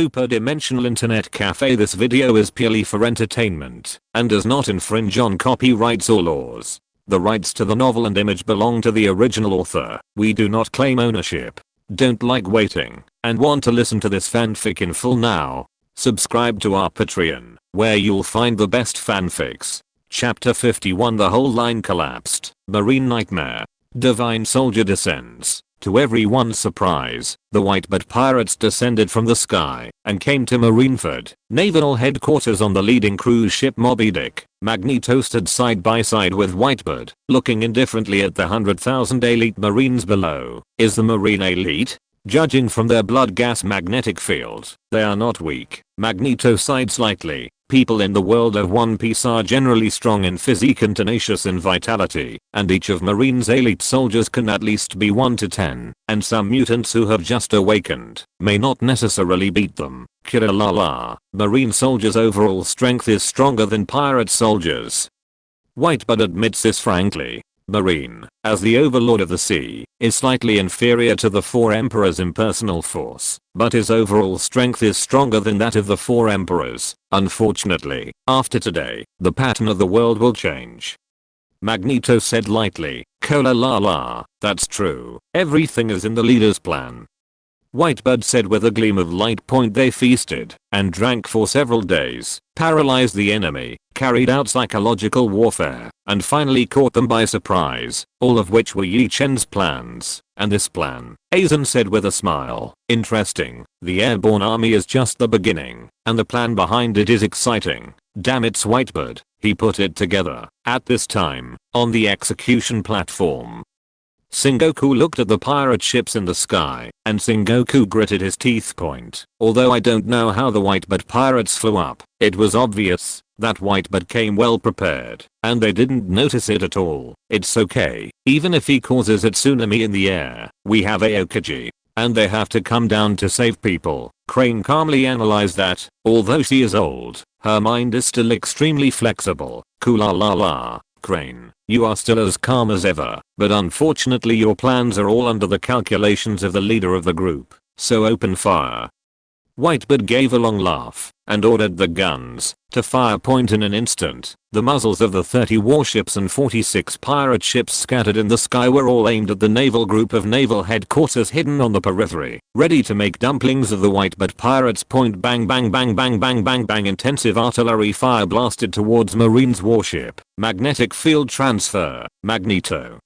Superdimensional Internet Cafe. This video is purely for entertainment and does not infringe on copyrights or laws. The rights to the novel and image belong to the original author. We do not claim ownership. Don't like waiting and want to listen to this fanfic in full now? Subscribe to our Patreon, where you'll find the best fanfics. Chapter 51. The whole line collapsed. Marine nightmare. Divine soldier descends. To everyone's surprise, the Whitebird pirates descended from the sky and came to Marineford, naval headquarters on the leading cruise ship Moby Dick. Magneto stood side by side with Whitebird, looking indifferently at the 100,000 elite marines below. Is the marine elite? Judging from their blood gas magnetic field, they are not weak. Magneto sighed slightly. People in the world of One Piece are generally strong in physique and tenacious in vitality, and each of Marine's elite soldiers can at least be 1 to 10, and some mutants who have just awakened may not necessarily beat them. Kiralala. Marine soldiers' overall strength is stronger than pirate soldiers. Whitebird admits this frankly. Marine, as the overlord of the sea, is slightly inferior to the four emperors in personal force, but his overall strength is stronger than that of the four emperors. Unfortunately, after today, the pattern of the world will change. Magneto said lightly. Kola la la, that's true. Everything is in the leader's plan. Whitebird said with a gleam of light. They feasted and drank for several days, paralyzed the enemy, carried out psychological warfare, and finally caught them by surprise, all of which were Yi Chen's plans. And this plan, Aizen said with a smile. Interesting. The airborne army is just the beginning, and the plan behind it is exciting. Damn, it's Whitebird. He put it together. At this time, on the execution platform, Sengoku looked at the pirate ships in the sky, and Sengoku gritted his teeth. Although I don't know how the Whitebird pirates flew up, it was obvious that Whitebird came well prepared, and they didn't notice it at all. It's okay, even if he causes a tsunami in the air, we have Aokiji, and they have to come down to save people. Crane calmly analyzed that, although she is old, her mind is still extremely flexible. Kula la la. Crane, you are still as calm as ever, but unfortunately your plans are all under the calculations of the leader of the group, so open fire. Whitebird gave a long laugh and ordered the guns to fire. In an instant, the muzzles of the 30 warships and 46 pirate ships scattered in the sky were all aimed at the naval group of naval headquarters hidden on the periphery, ready to make dumplings of the Whitebird pirates. Bang bang bang bang bang bang bang. Intensive artillery fire blasted towards Marine's warship. Magnetic field transfer. Magneto,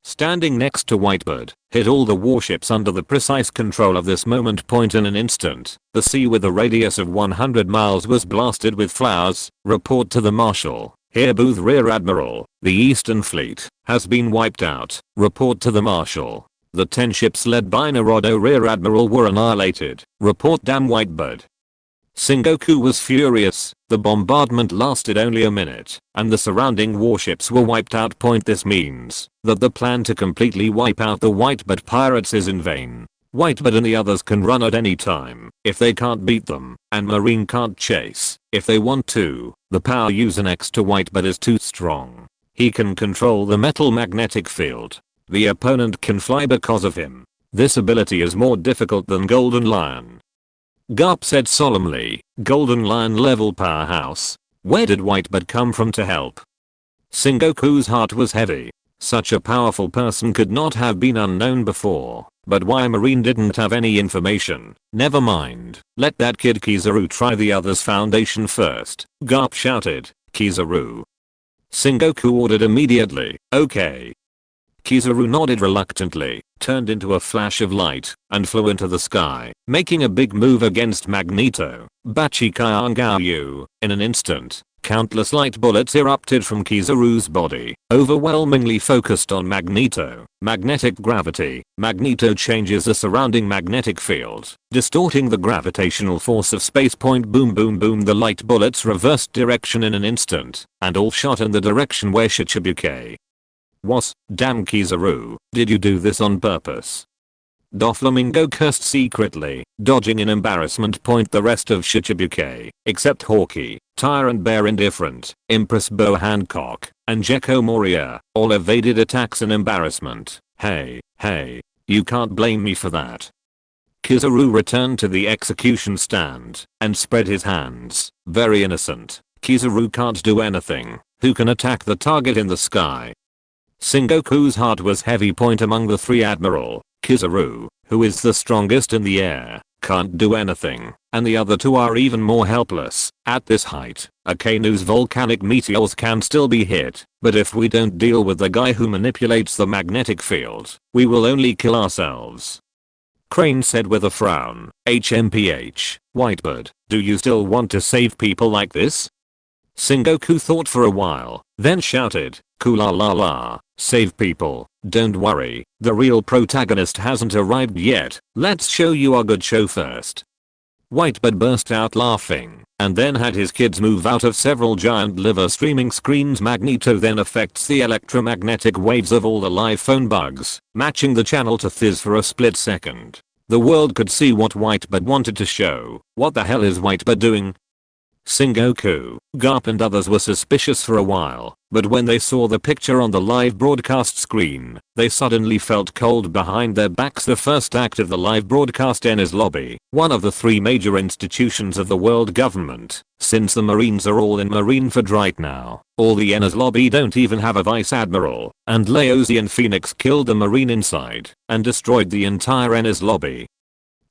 standing next to Whitebird, hit all the warships under the precise control of this moment. In an instant, the sea with a radius of 100 miles was blasted with flowers. Report to the Marshal. Here Booth Rear Admiral. The Eastern Fleet has been wiped out. Report to the Marshal. The 10 ships led by Naruto Rear Admiral were annihilated. Report. Damn Whitebird. Sengoku was furious. The bombardment lasted only a minute, and the surrounding warships were wiped out. This means that the plan to completely wipe out the Whitebird pirates is in vain. Whitebird and the others can run at any time if they can't beat them, and Marine can't chase if they want to. The power user next to Whitebird is too strong. He can control the metal magnetic field. The opponent can fly because of him. This ability is more difficult than Golden Lion. Garp said solemnly. Golden Lion level powerhouse. Where did Whitebird come from to help? Sengoku's heart was heavy. Such a powerful person could not have been unknown before. But why Marine didn't have any information? Never mind. Let that kid Kizaru try the other's foundation first. Garp shouted. Kizaru. Sengoku ordered immediately. Okay. Kizaru nodded reluctantly, turned into a flash of light, and flew into the sky, making a big move against Magneto. Bachikangayu. In an instant, countless light bullets erupted from Kizaru's body, overwhelmingly focused on Magneto. Magnetic gravity. Magneto changes the surrounding magnetic field, distorting the gravitational force of space. Boom boom boom. The light bullets reversed direction in an instant, and all shot in the direction where Shichibuke was. Damn Kizaru, did you do this on purpose? Doflamingo cursed secretly, dodging in embarrassment. The rest of Shichibuke, except Hawkeye, Tyrant Bear Indifferent, Empress Bo Hancock, and Gecko Moria, all evaded attacks in embarrassment. Hey, you can't blame me for that. Kizaru returned to the execution stand and spread his hands. Very innocent. Kizaru can't do anything. Who can attack the target in the sky? Sengoku's heart was heavy. Point among the three. Admiral Kizaru, who is the strongest in the air, can't do anything, and the other two are even more helpless. At this height, Akanu's volcanic meteors can still be hit, but if we don't deal with the guy who manipulates the magnetic field, we will only kill ourselves. Crane said with a frown. HMPH, Whitebird, do you still want to save people like this? Sengoku thought for a while, then shouted, "Kula la la, save people, don't worry, the real protagonist hasn't arrived yet, let's show you our good show first." Whitebird burst out laughing, and then had his kids move out of several giant liver streaming screens. Magneto then affects the electromagnetic waves of all the live phone bugs, matching the channel to Thiz for a split second. The world could see what Whitebird wanted to show. What the hell is Whitebird doing? Sengoku, Garp and others were suspicious for a while, but when they saw the picture on the live broadcast screen, they suddenly felt cold behind their backs. The first act of the live broadcast Enies Lobby, one of the three major institutions of the world government. Since the Marines are all in Marineford right now, all the Enies Lobby don't even have a vice admiral, and Laosian Phoenix killed the Marine inside and destroyed the entire Enies Lobby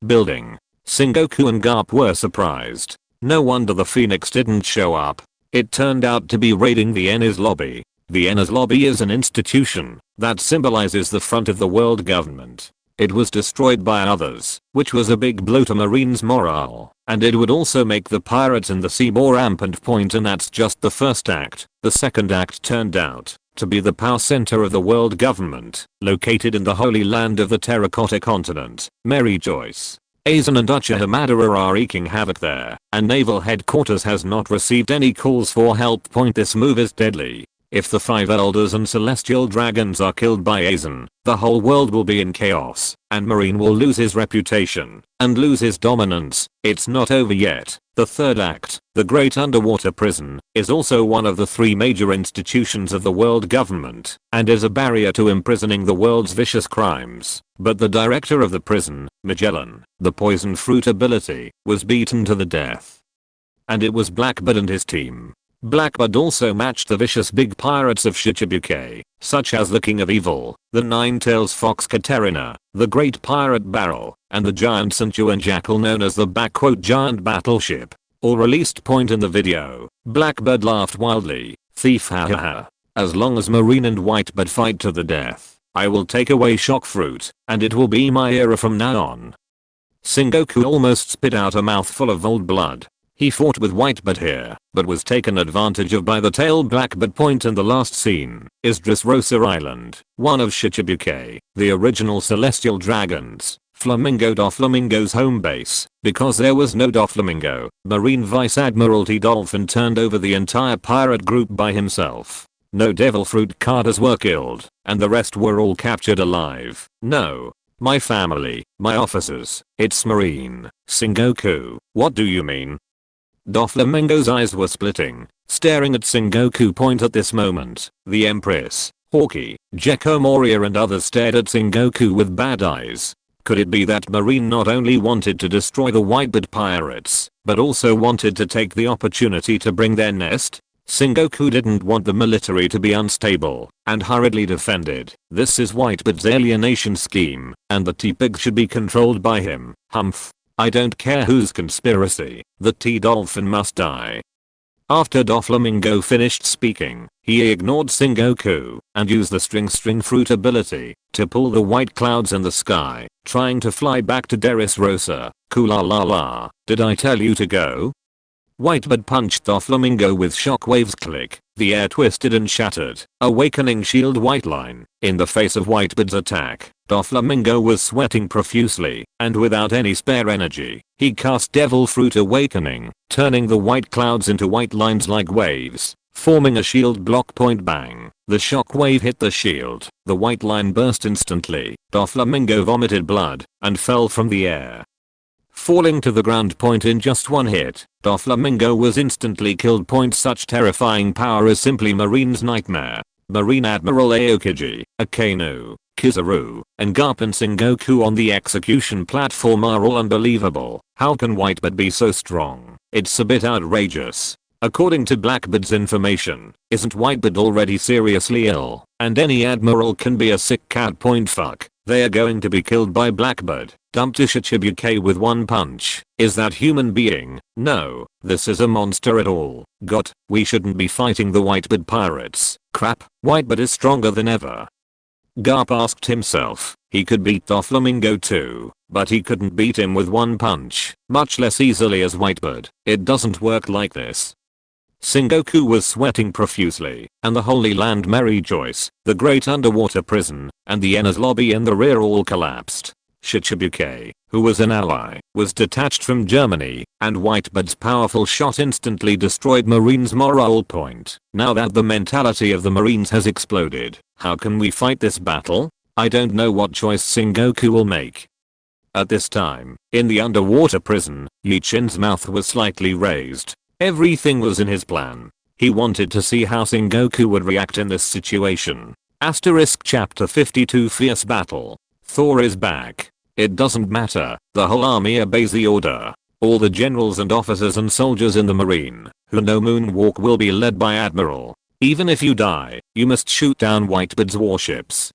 building. Sengoku and Garp were surprised. No wonder the Phoenix didn't show up. It turned out to be raiding the Enies Lobby. The Enies Lobby is an institution that symbolizes the front of the world government. It was destroyed by others, which was a big blow to Marines' morale, and it would also make the pirates in the sea more rampant. And that's just the first act. The second act turned out to be the power center of the world government, located in the holy land of the Terracotta Continent. Mary Joyce, Aizen and Uchiha Madara are wreaking havoc there, and Naval Headquarters has not received any calls for help. This move is deadly. If the 5 elders and celestial dragons are killed by Aizen, the whole world will be in chaos, and Marine will lose his reputation and lose his dominance. It's not over yet. The third act, the Great Underwater Prison, is also one of the three major institutions of the world government, and is a barrier to imprisoning the world's vicious crimes. But the director of the prison, Magellan, the poison fruit ability, was beaten to the death. And it was Blackbird and his team. Blackbird also matched the vicious big pirates of Shichibukai, such as the King of Evil, the Nine-Tails Fox Katerina, the Great Pirate Barrel, and the giant Sanchuan Jackal known as the "giant battleship." All released. In the video, Blackbird laughed wildly. Thief, hahaha. As long as Marine and Whitebird fight to the death, I will take away shock fruit, and it will be my era from now on. Sengoku almost spit out a mouthful of old blood. He fought with Whitebird here, but was taken advantage of by the tail Blackbird. In the last scene is Dressrosa Island, one of Shichibukai, the original celestial dragons, Doflamingo's home base. Because there was no Doflamingo, Marine Vice Admiral T. Dolphin turned over the entire pirate group by himself. No devil fruit carters were killed, and the rest were all captured alive. No. My family, my officers, it's Marine. Sengoku, what do you mean? Doflamingo's eyes were splitting, staring at Sengoku. At this moment, the Empress, Hawkeye, Gekko Moria and others stared at Sengoku with bad eyes. Could it be that Marine not only wanted to destroy the Whitebird pirates, but also wanted to take the opportunity to bring their nest? Sengoku didn't want the military to be unstable, and hurriedly defended. This is Whitebird's alienation scheme, and the T-Pig should be controlled by him. Humph. I don't care whose conspiracy, the T-Dolphin must die. After Doflamingo finished speaking, he ignored Sengoku and used the string fruit ability to pull the white clouds in the sky, trying to fly back to Dressrosa. Kula la la, did I tell you to go? Whitebird punched Doflamingo with shockwaves. Click. The air twisted and shattered, awakening shield Whiteline. In the face of Whitebird's attack, Doflamingo was sweating profusely, and without any spare energy, he cast Devil Fruit Awakening, turning the white clouds into white lines like waves, forming a shield block. Bang. The shockwave hit the shield. The white line burst instantly. Doflamingo vomited blood and fell from the air, falling to the ground. In just one hit, Doflamingo was instantly killed. Such terrifying power is simply Marine's nightmare. Marine Admiral Aokiji, Akainu, Kizaru, and Garp and Sengoku on the execution platform are all unbelievable. How can Whitebird be so strong? It's a bit outrageous. According to Blackbird's information, isn't Whitebird already seriously ill? And any admiral can be a sick cat. Fuck. They are going to be killed by Blackbird, dumped to Shichibukai with one punch. Is that human being? No, this is a monster at all. God, we shouldn't be fighting the Whitebird pirates. Crap, Whitebird is stronger than ever. Garp asked himself. He could beat Doflamingo too, but he couldn't beat him with one punch, much less easily as Whitebird. It doesn't work like this. Sengoku was sweating profusely, and the Holy Land Mary Joyce, the great underwater prison, and the Enna's lobby in the rear all collapsed. Shichibukai, who was an ally, was detached from Germany, and Whitebird's powerful shot instantly destroyed Marine's morale point. Now that the mentality of the Marines has exploded, how can we fight this battle? I don't know what choice Sengoku will make. At this time, in the underwater prison, Chen's mouth was slightly raised. Everything was in his plan. He wanted to see how Sengoku would react in this situation. Chapter 52 Fierce Battle. Thor is back. It doesn't matter, the whole army obeys the order. All the generals and officers and soldiers in the marine who know Moonwalk will be led by Admiral. Even if you die, you must shoot down Whitebird's warships.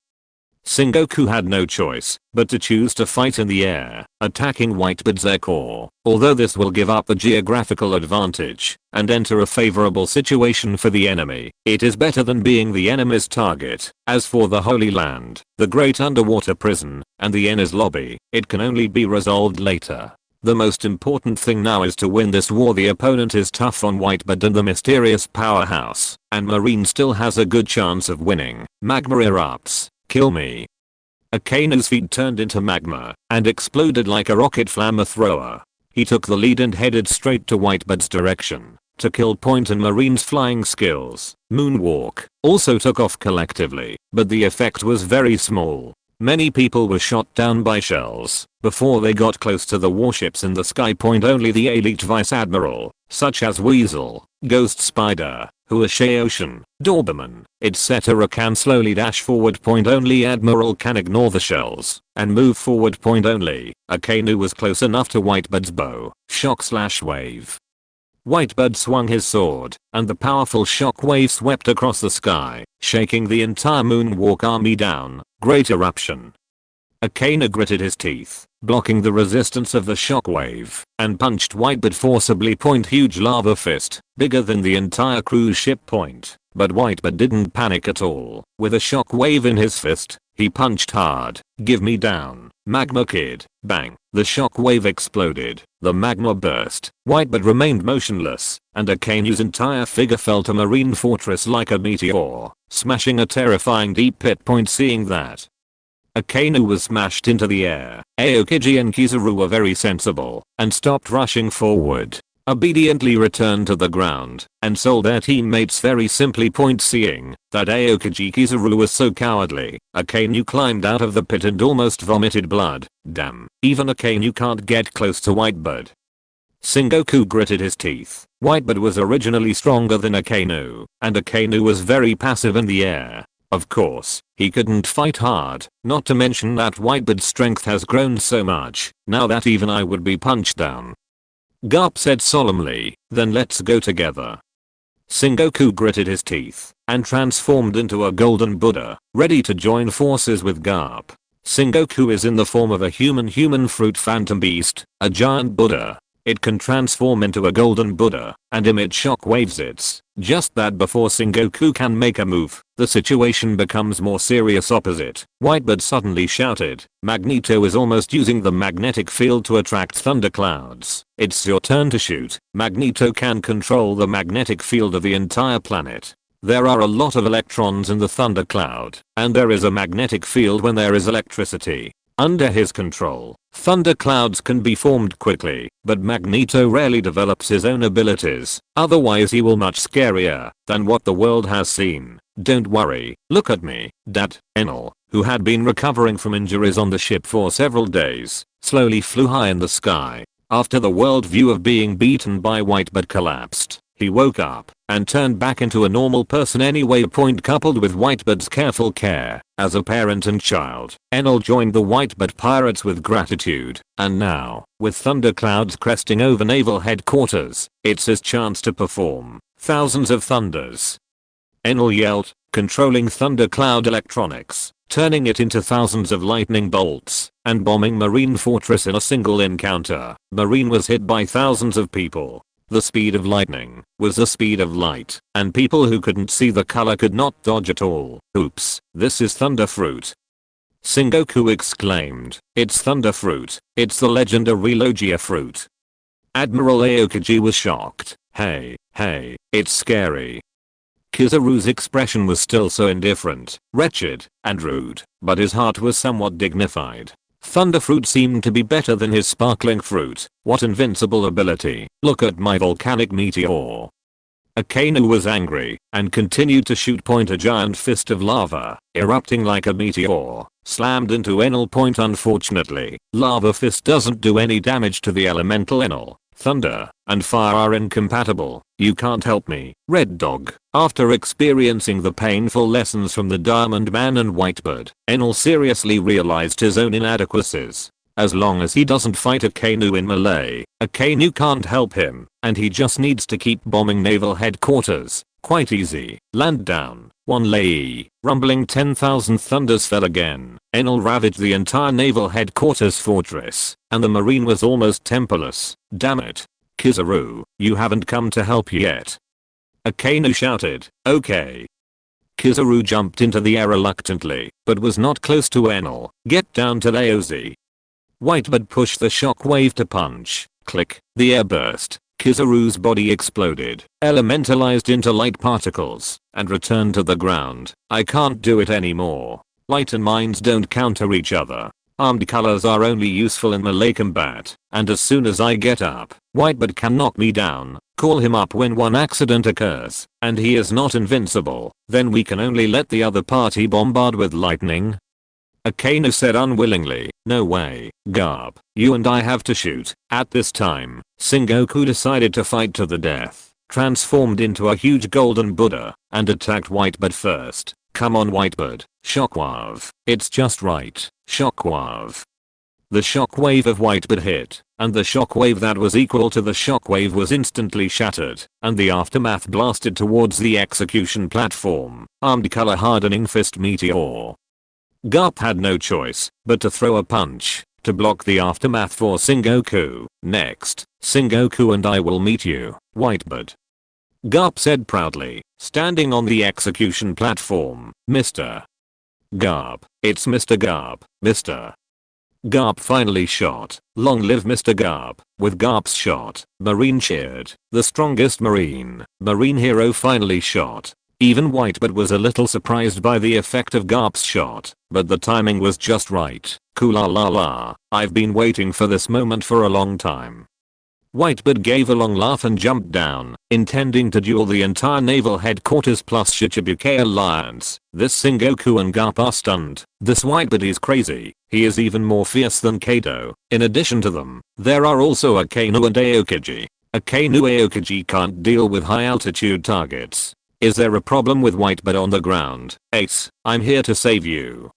Sengoku had no choice but to choose to fight in the air, attacking Whitebird's air core. Although this will give up a geographical advantage and enter a favorable situation for the enemy, it is better than being the enemy's target. As for the Holy Land, the great underwater prison, and the Enna's lobby, it can only be resolved later. The most important thing now is to win this war. The opponent is tough on Whitebird and the mysterious powerhouse, and Marine still has a good chance of winning. Magma erupts. Kill me. Akanu's feet turned into magma and exploded like a rocket flamethrower. He took the lead and headed straight to Whitebird's direction to kill Point and Marine's flying skills. Moonwalk also took off collectively, but the effect was very small. Many people were shot down by shells before they got close to the warships in the sky. Point only the elite vice admiral, such as Weasel, Ghost Spider, Huashe Ocean, Doberman, etc. can slowly dash forward. Point only Admiral can ignore the shells and move forward. Point only Akanu was close enough to Whitebird's bow. Shock/wave. Whitebird swung his sword, and the powerful shock wave swept across the sky, shaking the entire Moonwalk army down. Great eruption. Akanu gritted his teeth, blocking the resistance of the shockwave, and punched Whitebird forcibly. Point huge lava fist, bigger than the entire cruise ship. Point. But Whitebird didn't panic at all. With a shockwave in his fist, he punched hard. Give me down, Magma Kid. Bang. The shockwave exploded. The magma burst. Whitebird remained motionless, and Akanu's entire figure fell to Marine Fortress like a meteor, smashing a terrifying deep pit. Point seeing that, Akanu was smashed into the air. Aokiji and Kizaru were very sensible and stopped rushing forward, obediently returned to the ground, and sold their teammates very simply. Point seeing that Aokiji Kizaru was so cowardly, Akanu climbed out of the pit and almost vomited blood. Damn, even Akanu can't get close to Whitebird. Sengoku gritted his teeth. Whitebird was originally stronger than Akanu, and Akanu was very passive in the air. Of course, he couldn't fight hard, not to mention that Whitebird's strength has grown so much, now that even I would be punched down. Garp said solemnly, then let's go together. Sengoku gritted his teeth, and transformed into a golden Buddha, ready to join forces with Garp. Sengoku is in the form of a human fruit phantom beast, a giant Buddha. It can transform into a golden Buddha and emit shock waves. It's just that before Sengoku can make a move, the situation becomes more serious. Opposite, Whitebird suddenly shouted, Magneto is almost using the magnetic field to attract thunderclouds. It's your turn to shoot. Magneto can control the magnetic field of the entire planet. There are a lot of electrons in the thundercloud, and there is a magnetic field when there is electricity. Under his control, thunderclouds can be formed quickly, but Magneto rarely develops his own abilities, otherwise he will much scarier than what the world has seen. Don't worry, look at me. Dad, Enel, who had been recovering from injuries on the ship for several days, slowly flew high in the sky. After the world view of being beaten by Whitebird collapsed, He woke up and turned back into a normal person anyway. Point coupled with Whitebird's careful care as a parent and child, Enel joined the Whitebird pirates with gratitude, and now, with thunderclouds cresting over naval headquarters, it's his chance to perform thousands of thunders. Enel yelled, controlling thundercloud electronics, turning it into thousands of lightning bolts, and bombing Marine Fortress in a single encounter. Marine was hit by thousands of people. The speed of lightning was the speed of light, and people who couldn't see the color could not dodge at all. Oops, this is thunder fruit. Sengoku exclaimed, it's thunder fruit, it's the legendary Logia fruit. Admiral Aokiji was shocked, hey, it's scary. Kizaru's expression was still so indifferent, wretched, and rude, but his heart was somewhat dignified. Thunder fruit seemed to be better than his sparkling fruit. What invincible ability. Look at my volcanic meteor. Akainu was angry and continued to shoot. A giant fist of lava, erupting like a meteor, slammed into Enel. Unfortunately, lava fist doesn't do any damage to the elemental Enel. Thunder and fire are incompatible. You can't help me, Red Dog. After experiencing the painful lessons from the Diamond Man and Whitebird, Enel seriously realized his own inadequacies. As long as he doesn't fight Akainu in melee, Akainu can't help him, and he just needs to keep bombing naval headquarters. Quite easy. Land down. One lay. Rumbling 10,000 thunders fell again. Enel ravaged the entire naval headquarters fortress, and the marine was almost temperless. Damn it. Kizaru, you haven't come to help yet. Akainu shouted, okay. Kizaru jumped into the air reluctantly, but was not close to Enel. Get down to Laozi. Whitebird pushed the shockwave to punch. Click. The air burst. Kizaru's body exploded, elementalized into light particles, and returned to the ground. I can't do it anymore. Light and minds don't counter each other. Armed colors are only useful in melee combat, and as soon as I get up, Whitebird can knock me down. Call him up when one accident occurs, and he is not invincible. Then we can only let the other party bombard with lightning. Akainu said unwillingly, no way, Garb, you and I have to shoot. At this time, Sengoku decided to fight to the death, transformed into a huge golden Buddha, and attacked Whitebird first. Come on Whitebird, shockwave. It's just right, shockwave. The shockwave of Whitebird hit, and the shockwave that was equal to the shockwave was instantly shattered, and the aftermath blasted towards the execution platform. Armed color hardening fist meteor. Garp had no choice but to throw a punch to block the aftermath for Sengoku. Next, Sengoku and I will meet you, Whitebird. Garp said proudly, standing on the execution platform. Mr. Garp, it's Mr. Garp, Mr. Garp finally shot. Long live Mr. Garp. With Garp's shot, Marine cheered. The strongest Marine hero finally shot. Even Whitebird was a little surprised by the effect of Garp's shot, but the timing was just right. Koolalala, I've been waiting for this moment for a long time. Whitebird gave a long laugh and jumped down, intending to duel the entire naval headquarters plus Shichibukai alliance. This Sengoku and Garp are stunned. This Whitebird is crazy. He is even more fierce than Kato. In addition to them, there are also Akainu and Aokiji. Aokiji can't deal with high altitude targets. Is there a problem with Whitebird on the ground? Ace, I'm here to save you.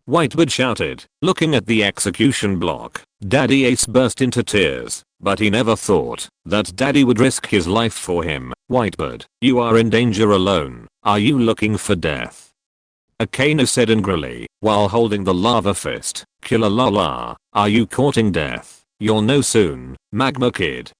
Whitebird shouted, looking at the execution block. Daddy Ace burst into tears, but he never thought that Daddy would risk his life for him. Whitebird, you are in danger alone. Are you looking for death? Akainu said angrily, while holding the lava fist. Killalala, are you courting death? You'll know soon, Magma Kid.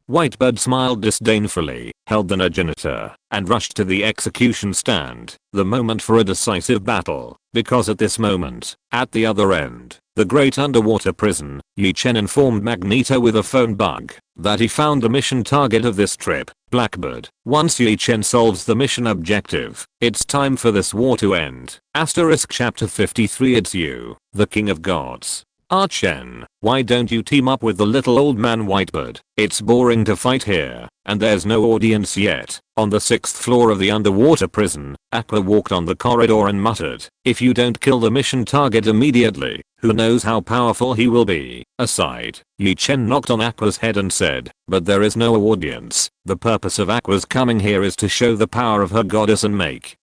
Whitebird smiled disdainfully, held the Naginator, and rushed to the execution stand. The moment for a decisive battle, because at this moment, at the other end, the great underwater prison, Chen informed Magneto with a phone bug that he found the mission target of this trip, Blackbird. Once Chen solves the mission objective, it's time for this war to end. Asterisk chapter 53. It's you, the king of gods. Chen, why don't you team up with the little old man Whitebird? It's boring to fight here, and there's no audience yet. On the 6th floor of the underwater prison, Aqua walked on the corridor and muttered, if you don't kill the mission target immediately, Who knows how powerful he will be. Aside, Chen knocked on Aqua's head and said, but there is no audience. The purpose of Aqua's coming here is to show the power of her goddess and make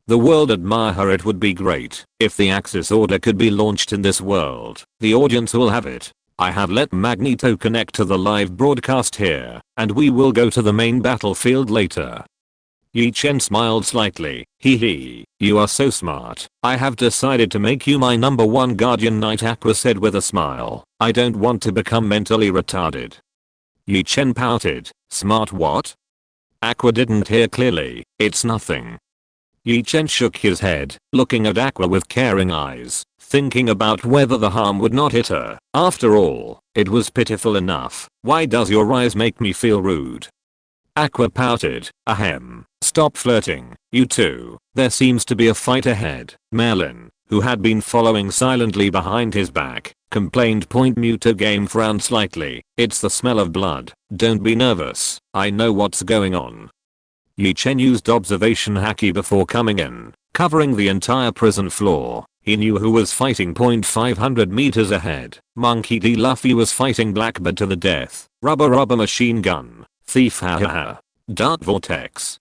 the world admire her. It would be great if the Axis order could be launched in this world. The audience will have it. I have let Magneto connect to the live broadcast here, and we will go to the main battlefield later. Chen smiled slightly. Hee, you are so smart. I have decided to make you my number one guardian knight, Aqua said with a smile. I don't want to become mentally retarded. Chen pouted. Smart what? Aqua didn't hear clearly. It's nothing. Chen shook his head, looking at Aqua with caring eyes, thinking about whether the harm would not hit her. After all, it was pitiful enough. Why does your eyes make me feel rude? Aqua pouted. Ahem. Stop flirting, you two. There seems to be a fight ahead. Merlin, who had been following silently behind his back, complained. Muto Game frowned slightly. It's the smell of blood. Don't be nervous. I know what's going on. Chen used observation haki before coming in, covering the entire prison floor. He knew who was fighting. 500 meters ahead. Monkey D. Luffy was fighting Blackbird to the death. Rubber machine gun. Thief hahaha. Dark vortex.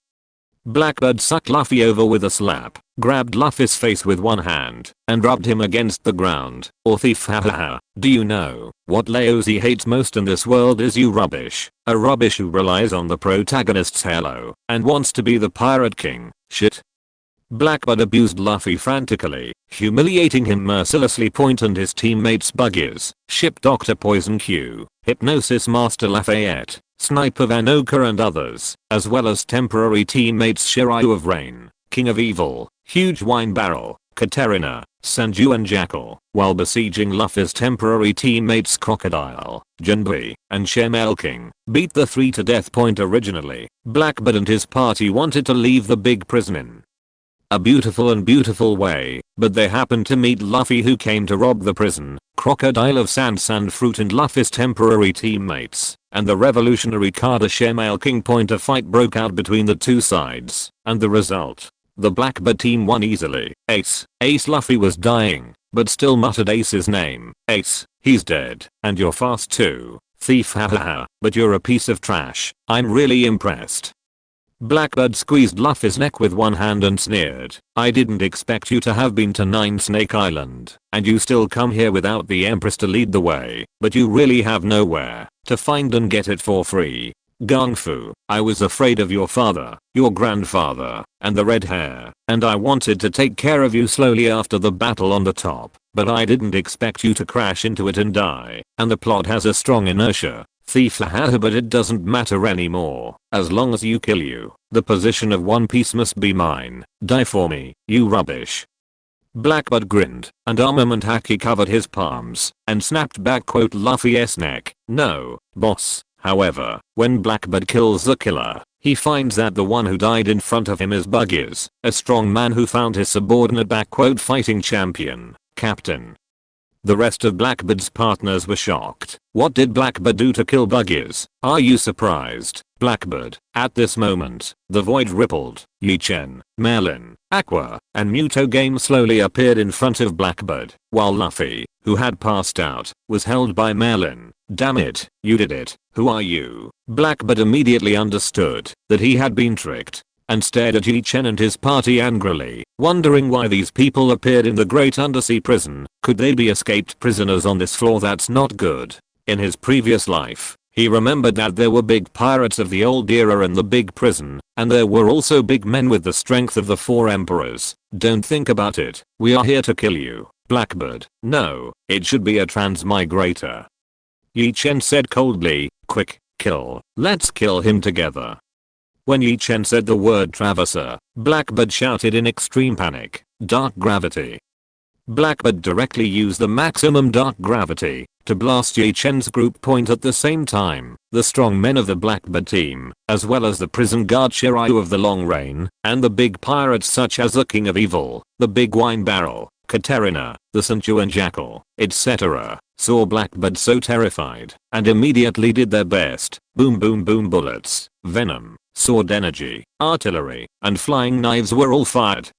Blackbird sucked Luffy over with a slap, grabbed Luffy's face with one hand, and rubbed him against the ground. Or thief hahaha. Do you know what Laozi hates most in this world is you rubbish. A rubbish who relies on the protagonist's halo and wants to be the pirate king. Shit. Blackbird abused Luffy frantically, humiliating him mercilessly. And his teammates Buggies, Ship Dr. Poison Q, Hypnosis Master Lafayette, Sniper Vanoka and others, as well as temporary teammates Shiryu of Rain, King of Evil, Huge Wine Barrel, Katerina, Sanju and Jackal, while besieging Luffy's temporary teammates Crocodile, Junbei, and Shemel King, beat the three to death. Originally, Blackbird and his party wanted to leave the big prison in a beautiful way, but they happened to meet Luffy, who came to rob the prison, Crocodile of Sand Fruit and Luffy's temporary teammates, and the revolutionary Kada Shemale King. A fight broke out between the two sides, and the result? The Blackbird team won easily. Ace Luffy was dying, but still muttered Ace's name. Ace, he's dead, and you're fast too. Thief hahaha, but you're a piece of trash. I'm really impressed. Blackbird squeezed Luffy's neck with one hand and sneered. I didn't expect you to have been to Nine Snake Island, and you still come here without the Empress to lead the way, but you really have nowhere to find and get it for free. Gung Fu, I was afraid of your father, your grandfather, and the red hair, and I wanted to take care of you slowly after the battle on the top, but I didn't expect you to crash into it and die, and the plot has a strong inertia. Thief haha, but it doesn't matter anymore. As long as you kill you, the position of One Piece must be mine. Die for me, you rubbish. Blackbird grinned, and armament haki covered his palms, and snapped back. Luffy's neck. No, boss. However, when Blackbird kills the killer, he finds that the one who died in front of him is Buggies, a strong man who found his subordinate back. Fighting champion, Captain. The rest of Blackbird's partners were shocked. What did Blackbird do to kill Buggies? Are you surprised, Blackbird? At this moment, the void rippled. Chen, Merlin, Aqua, and Muto Game slowly appeared in front of Blackbird, while Luffy, who had passed out, was held by Merlin. Damn it, you did it. Who are you? Blackbird immediately understood that he had been tricked, and stared at Chen and his party angrily, wondering why these people appeared in the great undersea prison. Could they be escaped prisoners on this floor? That's not good. In his previous life, he remembered that there were big pirates of the old era in the big prison, and there were also big men with the strength of the 4 emperors. Don't think about it. We are here to kill you, Blackbird. No, it should be a transmigrator. Chen said coldly. Quick, kill. Let's kill him together. When Chen said the word traverser, Blackbird shouted in extreme panic. Dark gravity. Blackbird directly used the maximum dark gravity to blast Chen's group. At the same time, the strong men of the Blackbird team, as well as the prison guard Shiryu of the Long Reign, and the big pirates such as the King of Evil, the Big Wine Barrel, Katerina, the Tianyuan Jackal, etc., saw Blackbird so terrified, and immediately did their best. Boom boom boom. Bullets, venom, sword energy, artillery, and flying knives were all fired.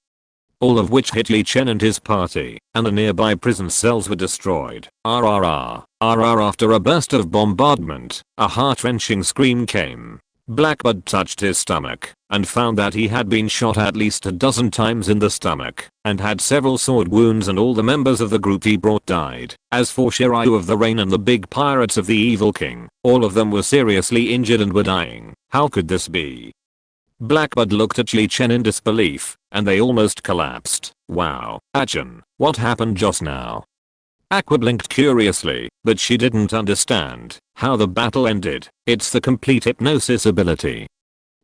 all of which hit Li Chen and his party, and the nearby prison cells were destroyed. RRR. After a burst of bombardment, a heart-wrenching scream came. Blackbird touched his stomach and found that he had been shot at least a dozen times in the stomach and had several sword wounds, and all the members of the group he brought died. As for Shiryu of the Rain and the big pirates of the Evil King, all of them were seriously injured and were dying. How could this be? Blackbird looked at Li Chen in disbelief, and they almost collapsed. Wow, Achin, what happened just now? Aqua blinked curiously, but she didn't understand how the battle ended. It's the complete hypnosis ability.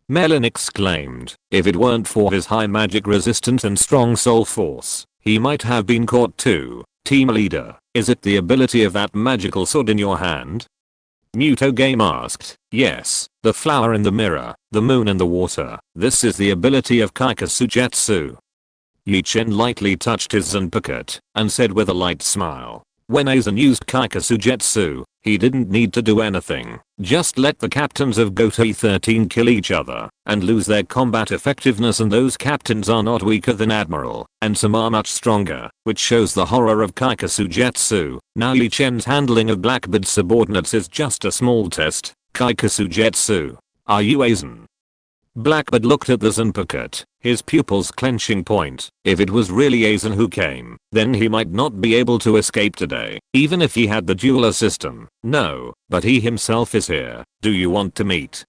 Merlin exclaimed, if it weren't for his high magic resistance and strong soul force, he might have been caught too. Team leader, is it the ability of that magical sword in your hand? Mutogame asked. Yes, the flower in the mirror, the moon and the water. This is the ability of Kaikasujetsu. Li Chen lightly touched his Zanpakuto and said with a light smile, when Aizen used Kaikasujetsu, he didn't need to do anything. Just let the captains of Gotei 13 kill each other and lose their combat effectiveness, and those captains are not weaker than Admiral, and some are much stronger, which shows the horror of Kaikasujetsu. Now Li Chen's handling of Blackbird's subordinates is just a small test. Kaikasujetsu. Are you Aizen? Blackbird looked at the Zanpakuto, his pupils clenching. Point. If it was really Aizen who came, then he might not be able to escape today, even if he had the jeweler system. No, but he himself is here. Do you want to meet?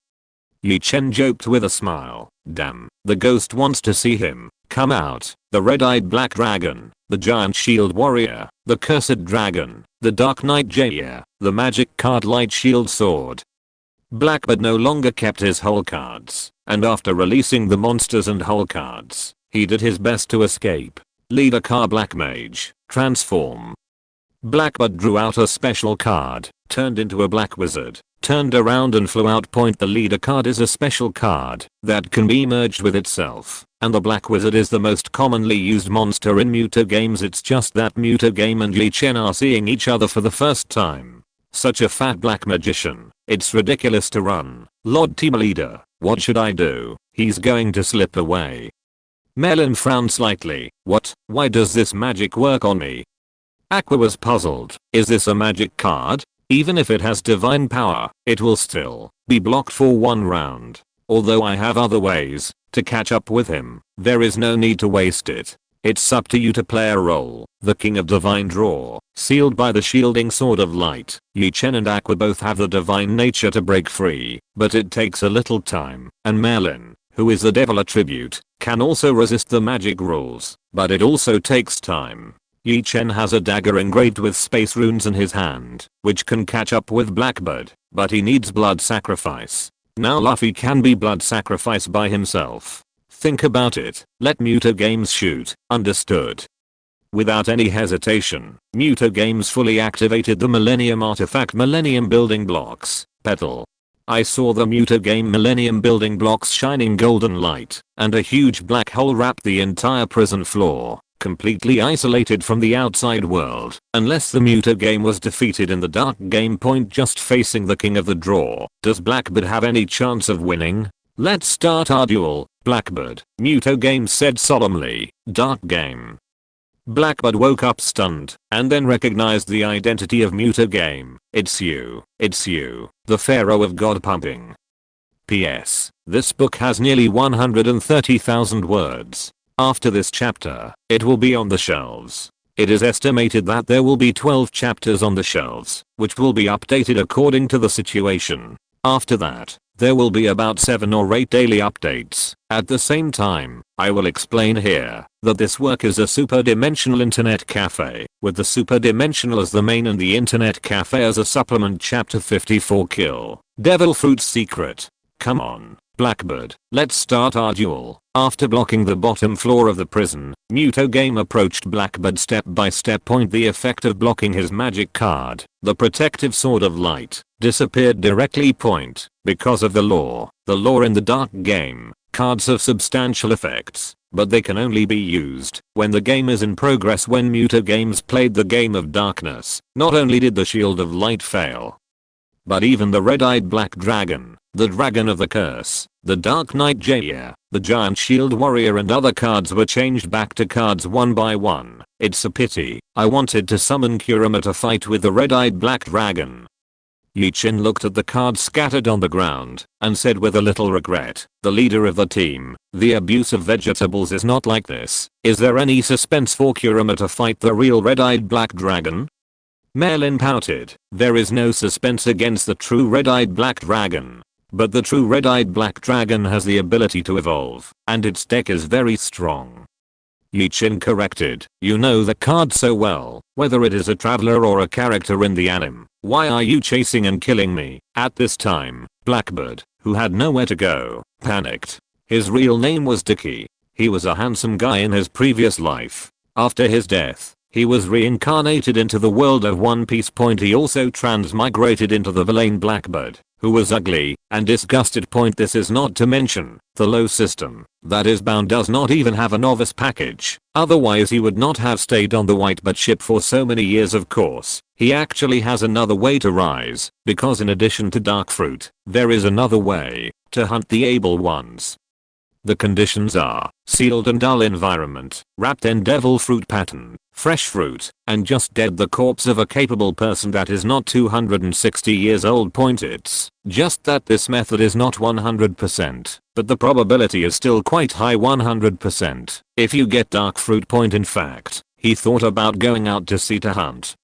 Li Chen joked with a smile. Damn, the ghost wants to see him. Come out. The red-eyed black dragon, the giant shield warrior, the cursed dragon, the dark knight Jaya, the magic card light shield sword. Blackbird no longer kept his whole cards, and after releasing the monsters and whole cards, he did his best to escape. Leader card Black Mage, transform. Blackbird drew out a special card, turned into a black wizard, turned around and flew out. Point. The leader card is a special card that can be merged with itself, and the black wizard is the most commonly used monster in Mutagames. It's just that Mutagame and Li Chen are seeing each other for the first time. Such a fat black magician, it's ridiculous to run. Lord Team Leader, what should I do? He's going to slip away. Merlin frowned slightly. What? Why does this magic work on me? Aqua was puzzled. Is this a magic card? Even if it has divine power, it will still be blocked for one round. Although I have other ways to catch up with him, there is no need to waste it. It's up to you to play a role. The King of Divine Draw, sealed by the shielding sword of light. Li Chen and Aqua both have the divine nature to break free, but it takes a little time, and Merlin, who is the devil attribute, can also resist the magic rules, but it also takes time. Li Chen has a dagger engraved with space runes in his hand, which can catch up with Blackbird, but he needs blood sacrifice. Now Luffy can be blood sacrifice by himself. Think about it. Let Mutagames shoot. Understood? Without any hesitation, Mutagames fully activated the Millennium Artifact Millennium Building Blocks. Petal. I saw the Mutagame Millennium Building Blocks shining golden light, and a huge black hole wrapped the entire prison floor, completely isolated from the outside world, unless the Mutagame was defeated in the dark game. Point. Just facing the King of the Draw. Does Blackbird have any chance of winning? Let's start our duel, Blackbird, Mutagame said solemnly. Dark game. Blackbird woke up stunned, and then recognized the identity of Mutagame. It's you, the Pharaoh of God Pumping. P.S. This book has nearly 130,000 words. After this chapter, it will be on the shelves. It is estimated that there will be 12 chapters on the shelves, which will be updated according to the situation. After that, there will be about 7 or 8 daily updates. At the same time, I will explain here that this work is a superdimensional internet cafe, with the superdimensional as the main and the internet cafe as a supplement. Chapter 54 Kill Devil Fruit's Secret. Come on, Blackbird, let's start our duel. After blocking the bottom floor of the prison, Mutagame approached Blackbird step by step. Point. The effect of blocking his magic card, the protective sword of light, disappeared directly. Point. Because of the law in the dark game, cards have substantial effects, but they can only be used when the game is in progress. When Mutagames played the game of darkness, not only did the shield of light fail, but even the red-eyed black dragon, the Dragon of the Curse, the Dark Knight Jair, the Giant Shield Warrior and other cards were changed back to cards one by one. It's a pity. I wanted to summon Kurama to fight with the red-eyed black dragon. Chen looked at the cards scattered on the ground and said with a little regret, the leader of the team, the abuse of vegetables is not like this. Is there any suspense for Kurama to fight the real red-eyed black dragon? Merlin pouted, there is no suspense against the true red-eyed black dragon. But the true red-eyed black dragon has the ability to evolve, and its deck is very strong. Chen corrected, you know the card so well, whether it is a traveler or a character in the anime. Why are you chasing and killing me? At this time, Blackbird, who had nowhere to go, panicked. His real name was Dicky. He was a handsome guy in his previous life. After his death, he was reincarnated into the world of One Piece. He also transmigrated into the villain Blackbird, who was ugly and disgusted. This is not to mention the low system, that is bound does not even have a novice package, otherwise he would not have stayed on the Whitebird ship for so many years. Of course, he actually has another way to rise, because in addition to dark fruit, there is another way to hunt the able ones. The conditions are sealed and dull environment, wrapped in devil fruit pattern, fresh fruit, and just dead the corpse of a capable person that is not 260 years old. It's just that this method is not 100%, but the probability is still quite high, 100%. If you get dark fruit. In fact, he thought about going out to sea to hunt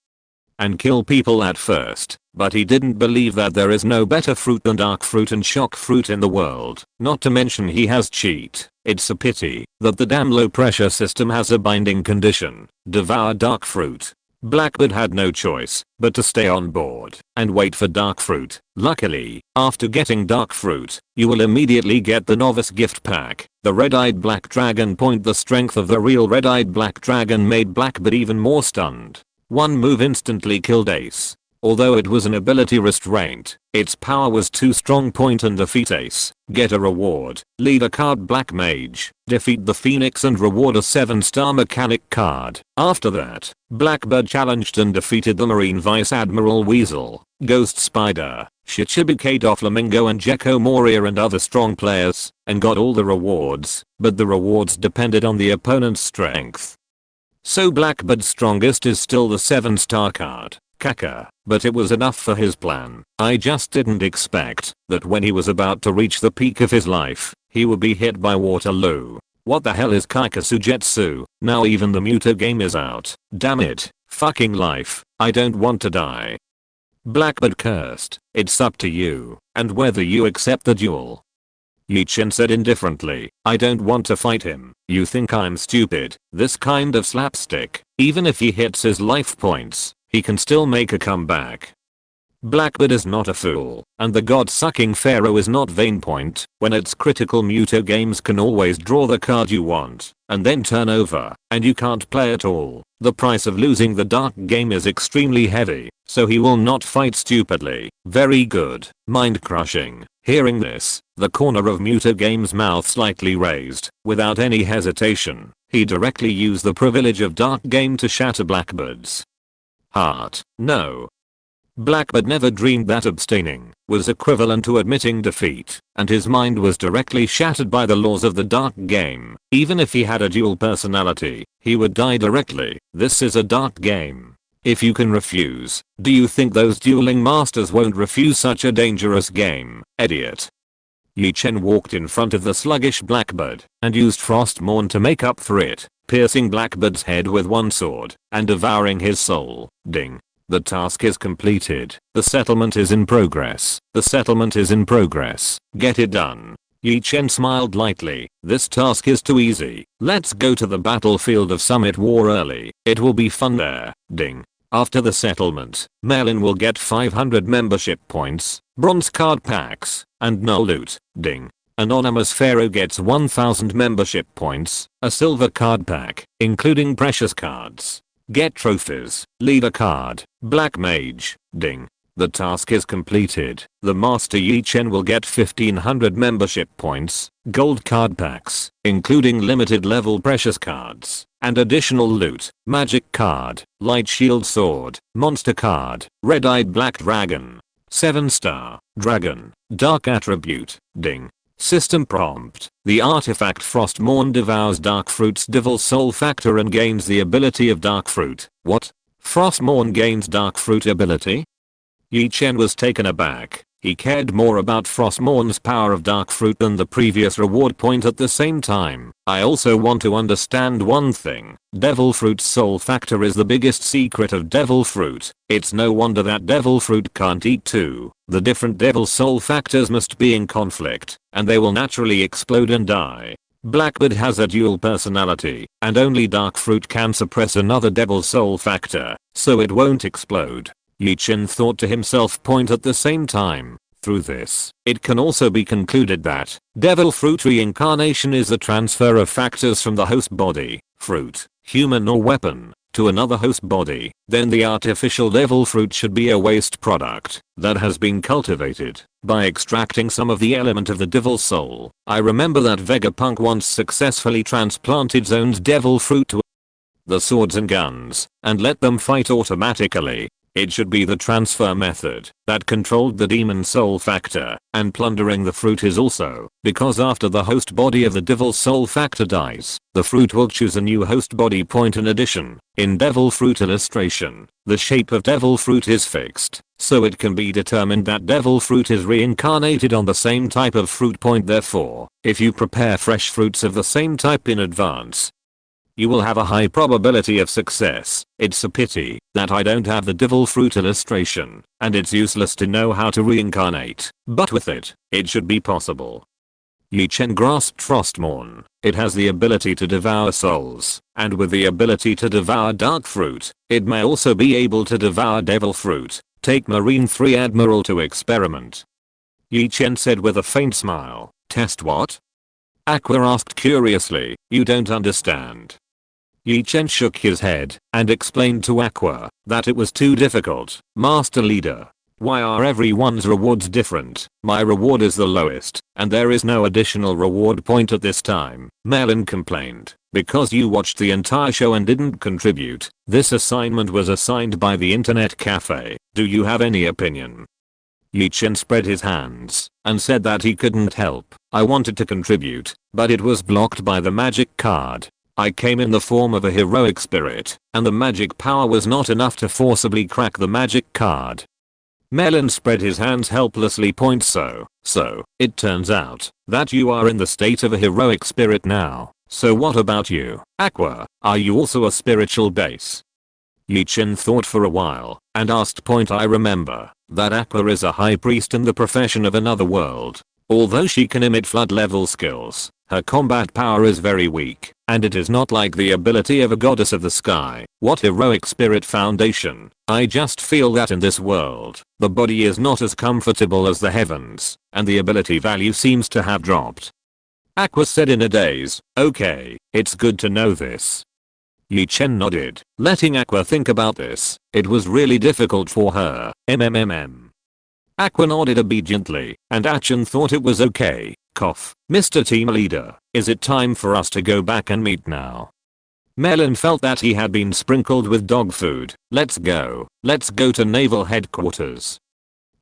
and kill people at first, but he didn't believe that there is no better fruit than dark fruit and shock fruit in the world. Not to mention he has cheat. It's a pity that the damn low pressure system has a binding condition, devour dark fruit. Blackbird had no choice but to stay on board and wait for dark fruit. Luckily, after getting dark fruit, you will immediately get the novice gift pack, the red-eyed black dragon. The strength of the real red-eyed black dragon made Blackbird even more stunned. One move instantly killed Ace. Although it was an ability restraint, its power was too strong. And defeat Ace, get a reward, lead a card Black Mage, defeat the Phoenix and reward a 7-star mechanic card. After that, Blackbird challenged and defeated the Marine Vice Admiral Weasel, Ghost Spider, Shichibukai Doflamingo and Gecko Moria and other strong players, and got all the rewards, but the rewards depended on the opponent's strength. So Blackbird's strongest is still the 7-star card, Kaka, but it was enough for his plan. I just didn't expect that when he was about to reach the peak of his life, he would be hit by Waterloo. What the hell is Kaikasujetsu? Now even the Muto game is out. Damn it. Fucking life. I don't want to die. Blackbird cursed. It's up to you, and whether you accept the duel. Chen said indifferently, I don't want to fight him. You think I'm stupid? This kind of slapstick, even if he hits his life points, he can still make a comeback. Blackbird is not a fool, and the god-sucking pharaoh is not vain. When it's critical, Muto games can always draw the card you want, and then turn over, and you can't play at all. The price of losing the dark game is extremely heavy, so he will not fight stupidly. Very good. Mind crushing. Hearing this, the corner of Muto Game's mouth slightly raised. Without any hesitation, he directly used the privilege of dark game to shatter Blackbird's heart. No. Blackbird never dreamed that abstaining was equivalent to admitting defeat, and his mind was directly shattered by the laws of the dark game. Even if he had a dual personality, he would die directly. This is a dark game. If you can refuse, do you think those dueling masters won't refuse such a dangerous game, idiot? Chen walked in front of the sluggish Blackbird and used Frostmourne to make up for it, piercing Blackbird's head with one sword and devouring his soul. Ding. The task is completed. The settlement is in progress. The settlement is in progress. Get it done. Chen smiled lightly. This task is too easy. Let's go to the battlefield of Summit War early. It will be fun there. Ding. After the settlement, Merlin will get 500 membership points, bronze card packs, and no loot. Ding. Anonymous Pharaoh gets 1000 membership points, a silver card pack, including precious cards. Get trophies, lead a card, Black Mage. Ding. The task is completed. The Master Chen will get 1500 membership points, gold card packs, including limited level precious cards, and additional loot, magic card, light shield sword, monster card, red-eyed black dragon. 7-star. Dragon. Dark attribute. Ding. System prompt. The artifact Frostmourne devours dark fruit's devil soul factor and gains the ability of dark fruit. What? Frostmourne gains dark fruit ability? Chen was taken aback. He cared more about Frostmourne's power of dark fruit than the previous reward point at the same time. I also want to understand one thing. Devil fruit's soul factor is the biggest secret of devil fruit. It's no wonder that devil fruit can't eat two. The different devil soul factors must be in conflict, and they will naturally explode and die. Blackbird has a dual personality, and only dark fruit can suppress another devil soul factor, so it won't explode. Chen thought to himself at the same time. Through this, it can also be concluded that devil fruit reincarnation is the transfer of factors from the host body, fruit, human or weapon, to another host body. Then the artificial devil fruit should be a waste product that has been cultivated by extracting some of the element of the devil soul. I remember that Vegapunk once successfully transplanted Zone's devil fruit to the swords and guns and let them fight automatically. It should be the transfer method that controlled the demon soul factor, and plundering the fruit is also, because after the host body of the devil soul factor dies, the fruit will choose a new host body point. In addition, in devil fruit illustration, the shape of devil fruit is fixed, so it can be determined that devil fruit is reincarnated on the same type of fruit point. Therefore, if you prepare fresh fruits of the same type in advance, you will have a high probability of success. It's a pity that I don't have the devil fruit illustration, and it's useless to know how to reincarnate, but with it, it should be possible. Chen grasped Frostmourne. It has the ability to devour souls, and with the ability to devour dark fruit, it may also be able to devour devil fruit. Take Marine 3 Admiral to experiment. Chen said with a faint smile. Test what? Aqua asked curiously. You don't understand. Chen shook his head and explained to Aqua that it was too difficult. Master Leader, why are everyone's rewards different? My reward is the lowest, and there is no additional reward point at this time. Merlin complained. Because you watched the entire show and didn't contribute. This assignment was assigned by the internet cafe. Do you have any opinion? Chen spread his hands and said that he couldn't help. I wanted to contribute, but it was blocked by the magic card. I came in the form of a heroic spirit, and the magic power was not enough to forcibly crack the magic card. Merlin spread his hands helplessly. So, it turns out that you are in the state of a heroic spirit now. So what about you, Aqua? Are you also a spiritual base? Chen thought for a while and asked. I remember that Aqua is a high priest in the profession of another world. Although she can emit flood level skills, her combat power is very weak, and it is not like the ability of a goddess of the sky. What heroic spirit foundation? I just feel that in this world, the body is not as comfortable as the heavens, and the ability value seems to have dropped. Aqua said in a daze. Okay, it's good to know this. Chen nodded, letting Aqua think about this. It was really difficult for her. Aqua nodded obediently, and Chen thought it was okay. Cough. Mr. Team Leader, is it time for us to go back and meet now? Merlin felt that he had been sprinkled with dog food. Let's go. Let's go to Naval Headquarters.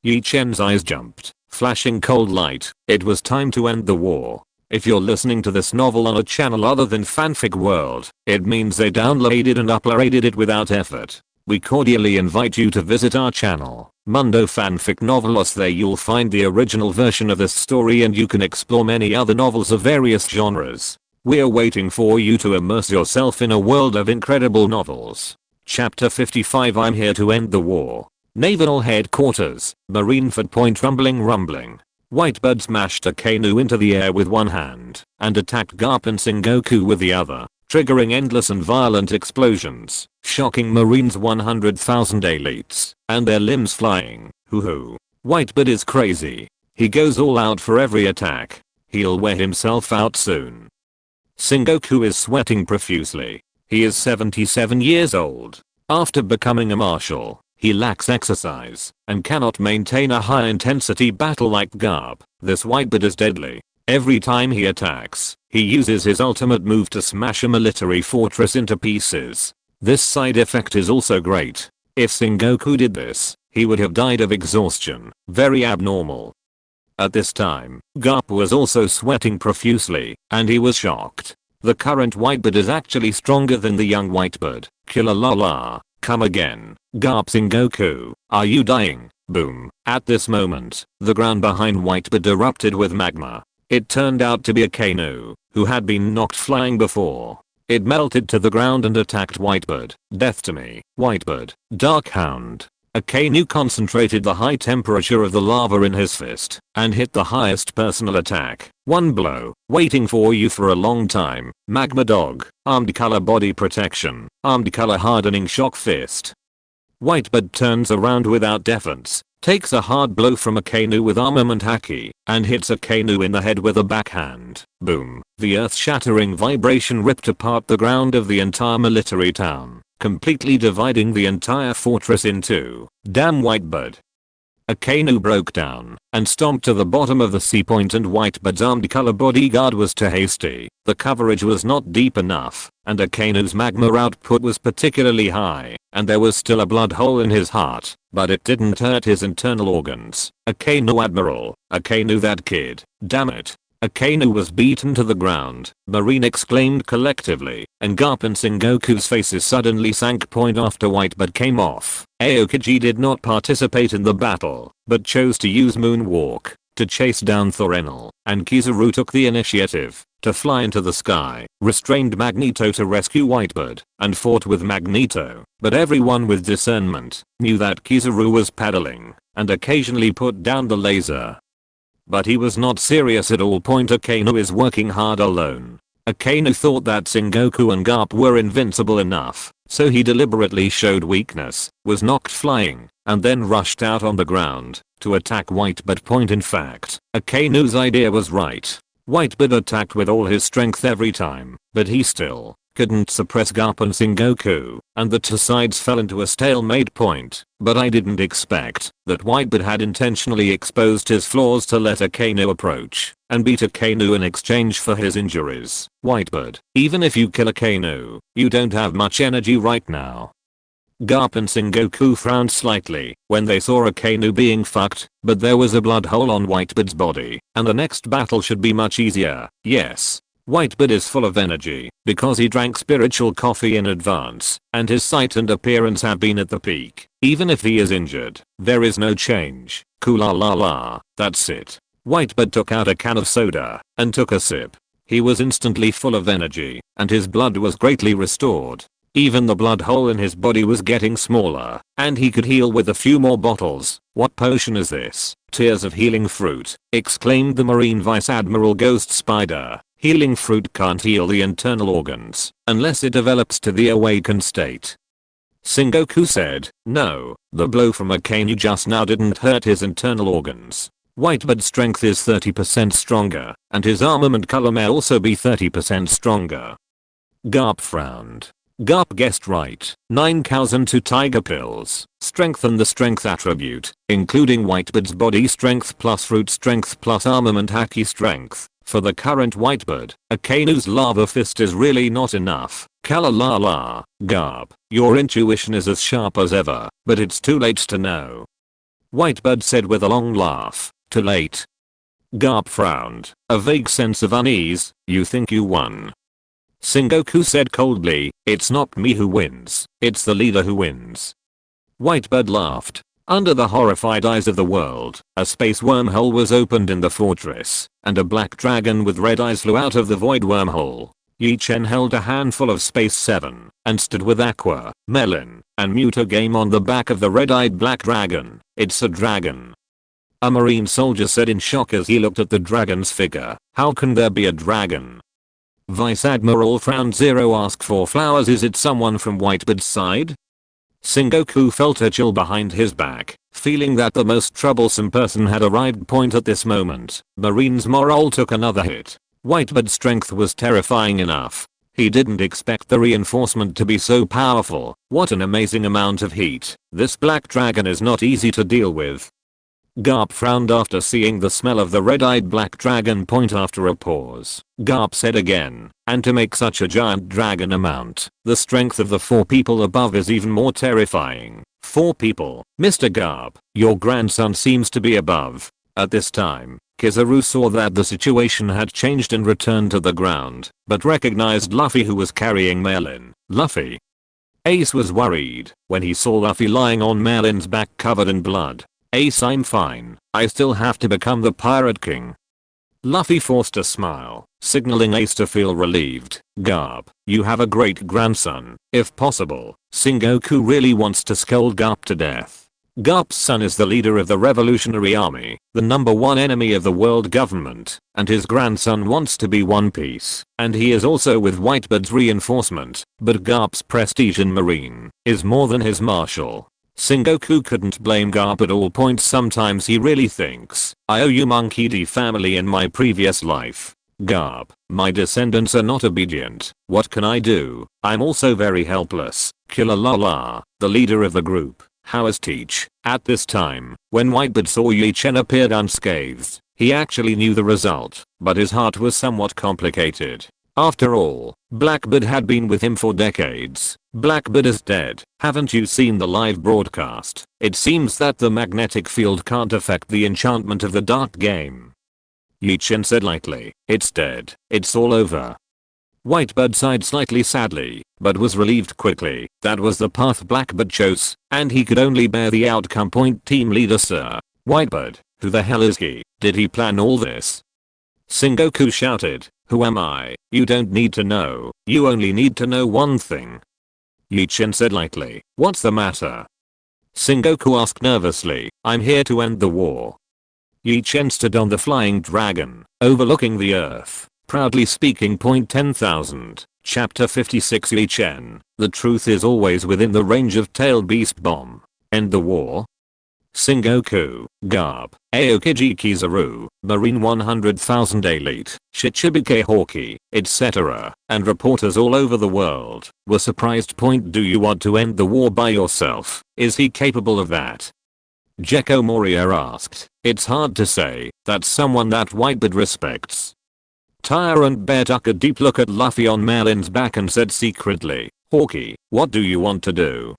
Chen's eyes jumped, flashing cold light. It was time to end the war. If you're listening to this novel on a channel other than Fanfic World, it means they downloaded and uploaded it without effort. We cordially invite you to visit our channel, Mundo Fanfic Novelos. There you'll find the original version of this story, and you can explore many other novels of various genres. We're waiting for you to immerse yourself in a world of incredible novels. Chapter 55. I'm here to end the war. Naval Headquarters, Marineford Point. Rumbling. Whitebird smashed a canoe into the air with one hand and attacked Garp and Sengoku with the other, triggering endless and violent explosions, shocking Marine's 100,000 elites and their limbs flying. Hoo-hoo. Whitebird is crazy. He goes all out for every attack. He'll wear himself out soon. Sengoku is sweating profusely. He is 77 years old. After becoming a marshal, he lacks exercise and cannot maintain a high intensity battle like Garp. This Whitebird is deadly. Every time he attacks, he uses his ultimate move to smash a military fortress into pieces. This side effect is also great. If Sengoku did this, he would have died of exhaustion. Very abnormal. At this time, Garp was also sweating profusely, and he was shocked. The current Whitebird is actually stronger than the young Whitebird. Killer la la. Come again. Garp Sengoku. Are you dying? Boom. At this moment, the ground behind Whitebird erupted with magma. It turned out to be a Akainu, who had been knocked flying before. It melted to the ground and attacked Whitebird. Death to me. Whitebird. Dark Hound. Akainu concentrated the high temperature of the lava in his fist and hit the highest personal attack. One blow, waiting for you for a long time. Magma Dog. Armed color body protection. Armed color hardening shock fist. Whitebird turns around without defense, takes a hard blow from Akainu with armament haki, and hits Akainu in the head with a backhand. Boom. The earth-shattering vibration ripped apart the ground of the entire military town, completely dividing the entire fortress in two. Damn Whitebird. Akainu broke down and stomped to the bottom of the sea point, and Whitebird's armed color bodyguard was too hasty. The coverage was not deep enough, and Akainu's magma output was particularly high, and there was still a blood hole in his heart, but it didn't hurt his internal organs. Akainu Admiral. Akainu that kid. Damn it. Akainu was beaten to the ground, Marine exclaimed collectively, and Garp and Sengoku's faces suddenly sank point after Whitebird came off. Aokiji did not participate in the battle, but chose to use Moonwalk to chase down Thorenal, and Kizaru took the initiative to fly into the sky, restrained Magneto to rescue Whitebird, and fought with Magneto, but everyone with discernment knew that Kizaru was paddling, and occasionally put down the laser. But he was not serious at all. Akainu is working hard alone. Akainu thought that Sengoku and Garp were invincible enough, so he deliberately showed weakness, was knocked flying, and then rushed out on the ground to attack Whitebird. In fact, Akainu's idea was right. Whitebird attacked with all his strength every time, but he still couldn't suppress Garp and Sengoku, and the two sides fell into a stalemate point. But I didn't expect that Whitebird had intentionally exposed his flaws to let Akainu approach and beat Akainu in exchange for his injuries. Whitebird, even if you kill Akainu, you don't have much energy right now. Garp and Sengoku frowned slightly when they saw Akainu being fucked, but there was a blood hole on Whitebird's body, and the next battle should be much easier. Yes. Whitebird is full of energy because he drank spiritual coffee in advance, and his sight and appearance have been at the peak. Even if he is injured, there is no change. Kula la la, that's it. Whitebird took out a can of soda and took a sip. He was instantly full of energy, and his blood was greatly restored. Even the blood hole in his body was getting smaller, and he could heal with a few more bottles. What potion is this? Tears of healing fruit, exclaimed the Marine Vice Admiral Ghost Spider. Healing fruit can't heal the internal organs unless it develops to the awakened state. Sengoku said, no, the blow from Akainu just now didn't hurt his internal organs. Whitebird's strength is 30% stronger, and his armament color may also be 30% stronger. Garp frowned. Garp guessed right. 9 cows and 2 tiger pills. Strengthen the strength attribute, including Whitebird's body strength plus fruit strength plus armament haki strength. For the current Whitebird, Akainu's lava fist is really not enough. Kala la la, Garp, your intuition is as sharp as ever, but it's too late to know. Whitebird said with a long laugh. Too late. Garp frowned, a vague sense of unease. You think you won. Sengoku said coldly, it's not me who wins, it's the leader who wins. Whitebird laughed. Under the horrified eyes of the world, a space wormhole was opened in the fortress, and a black dragon with red eyes flew out of the void wormhole. Chen held a handful of Space 7 and stood with Aqua, Merlin, and Mutagame on the back of the red-eyed black dragon. It's a dragon. A Marine soldier said in shock as he looked at the dragon's figure. How can there be a dragon? Vice Admiral frowned. Zero asked for flowers. Is it someone from Whitebird's side? Sengoku felt a chill behind his back, feeling that the most troublesome person had arrived. At this moment, Marine's morale took another hit. Whitebird's strength was terrifying enough. He didn't expect the reinforcement to be so powerful. What an amazing amount of heat. This black dragon is not easy to deal with. Garp frowned after seeing the smell of the red-eyed black dragon point after a pause. Garp said again, and to make such a giant dragon amount, the strength of the 4 people above is even more terrifying. 4 people. Mr. Garp, your grandson seems to be above. At this time, Kizaru saw that the situation had changed and returned to the ground, but recognized Luffy who was carrying Merlin. Luffy. Ace was worried when he saw Luffy lying on Merlin's back covered in blood. Ace, I'm fine. I still have to become the Pirate King. Luffy forced a smile, signaling Ace to feel relieved. Garp, you have a great grandson. If possible, Sengoku really wants to scold Garp to death. Garp's son is the leader of the Revolutionary Army, the #1 enemy of the world government, and his grandson wants to be One Piece, and he is also with Whitebeard's reinforcement, but Garp's prestige in Marine is more than his martial. Sengoku couldn't blame Garp at all points. Sometimes he really thinks, I owe you Monkey D family in my previous life. Garp, my descendants are not obedient. What can I do? I'm also very helpless. Killer Lala, the leader of the group. How is Teach? At this time, when Whitebeard saw Chen appeared unscathed, he actually knew the result, but his heart was somewhat complicated. After all, Blackbeard had been with him for decades. Blackbeard is dead. Haven't you seen the live broadcast? It seems that the magnetic field can't affect the enchantment of the dark game. Chen said lightly, it's dead. It's all over. Whitebeard sighed slightly sadly, but was relieved quickly. That was the path Blackbeard chose, and he could only bear the outcome. Point team leader sir. Whitebeard, who the hell is he? Did he plan all this? Sengoku shouted, who am I? You don't need to know. You only need to know one thing. Chen said lightly, what's the matter? Sengoku asked nervously, I'm here to end the war. Chen stood on the flying dragon, overlooking the earth, proudly speaking. 10,000. Chapter 56. Chen, the truth is always within the range of tailed beast bomb. End the war? Sengoku, Garp, Aokiji Kizaru, Marine 100,000 Elite, Shichibike Hawkeye, etc., and reporters all over the world were surprised. Do you want to end the war by yourself? Is he capable of that? Gekko Moria asked. It's hard to say. That's someone that Whitebeard respects. Tyrant Bear took a deep look at Luffy on Merlin's back and said secretly, Hawkeye, what do you want to do?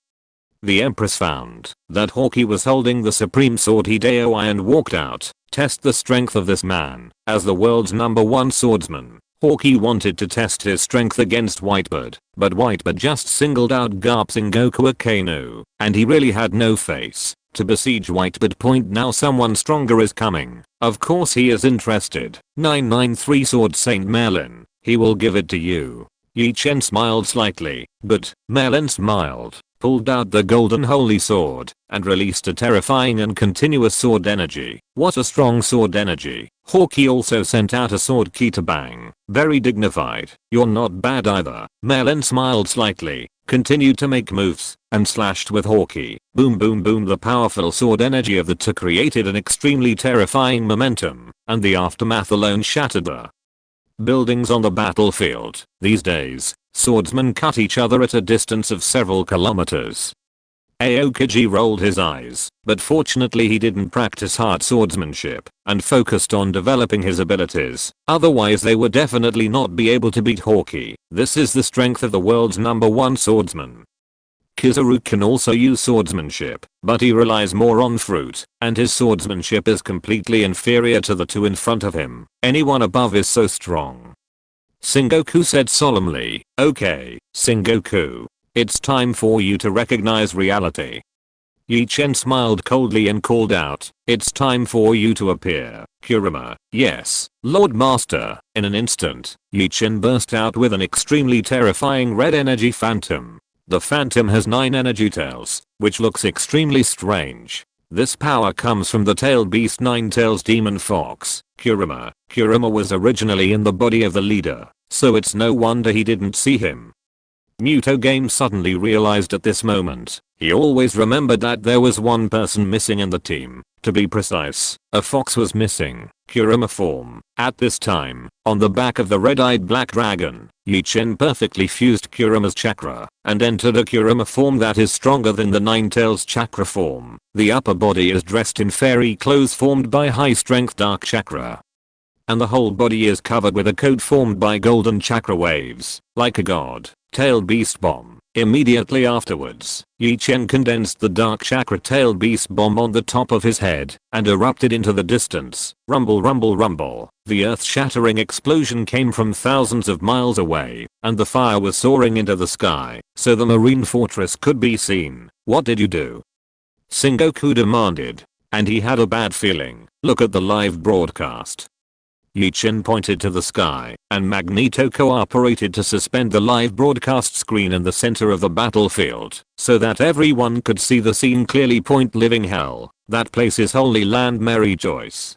The Empress found that Hawkeye was holding the supreme sword Hideoi and walked out. Test the strength of this man. As the world's #1 swordsman, Hawkeye wanted to test his strength against Whitebeard, but Whitebeard just singled out Garp Sengoku Akainu, and he really had no face to besiege Whitebeard. Now someone stronger is coming. Of course he is interested. 993 Sword Saint Merlin, he will give it to you. Chen smiled slightly, but Merlin smiled, pulled out the golden holy sword, and released a terrifying and continuous sword energy. What a strong sword energy. Hawkeye also sent out a sword key to bang. Very dignified. You're not bad either. Merlin smiled slightly, continued to make moves, and slashed with Hawkeye. Boom boom boom. The powerful sword energy of the two created an extremely terrifying momentum, and the aftermath alone shattered the buildings on the battlefield. These days, swordsmen cut each other at a distance of several kilometers. Aokiji rolled his eyes, but fortunately he didn't practice hard swordsmanship and focused on developing his abilities. Otherwise they would definitely not be able to beat Hawkeye. This is the strength of the world's #1 swordsman. Kizaru can also use swordsmanship, but he relies more on fruit, and his swordsmanship is completely inferior to the two in front of him. Anyone above is so strong. Sengoku said solemnly, okay, Sengoku, it's time for you to recognize reality. Chen smiled coldly and called out, it's time for you to appear, Kurama. Yes, Lord Master. In an instant, Chen burst out with an extremely terrifying red energy phantom. The phantom has 9 energy tails, which looks extremely strange. This power comes from the tailed beast Nine-Tails Demon Fox, Kurama. Kurama was originally in the body of the leader, so it's no wonder he didn't see him. Muto Game suddenly realized at this moment, he always remembered that there was one person missing in the team. To be precise, a fox was missing, Kurama form. At this time, on the back of the red-eyed black dragon, Chen perfectly fused Kurama's chakra and entered a Kurama form that is stronger than the Nine-Tails chakra form. The upper body is dressed in fairy clothes formed by high-strength dark chakra, and the whole body is covered with a coat formed by golden chakra waves, like a god-tailed beast bomb. Immediately afterwards, Chen condensed the dark chakra tailed beast bomb on the top of his head and erupted into the distance. Rumble rumble rumble. The earth-shattering explosion came from thousands of miles away, and the fire was soaring into the sky, so the marine fortress could be seen. What did you do? Sengoku demanded, and he had a bad feeling. Look at the live broadcast. Chen pointed to the sky, and Magneto cooperated to suspend the live broadcast screen in the center of the battlefield, so that everyone could see the scene clearly. Point living hell, that place is Holy Land. Mary Joyce,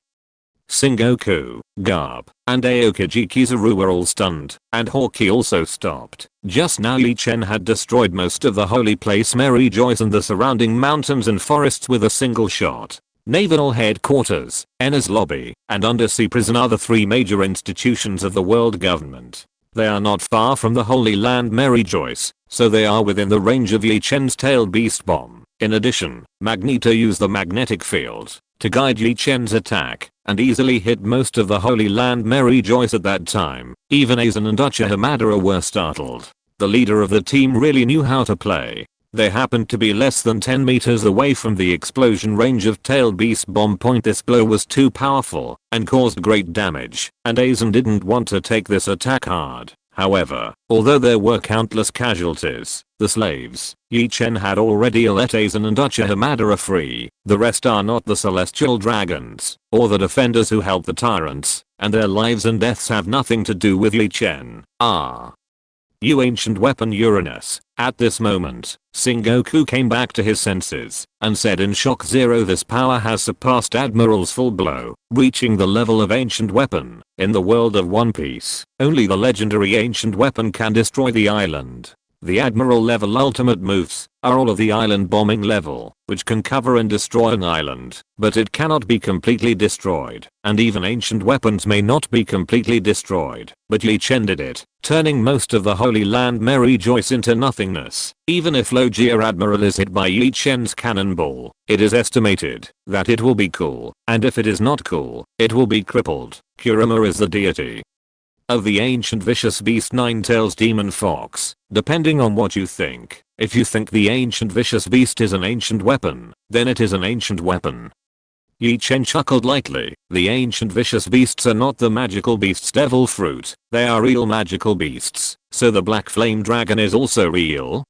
Sengoku, Garp, and Aokiji Kizaru were all stunned, and Hawkeye also stopped. Just now Chen had destroyed most of the holy place Mary Joyce and the surrounding mountains and forests with a single shot. Naval Headquarters, Enna's Lobby, and Undersea Prison are the three major institutions of the world government. They are not far from the Holy Land Mary Joyce, so they are within the range of Chen's tailed beast bomb. In addition, Magneto used the magnetic field to guide Chen's attack, and easily hit most of the Holy Land Mary Joyce at that time. Even Aizen and Uchiha Madara were startled. The leader of the team really knew how to play. They happened to be less than 10 meters away from the explosion range of tailed beast bomb point. This blow was too powerful and caused great damage, and Aizen didn't want to take this attack hard. However, although there were countless casualties, the slaves, Chen had already let Aizen and Uchiha Madara free. The rest are not the celestial dragons, or the defenders who help the tyrants, and their lives and deaths have nothing to do with Chen. You ancient weapon Uranus. At this moment, Sengoku came back to his senses and said in shock, Zero, this power has surpassed Admiral's full blow, reaching the level of ancient weapon. In the world of One Piece, only the legendary ancient weapon can destroy the island. The Admiral level ultimate moves are all of the island bombing level, which can cover and destroy an island, but it cannot be completely destroyed, and even ancient weapons may not be completely destroyed. But Chen did it, turning most of the Holy Land Mary Joyce into nothingness. Even if Logia Admiral is hit by Chen's cannonball, it is estimated that it will be cool, and if it is not cool, it will be crippled. Kurama is the deity of the ancient vicious beast Nine-Tails Demon Fox, depending on what you think. If you think the ancient vicious beast is an ancient weapon, then it is an ancient weapon. Chen chuckled lightly. The ancient vicious beasts are not the magical beasts devil fruit, they are real magical beasts, so the black flame dragon is also real?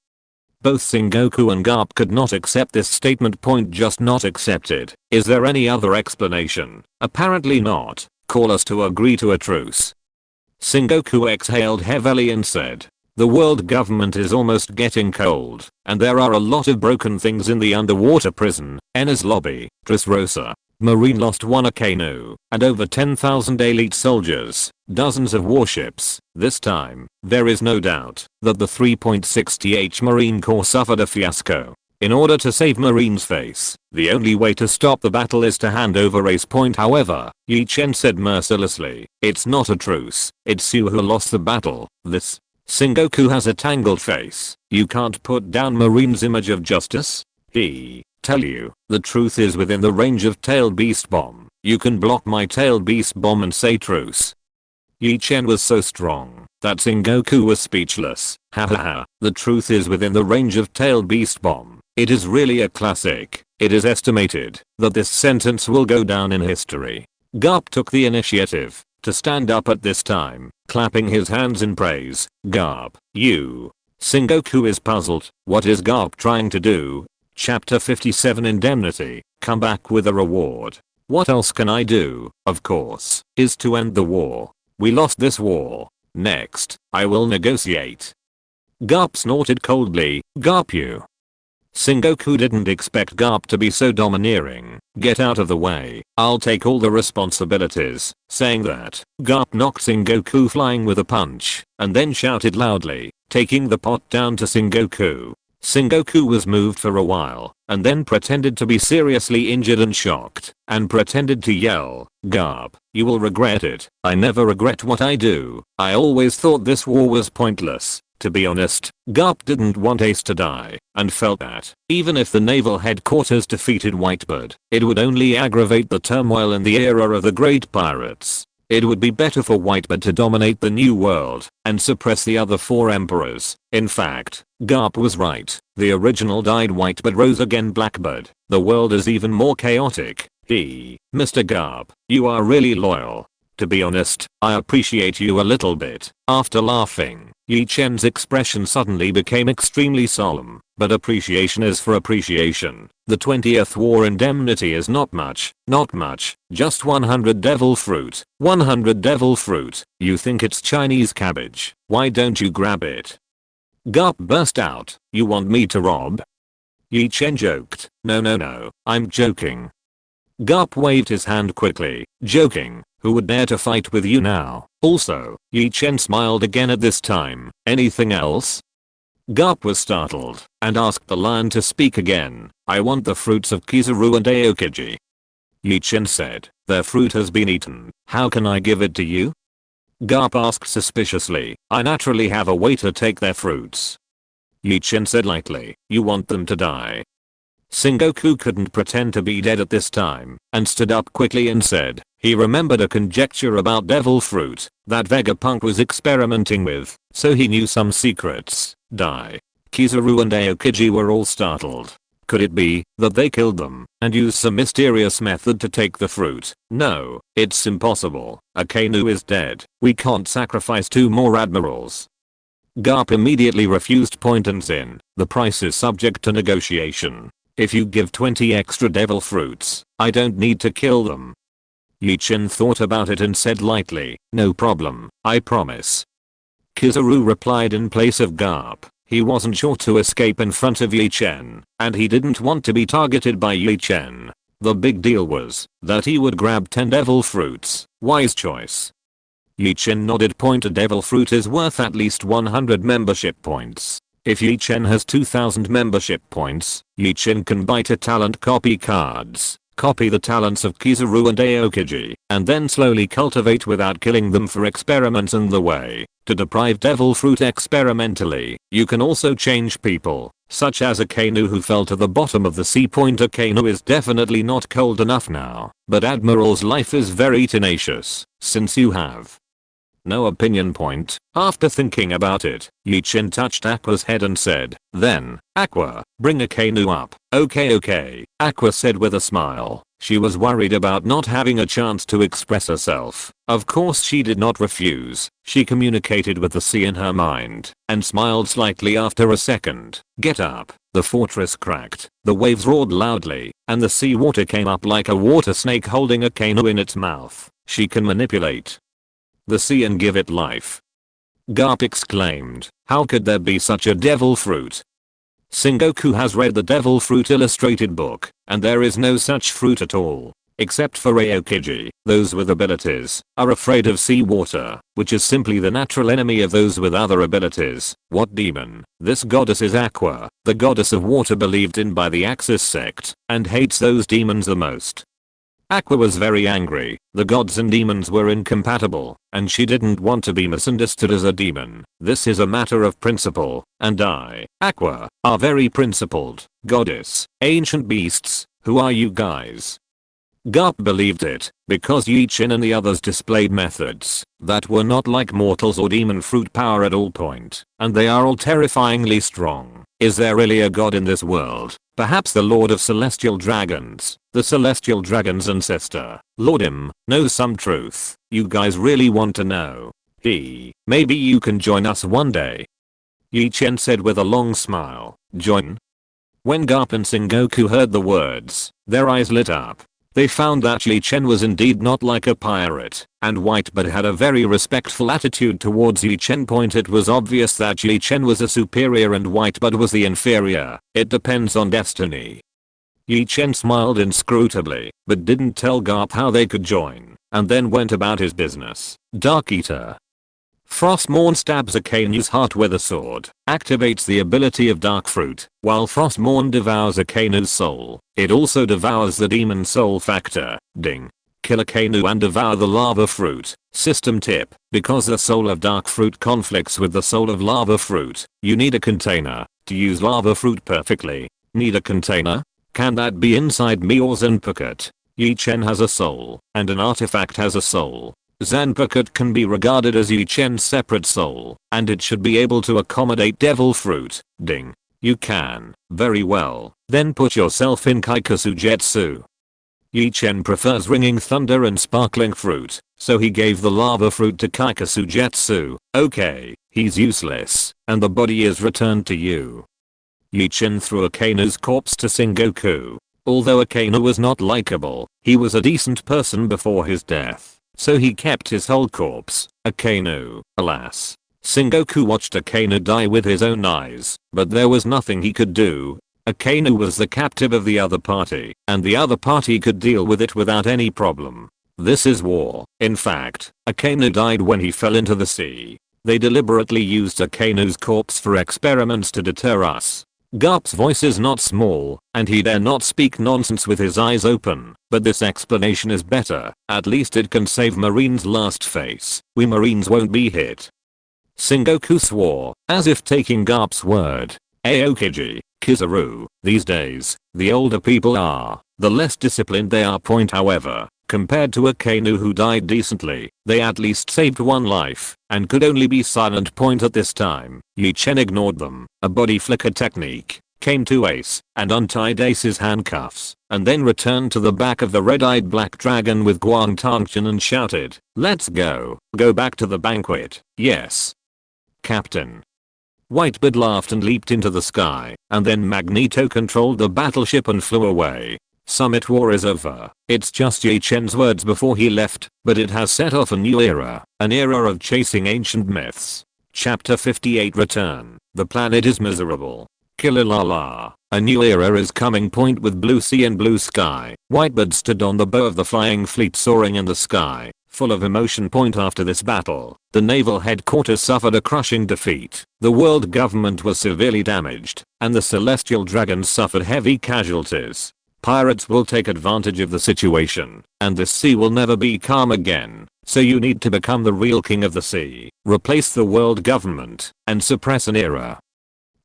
Both Sengoku and Garp could not accept this statement. Point just not accepted. Is there any other explanation? Apparently not. Call us to agree to a truce. Sengoku exhaled heavily and said, the world government is almost getting cold, and there are a lot of broken things in the underwater prison. Enna's Lobby, Dressrosa, Marine lost one canoe, and over 10,000 elite soldiers, dozens of warships. This time, there is no doubt that the 3.60H Marine Corps suffered a fiasco. In order to save Marine's face, the only way to stop the battle is to hand over Ace Point. However, Chen said mercilessly, it's not a truce, it's you who lost the battle. This Sengoku has a tangled face. You can't put down Marine's image of justice? He tell you, the truth is within the range of tailed beast bomb. You can block my tailed beast bomb and say truce. Chen was so strong that Sengoku was speechless. Hahaha, the truth is within the range of tailed beast bomb. It is really a classic. It is estimated that this sentence will go down in history. Garp took the initiative to stand up at this time, clapping his hands in praise. Garp, you. Sengoku is puzzled. What is Garp trying to do? Chapter 57 Indemnity. Come back with a reward. What else can I do? Of course, is to end the war. We lost this war. Next, I will negotiate. Garp snorted coldly. Garp, you. Sengoku didn't expect Garp to be so domineering. Get out of the way, I'll take all the responsibilities. Saying that, Garp knocked Sengoku flying with a punch, and then shouted loudly, taking the pot down to Sengoku. Sengoku was moved for a while, and then pretended to be seriously injured and shocked, and pretended to yell, "Garp, you will regret it. I never regret what I do. I always thought this war was pointless." To be honest, Garp didn't want Ace to die, and felt that, even if the naval headquarters defeated Whitebird, it would only aggravate the turmoil in the era of the Great Pirates. It would be better for Whitebird to dominate the New World, and suppress the other 4 emperors. In fact, Garp was right. The original died, Whitebird rose again, Blackbird. The world is even more chaotic. Mr. Garp, you are really loyal. To be honest, I appreciate you a little bit. After laughing, Chen's expression suddenly became extremely solemn. But appreciation is for appreciation. The 20th War indemnity is not much, just 100 devil fruit. 100 devil fruit. You think it's Chinese cabbage? Why don't you grab it? Garp burst out. You want me to rob? Chen joked. No, I'm joking. Garp waved his hand quickly. Joking? Who would dare to fight with you now? Also, Chen smiled again at this time. Anything else? Garp was startled, and asked the lion to speak again. I want the fruits of Kizaru and Aokiji. Chen said, their fruit has been eaten. How can I give it to you? Garp asked suspiciously. I naturally have a way to take their fruits. Chen said lightly, you want them to die. Sengoku couldn't pretend to be dead at this time, and stood up quickly and said, he remembered a conjecture about devil fruit that Vegapunk was experimenting with, so he knew some secrets. Die. Kizaru and Aokiji were all startled. Could it be that they killed them and used some mysterious method to take the fruit? No, it's impossible. Akainu is dead. We can't sacrifice 2 more admirals. Garp immediately refused. Point and sin. The price is subject to negotiation. If you give 20 extra devil fruits, I don't need to kill them. Chen thought about it and said lightly, no problem, I promise. Kizaru replied in place of Garp. He wasn't sure to escape in front of Chen, and he didn't want to be targeted by Chen. The big deal was that he would grab 10 devil fruits. Wise choice. Chen nodded. Point a devil fruit is worth at least 100 membership points. If Chen has 2000 membership points, Chen can buy 2 talent copy cards. Copy the talents of Kizaru and Aokiji, and then slowly cultivate without killing them for experiments in the way. To deprive devil fruit experimentally, you can also change people, such as Akainu who fell to the bottom of the sea. Point Akainu is definitely not cold enough now, but Admiral's life is very tenacious, since you have no opinion. Point. After thinking about it, Chen touched Aqua's head and said, then, Aqua, bring Akainu up. Okay, Aqua said with a smile. She was worried about not having a chance to express herself. Of course she did not refuse. She communicated with the sea in her mind, and smiled slightly. After a second, get up. The fortress cracked, the waves roared loudly, and the sea water came up like a water snake holding Akainu in its mouth. She can manipulate the sea and give it life. Garp exclaimed, how could there be such a devil fruit? Sengoku has read the devil fruit illustrated book, and there is no such fruit at all. Except for Aokiji, those with abilities are afraid of sea water, which is simply the natural enemy of those with other abilities. What demon? This goddess is Aqua, the goddess of water believed in by the Axis sect, and hates those demons the most. Aqua was very angry. The gods and demons were incompatible, and she didn't want to be misunderstood as a demon. This is a matter of principle, and I, Aqua, are very principled. Goddess, ancient beasts, who are you guys? Garp believed it, because Chen and the others displayed methods that were not like mortals or demon fruit power at all point, and they are all terrifyingly strong. Is there really a god in this world? Perhaps the Lord of Celestial Dragons, the Celestial Dragon's ancestor, Lordim, knows some truth. You guys really want to know? Maybe you can join us one day. Chen said with a long smile. Join? When Garp and Sengoku heard the words, their eyes lit up. They found that Chen was indeed not like a pirate, and Whitebird had a very respectful attitude towards Chen. It was obvious that Chen was a superior and Whitebird was the inferior. It depends on destiny. Chen smiled inscrutably, but didn't tell Garp how they could join, and then went about his business. Dark Eater. Frostmourne stabs Akanu's heart with a sword, activates the ability of Dark Fruit, while Frostmourne devours Akanu's soul. It also devours the demon soul factor. Ding. Kill Akanu and devour the lava fruit. System tip: because the soul of Dark Fruit conflicts with the soul of lava fruit, you need a container to use lava fruit perfectly. Need a container? Can that be inside me or Zanpakuto? Yi Chen has a soul, and an artifact has a soul. Zanpakuto can be regarded as Yi Chen's separate soul, and it should be able to accommodate devil fruit. Ding. You can. Very well. Then put yourself in Kaikasujetsu. Yi Chen prefers ringing thunder and sparkling fruit, so he gave the lava fruit to Kaikasujetsu. Okay, he's useless, and the body is returned to you. Yi Chen threw Akanu's corpse to Sengoku. Although Akanu was not likable, he was a decent person before his death, so he kept his whole corpse. Akanu, alas. Sengoku watched Akanu die with his own eyes, but there was nothing he could do. Akanu was the captive of the other party, and the other party could deal with it without any problem. This is war. In fact, Akanu died when he fell into the sea. They deliberately used Akanu's corpse for experiments to deter us. Garp's voice is not small, and he dare not speak nonsense with his eyes open, but this explanation is better. At least it can save Marine's last face. We Marines won't be hit. Sengoku swore, as if taking Garp's word. Aokiji, Kizaru, these days, the older people are, the less disciplined they are. However, compared to Akanu who died decently, they at least saved one life, and could only be silent. At this time, Yi Chen ignored them. A body flicker technique came to Ace, and untied Ace's handcuffs, and then returned to the back of the red-eyed black dragon with Guang Tongchen and shouted, "Let's go. Go back to the banquet." Yes, Captain. Whitebird laughed and leaped into the sky, and then Magneto controlled the battleship and flew away. Summit War is over. It's just Yi Chen's words before he left, but it has set off a new era, an era of chasing ancient myths. Chapter 58 Return. The planet is miserable. Killalala. A new era is coming. With blue sea and blue sky, Whitebird stood on the bow of the flying fleet soaring in the sky, full of emotion. After this battle, the naval headquarters suffered a crushing defeat. The world government was severely damaged, and the celestial dragons suffered heavy casualties. Pirates will take advantage of the situation, and this sea will never be calm again. So you need to become the real king of the sea, replace the world government, and suppress an era.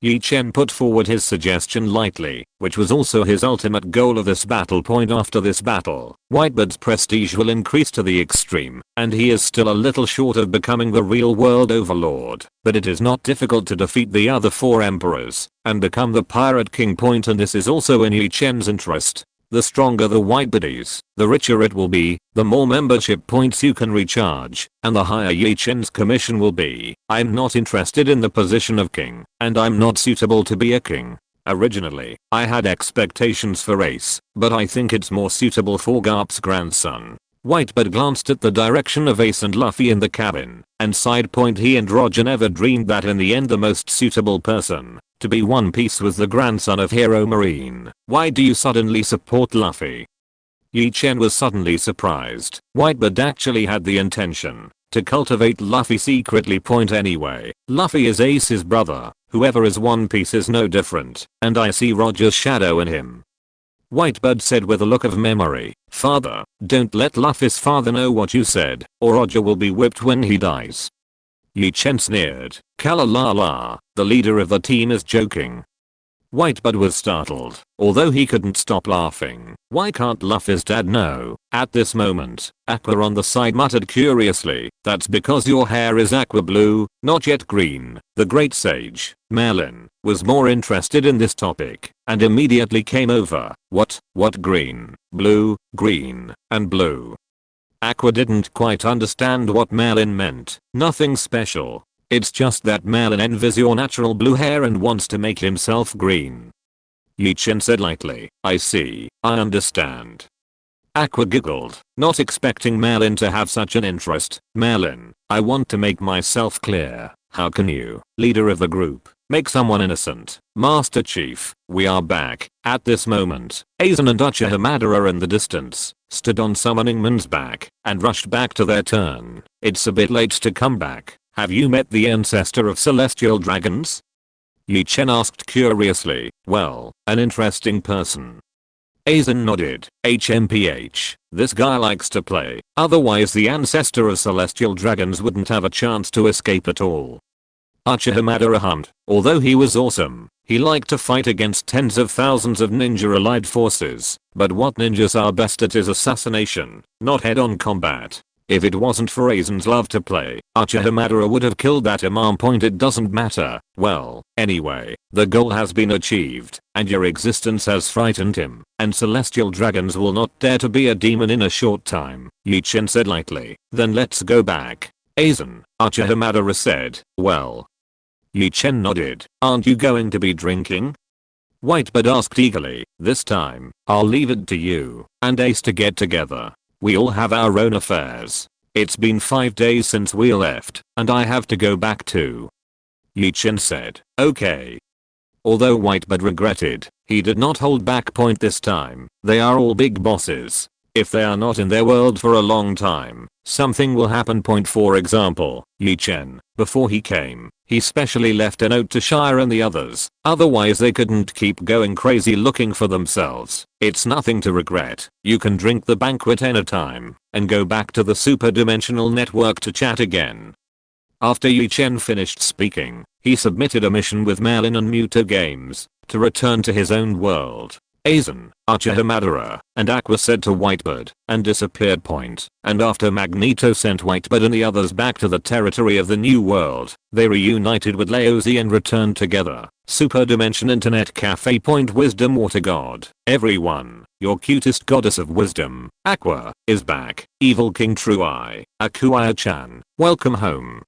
Yi Chen put forward his suggestion lightly, which was also his ultimate goal of this battle. After this battle, Whitebird's prestige will increase to the extreme, and he is still a little short of becoming the real world overlord, but it is not difficult to defeat the other 4 emperors, and become the pirate king. And this is also in Yi Chen's interest. The stronger the Whitebird is, the richer it will be, the more membership points you can recharge, and the higher Yi Chen's commission will be. I'm not interested in the position of king, and I'm not suitable to be a king. Originally, I had expectations for Ace, but I think it's more suitable for Garp's grandson. Whitebird glanced at the direction of Ace and Luffy in the cabin, and sighed. He and Roger never dreamed that in the end the most suitable person to be One Piece was the grandson of Hero Marine. Why do you suddenly support Luffy? Yi Chen was suddenly surprised. Whitebird actually had the intention to cultivate Luffy secretly. Anyway, Luffy is Ace's brother. Whoever is One Piece is no different, and I see Roger's shadow in him. Whitebird said with a look of memory, "Father, don't let Luffy's father know what you said, or Roger will be whipped when he dies." Yi Chen sneered. "Kalalala, the leader of the team is joking." Whitebird was startled, although he couldn't stop laughing. Why can't Luffy's dad know? At this moment, Aqua on the side muttered curiously, "That's because your hair is aqua blue, not yet green." The great sage, Merlin, was more interested in this topic, and immediately came over. What green, blue, green, and blue? Aqua didn't quite understand what Merlin meant. Nothing special. It's just that Merlin envies your natural blue hair and wants to make himself green. Yi Chen said lightly, "I see, I understand." Aqua giggled, not expecting Merlin to have such an interest. "Merlin, I want to make myself clear. How can you, leader of the group, make someone innocent? Master Chief, we are back." At this moment, Aizen and Uchiha Madara in the distance stood on Summoning Man's back and rushed back to their turn. "It's a bit late to come back. Have you met the ancestor of celestial dragons? Chen asked curiously. Well, an interesting person. Aizen nodded. HMPH, this guy likes to play, otherwise the ancestor of celestial dragons wouldn't have a chance to escape at all. Uchiha Hunt, although he was awesome, he liked to fight against tens of thousands of ninja allied forces, but what ninjas are best at is assassination, not head-on combat. If it wasn't for Aizen's love to play, Uchiha would have killed that imam. It doesn't matter. Well, anyway, the goal has been achieved, and your existence has frightened him, and celestial dragons will not dare to be a demon in a short time, Chen said lightly. Then let's go back. Aizen, Uchiha said. Well. Chen nodded. Aren't you going to be drinking? Whitebird asked eagerly. This time, I'll leave it to you and Ace to get together. We all have our own affairs. It's been 5 days since we left, and I have to go back too. Chen said. Okay. Although Whitebird regretted, he did not hold back. This time, they are all big bosses. If they are not in their world for a long time, something will happen. For example, Chen, before he came, he specially left a note to Shire and the others, otherwise they couldn't keep going crazy looking for themselves. It's nothing to regret. You can drink the banquet anytime, and go back to the superdimensional network to chat again. After Chen finished speaking, he submitted a mission with Merlin and Muto Games, to return to his own world. Aizen, Uchiha, and Aqua said to Whitebird, and disappeared. And after Magneto sent Whitebird and the others back to the territory of the new world, they reunited with Laozi and returned together. Superdimension Internet Cafe. Wisdom Water God. Everyone, your cutest goddess of wisdom, Aqua, is back. Evil King True Eye, Akuya-chan, welcome home.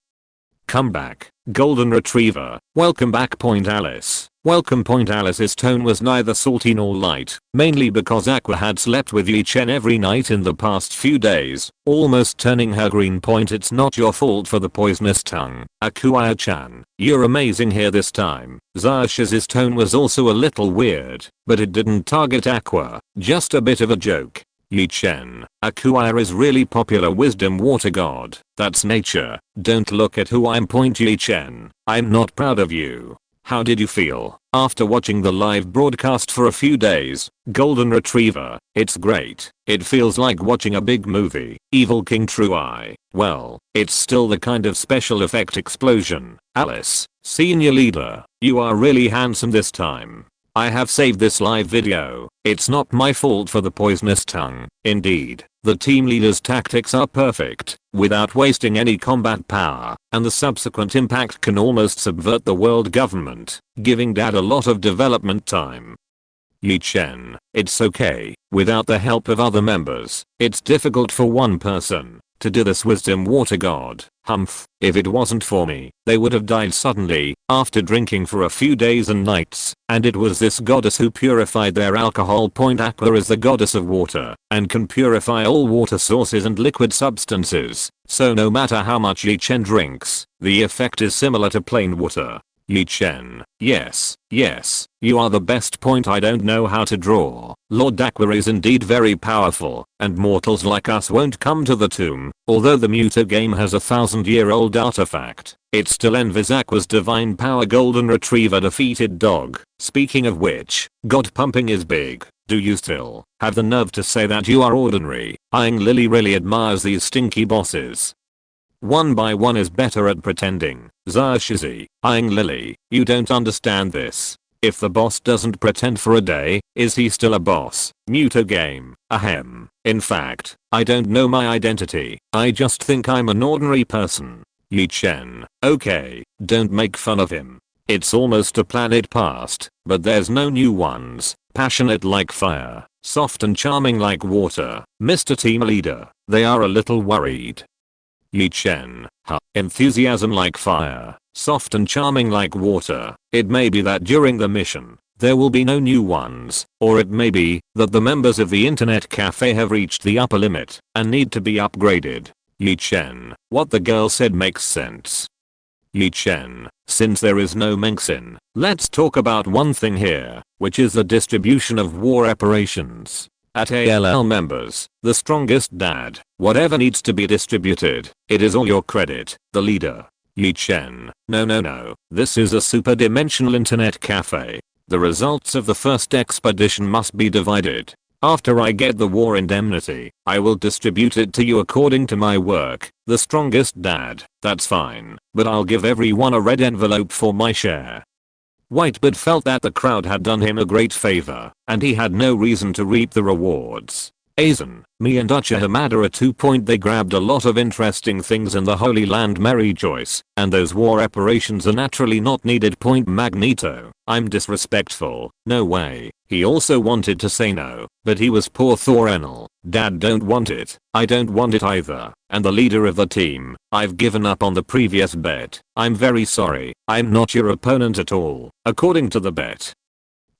Come back, Golden Retriever, welcome back. Alice. Welcome. Alice's tone was neither salty nor light, mainly because Aqua had slept with Chen every night in the past few days, almost turning her green. It's not your fault for the poisonous tongue, Akuya-chan. You're amazing here this time. Zash's tone was also a little weird, but it didn't target Aqua, just a bit of a joke. Chen, Akuya is really popular wisdom water god. That's nature. Don't look at who I'm. Chen, I'm not proud of you. How did you feel after watching the live broadcast for a few days, Golden Retriever? It's great. It feels like watching a big movie. Evil King True Eye. Well, it's still the kind of special effect explosion. Alice, senior leader, you are really handsome this time. I have saved this live video. It's not my fault for the poisonous tongue. Indeed, the team leader's tactics are perfect, without wasting any combat power, and the subsequent impact can almost subvert the world government, giving Dad a lot of development time. Chen, it's okay. Without the help of other members, it's difficult for one person to do this. Wisdom Water God. Humph. If it wasn't for me, they would have died suddenly, after drinking for a few days and nights, and it was this goddess who purified their alcohol. Aqua is the goddess of water, and can purify all water sources and liquid substances, so no matter how much Chen drinks, the effect is similar to plain water. Chen, yes, you are the best. I don't know how to draw. Lord Aqua is indeed very powerful, and mortals like us won't come to the tomb. Although the Muto game has a 1000-year-old artifact, it still envies Aqua's divine power. Golden Retriever defeated dog. Speaking of which, God pumping is big. Do you still have the nerve to say that you are ordinary? Eyeing Lily really admires these stinky bosses. One by one is better at pretending. Zarshizi, eyeing Lily, you don't understand this. If the boss doesn't pretend for a day, is he still a boss? Muto game, ahem. In fact, I don't know my identity. I just think I'm an ordinary person. Chen, okay, don't make fun of him. It's almost a planet past, but there's no new ones. Passionate like fire, soft and charming like water. Mr. Team Leader, they are a little worried. Chen, enthusiasm like fire, soft and charming like water. It may be that during the mission, there will be no new ones, or it may be that the members of the internet cafe have reached the upper limit and need to be upgraded. Chen, what the girl said makes sense. Chen, since there is no Mengxin, let's talk about one thing here, which is the distribution of war reparations. At ALL members, the strongest dad, whatever needs to be distributed, it is all your credit, the leader. Yi Chen, no. This is a superdimensional internet cafe. The results of the first expedition must be divided. After I get the war indemnity, I will distribute it to you according to my work. The strongest dad, that's fine, but I'll give everyone a red envelope for my share. Whitebird felt that the crowd had done him a great favor, and he had no reason to reap the rewards. Aizen, me and Ucha Hamada are 2. They grabbed a lot of interesting things in the Holy Land Mary Joyce, and those war reparations are naturally not needed. Magneto, I'm disrespectful, no way. He also wanted to say no, but he was poor Thor Enel. Dad don't want it, I don't want it either, and the leader of the team, I've given up on the previous bet. I'm very sorry, I'm not your opponent at all, according to the bet.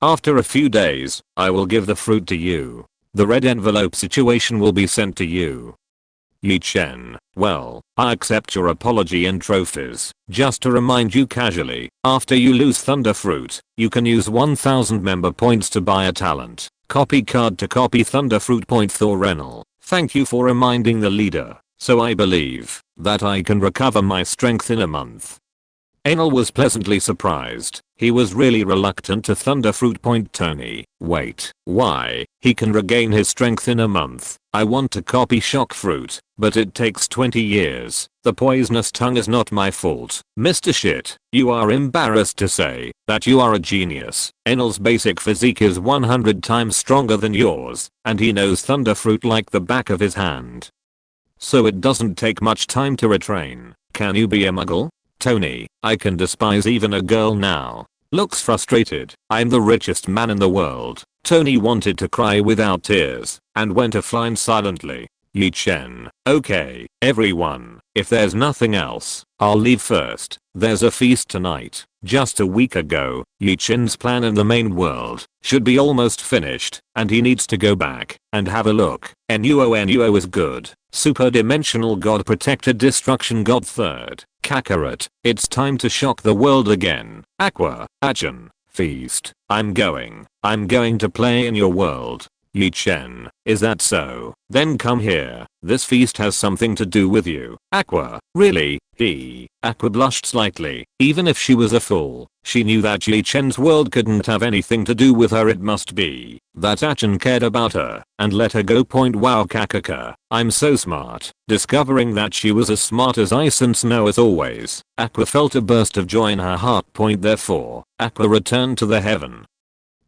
After a few days, I will give the fruit to you. The red envelope situation will be sent to you. Yi Chen, well, I accept your apology and trophies. Just to remind you casually, after you lose Thunder Fruit, you can use 1000 member points to buy a talent copy card to copy Thunder Fruit. Thor Enel, thank you for reminding the leader, so I believe that I can recover my strength in a month. Enel was pleasantly surprised. He was really reluctant to Thunder Fruit. Tony, wait, why? He can regain his strength in a month. I want to copy Shock Fruit, but it takes 20 years. The poisonous tongue is not my fault. Mr. Shit, you are embarrassed to say that you are a genius. Enel's basic physique is 100 times stronger than yours, and he knows Thunder Fruit like the back of his hand. So it doesn't take much time to retrain. Can you be a muggle? Tony, I can despise even a girl now. Looks frustrated. I'm the richest man in the world. Tony wanted to cry without tears, and went offline silently. Yi Chen, okay, everyone, if there's nothing else, I'll leave first. There's a feast tonight. Just a week ago, Yi Chen's plan in the main world should be almost finished, and he needs to go back and have a look. NUO is good. Superdimensional God Protected Destruction God Third. Kakarot, it's time to shock the world again. Aqua, Achan, feast. I'm going to play in your world. Yi Chen, is that so? Then come here. This feast has something to do with you. Aqua, really? Aqua blushed slightly. Even if she was a fool, she knew that Yi Chen's world couldn't have anything to do with her. It must be that Achan cared about her and let her go. Wow, Kakaka, I'm so smart. Discovering that she was as smart as ice and snow as always, Aqua felt a burst of joy in her heart. Therefore, Aqua returned to the heaven.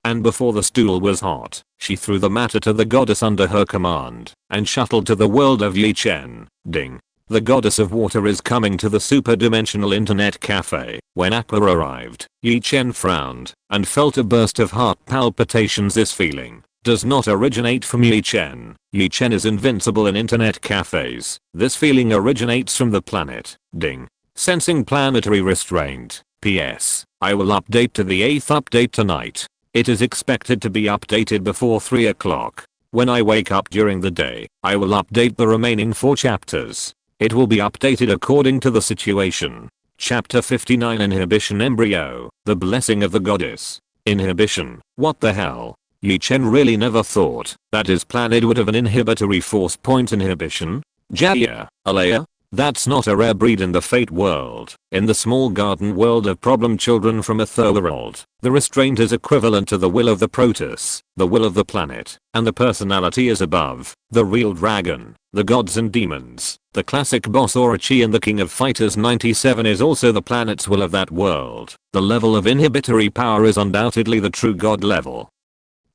And before the stool was hot, she threw the matter to the goddess under her command and shuttled to the world of Yi Chen. Ding. The goddess of water is coming to the superdimensional internet cafe. When Aqua arrived, Yi Chen frowned and felt a burst of heart palpitations. This feeling does not originate from Yi Chen. Yi Chen is invincible in internet cafes. This feeling originates from the planet. Ding. Sensing planetary restraint. PS. I will update to the 8th update tonight. It is expected to be updated before 3 o'clock. When I wake up during the day, I will update the remaining 4 chapters. It will be updated according to the situation. Chapter 59 Inhibition Embryo, The Blessing of the Goddess. Inhibition, what the hell? Yi Chen really never thought that his planet would have an inhibitory force point inhibition. Jaya, Alea? That's not a rare breed in the Fate world. In the small garden world of problem children from Otherworld, the restraint is equivalent to the will of the Proteus, the will of the planet, and the personality is above the real dragon, the gods and demons. The classic boss Orochi and the King of Fighters 97 is also the planet's will of that world. The level of inhibitory power is undoubtedly the true god level.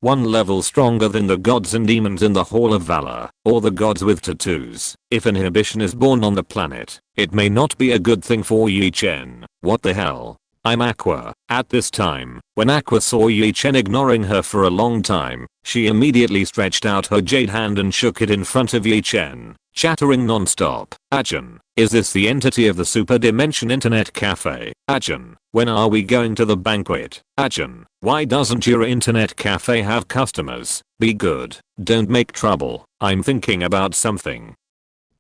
One level stronger than the gods and demons in the Hall of Valor, or the gods with tattoos. If inhibition is born on the planet, it may not be a good thing for Yi Chen. What the hell? I'm Aqua. At this time, when Aqua saw Yi Chen ignoring her for a long time, she immediately stretched out her jade hand and shook it in front of Yi Chen, chattering non-stop. Achan, is this the entity of the Superdimension Internet Cafe? Achan, when are we going to the banquet? Achan, why doesn't your internet cafe have customers? Be good, don't make trouble, I'm thinking about something.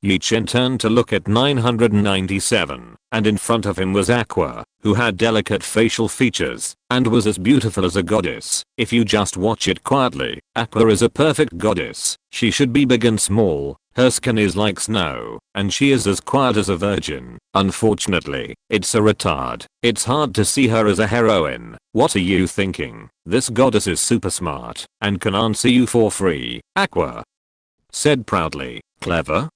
Yi Chen turned to look at 997, and in front of him was Aqua, who had delicate facial features, and was as beautiful as a goddess. If you just watch it quietly, Aqua is a perfect goddess. She should be big and small, her skin is like snow, and she is as quiet as a virgin. Unfortunately, it's a retard. It's hard to see her as a heroine. What are you thinking? This goddess is super smart, and can answer you for free, Aqua said proudly. Clever?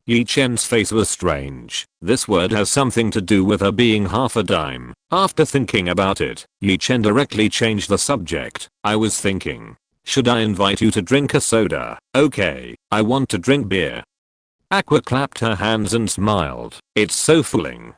Yi Chen's face was strange. This word has something to do with her being half a dime. After thinking about it, Yi Chen directly changed the subject. I was thinking, should I invite you to drink a soda? Okay, I want to drink beer. Aqua clapped her hands and smiled. It's so fooling.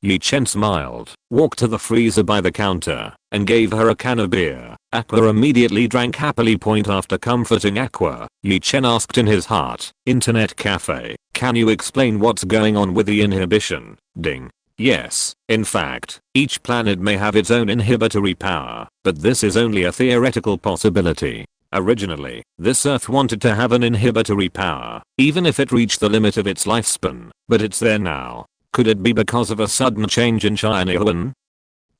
Yi Chen smiled, walked to the freezer by the counter, and gave her a can of beer. Aqua immediately drank happily. After comforting Aqua, Yi Chen asked in his heart, Internet Cafe, can you explain what's going on with the inhibition? Ding. Yes, in fact, each planet may have its own inhibitory power, but this is only a theoretical possibility. Originally, this Earth wanted to have an inhibitory power, even if it reached the limit of its lifespan, but it's there now. Could it be because of a sudden change in Tianyuan?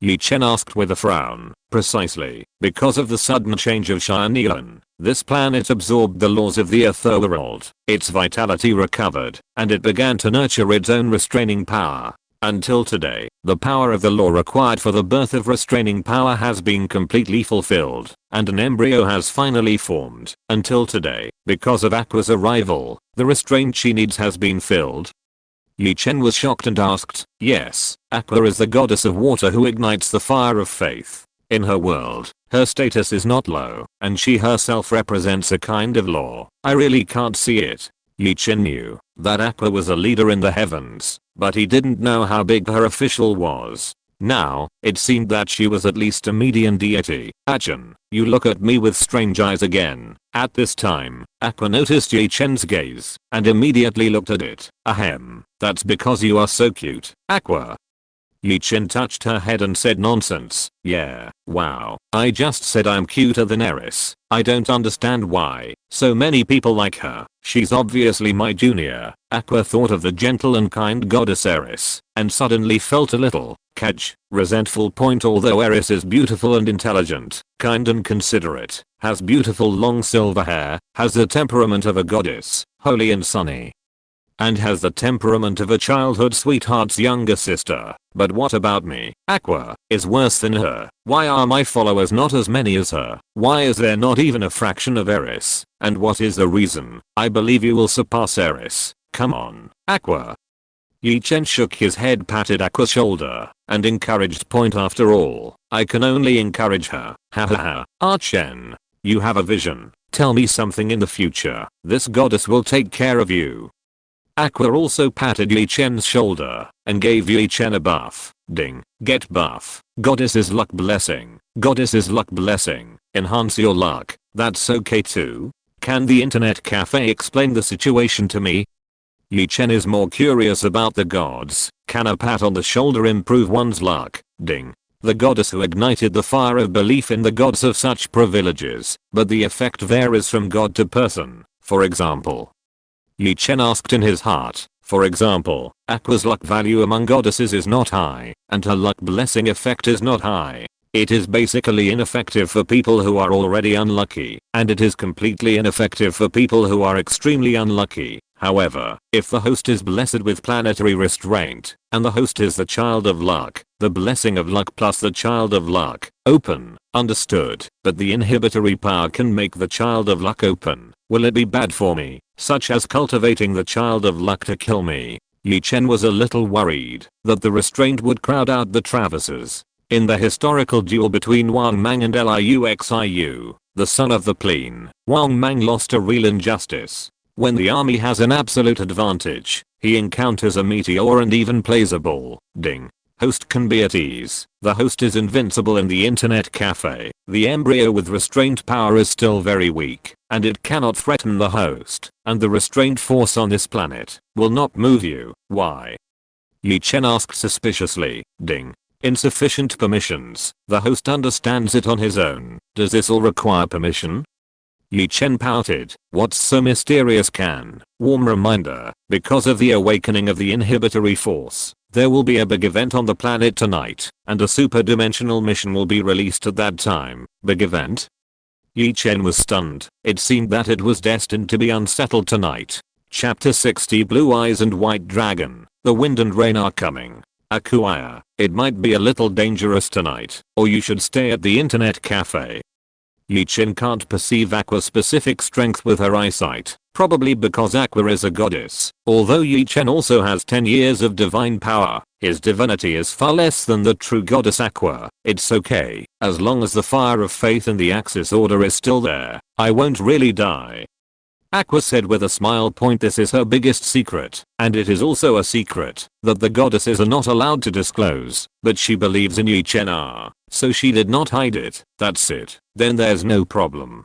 Yi Chen asked with a frown. Precisely, because of the sudden change of Tianyuan, this planet absorbed the laws of the Earth world, its vitality recovered, and it began to nurture its own restraining power. Until today, the power of the law required for the birth of restraining power has been completely fulfilled, and an embryo has finally formed. Until today, because of Aqua's arrival, the restraint she needs has been filled. Yi Chen was shocked and asked, yes, Aqua is the goddess of water who ignites the fire of faith. In her world, her status is not low, and she herself represents a kind of law. I really can't see it. Yi Chen knew that Aqua was a leader in the heavens, but he didn't know how big her official was. Now, it seemed that she was at least a median deity. Chen, you look at me with strange eyes again. At this time, Aqua noticed Yi Chen's gaze, and immediately looked at it. Ahem, that's because you are so cute, Aqua. Yi Chen touched her head and said nonsense. Yeah, wow, I just said I'm cuter than Eris. I don't understand why so many people like her. She's obviously my junior. Aqua thought of the gentle and kind goddess Eris, and suddenly felt a little resentful. Although Eris is beautiful and intelligent, kind and considerate, has beautiful long silver hair, has the temperament of a goddess, holy and sunny, and has the temperament of a childhood sweetheart's younger sister. But what about me? Aqua is worse than her. Why are my followers not as many as her? Why is there not even a fraction of Eris? And what is the reason? I believe you will surpass Eris. Come on, Aqua. Yi Chen shook his head, patted Aqua's shoulder, and encouraged. After all, I can only encourage her. Ha ha ha. Chen, you have a vision. Tell me something in the future. This goddess will take care of you. Aqua also patted Yi Chen's shoulder and gave Yi Chen a buff. Ding. Get buff. Goddess's luck blessing. Goddess's luck blessing. Enhance your luck. That's okay too. Can the internet cafe explain the situation to me? Yi Chen is more curious about the gods. Can a pat on the shoulder improve one's luck? Ding. The goddess who ignited the fire of belief in the gods of such privileges, but the effect varies from god to person. For example, Yi Chen asked in his heart, for example, Aqua's luck value among goddesses is not high, and her luck blessing effect is not high. It is basically ineffective for people who are already unlucky, and it is completely ineffective for people who are extremely unlucky. However, if the host is blessed with planetary restraint, and the host is the child of luck, the blessing of luck plus the child of luck, open, understood, but the inhibitory power can make the child of luck open. Will it be bad for me, such as cultivating the child of luck to kill me? Yi Chen was a little worried that the restraint would crowd out the Travisses. In the historical duel between Wang Mang and Liuxiu, the son of the plane, Wang Mang lost a real injustice. When the army has an absolute advantage, he encounters a meteor and even plays a ball. Ding. Host can be at ease. The host is invincible in the internet cafe. The embryo with restraint power is still very weak, and it cannot threaten the host, and the restraint force on this planet will not move you. Why? Yi Chen asked suspiciously. Ding. Insufficient permissions. The host understands it on his own. Does this all require permission? Yi Chen pouted. What's so mysterious Can? Warm reminder, because of the awakening of the inhibitory force, there will be a big event on the planet tonight, and a superdimensional mission will be released at that time. Big event? Yi Chen was stunned. It seemed that it was destined to be unsettled tonight. Chapter 60 Blue Eyes and White Dragon. The wind and rain are coming. Akuya, it might be a little dangerous tonight, or you should stay at the internet cafe. Yi Chen can't perceive Aqua's specific strength with her eyesight, probably because Aqua is a goddess. Although Yi Chen also has 10 years of divine power, his divinity is far less than the true goddess Aqua. It's okay, as long as the fire of faith in the Axis order is still there, I won't really die. Aqua said with a smile. This is her biggest secret, and it is also a secret that the goddesses are not allowed to disclose, but she believes in Yi Chen so she did not hide it. That's it, then there's no problem.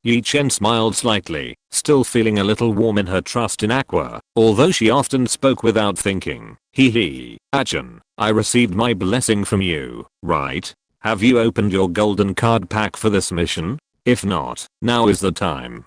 Yi Chen smiled slightly, still feeling a little warm in her trust in Aqua, although she often spoke without thinking. Chen, I received my blessing from you, right? Have you opened your golden card pack for this mission? If not, now is the time.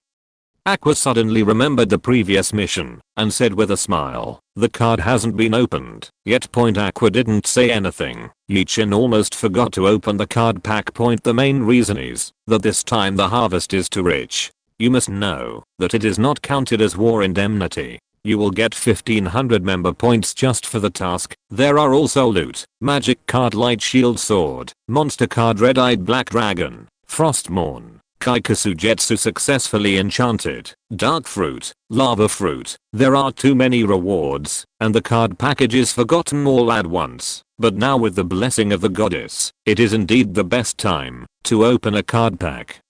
Aqua suddenly remembered the previous mission and said with a smile, the card hasn't been opened yet. Aqua didn't say anything. Yi Chen almost forgot to open the card pack. The main reason is that this time the harvest is too rich. You must know that it is not counted as war indemnity. You will get 1500 member points just for the task. There are also loot, magic card light shield sword, monster card red-eyed black dragon, frostmourne, Kaikasu Jetsu successfully enchanted, dark fruit, lava fruit. There are too many rewards, and the card package is forgotten all at once. But now with the blessing of the goddess, it is indeed the best time to open a card pack.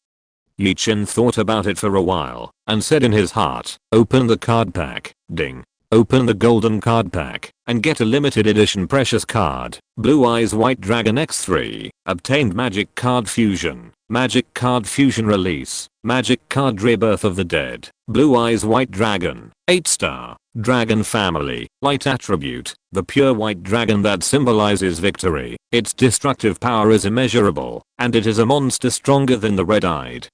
Yi Chen thought about it for a while, and said in his heart, open the card pack, ding. Open the golden card pack, and get a limited edition precious card, Blue Eyes White Dragon X3, obtained magic card fusion, magic card fusion release, magic card rebirth of the dead, Blue Eyes White Dragon, 8-star, dragon family, light attribute, the pure white dragon that symbolizes victory. Its destructive power is immeasurable, and it is a monster stronger than the red-eyed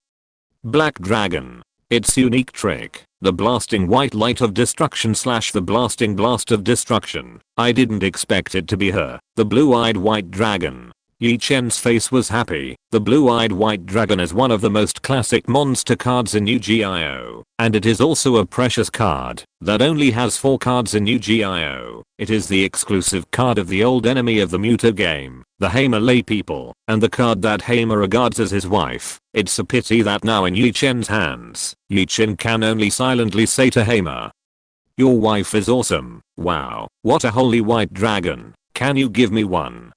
black dragon. Its unique trick, the blasting white light of destruction / the blasting blast of destruction. I didn't expect it to be her, the blue-eyed white dragon. Yi Chen's face was happy. The blue-eyed white dragon is one of the most classic monster cards in Yu-Gi-Oh! And it is also a precious card that only has 4 cards in Yu-Gi-Oh! It is the exclusive card of the old enemy of the Muta game, the Heimer lay people, and the card that Heimer regards as his wife. It's a pity that now in Yi Chen's hands, Yi Chen can only silently say to Heimer, your wife is awesome. Wow, what a holy white dragon. Can you give me one?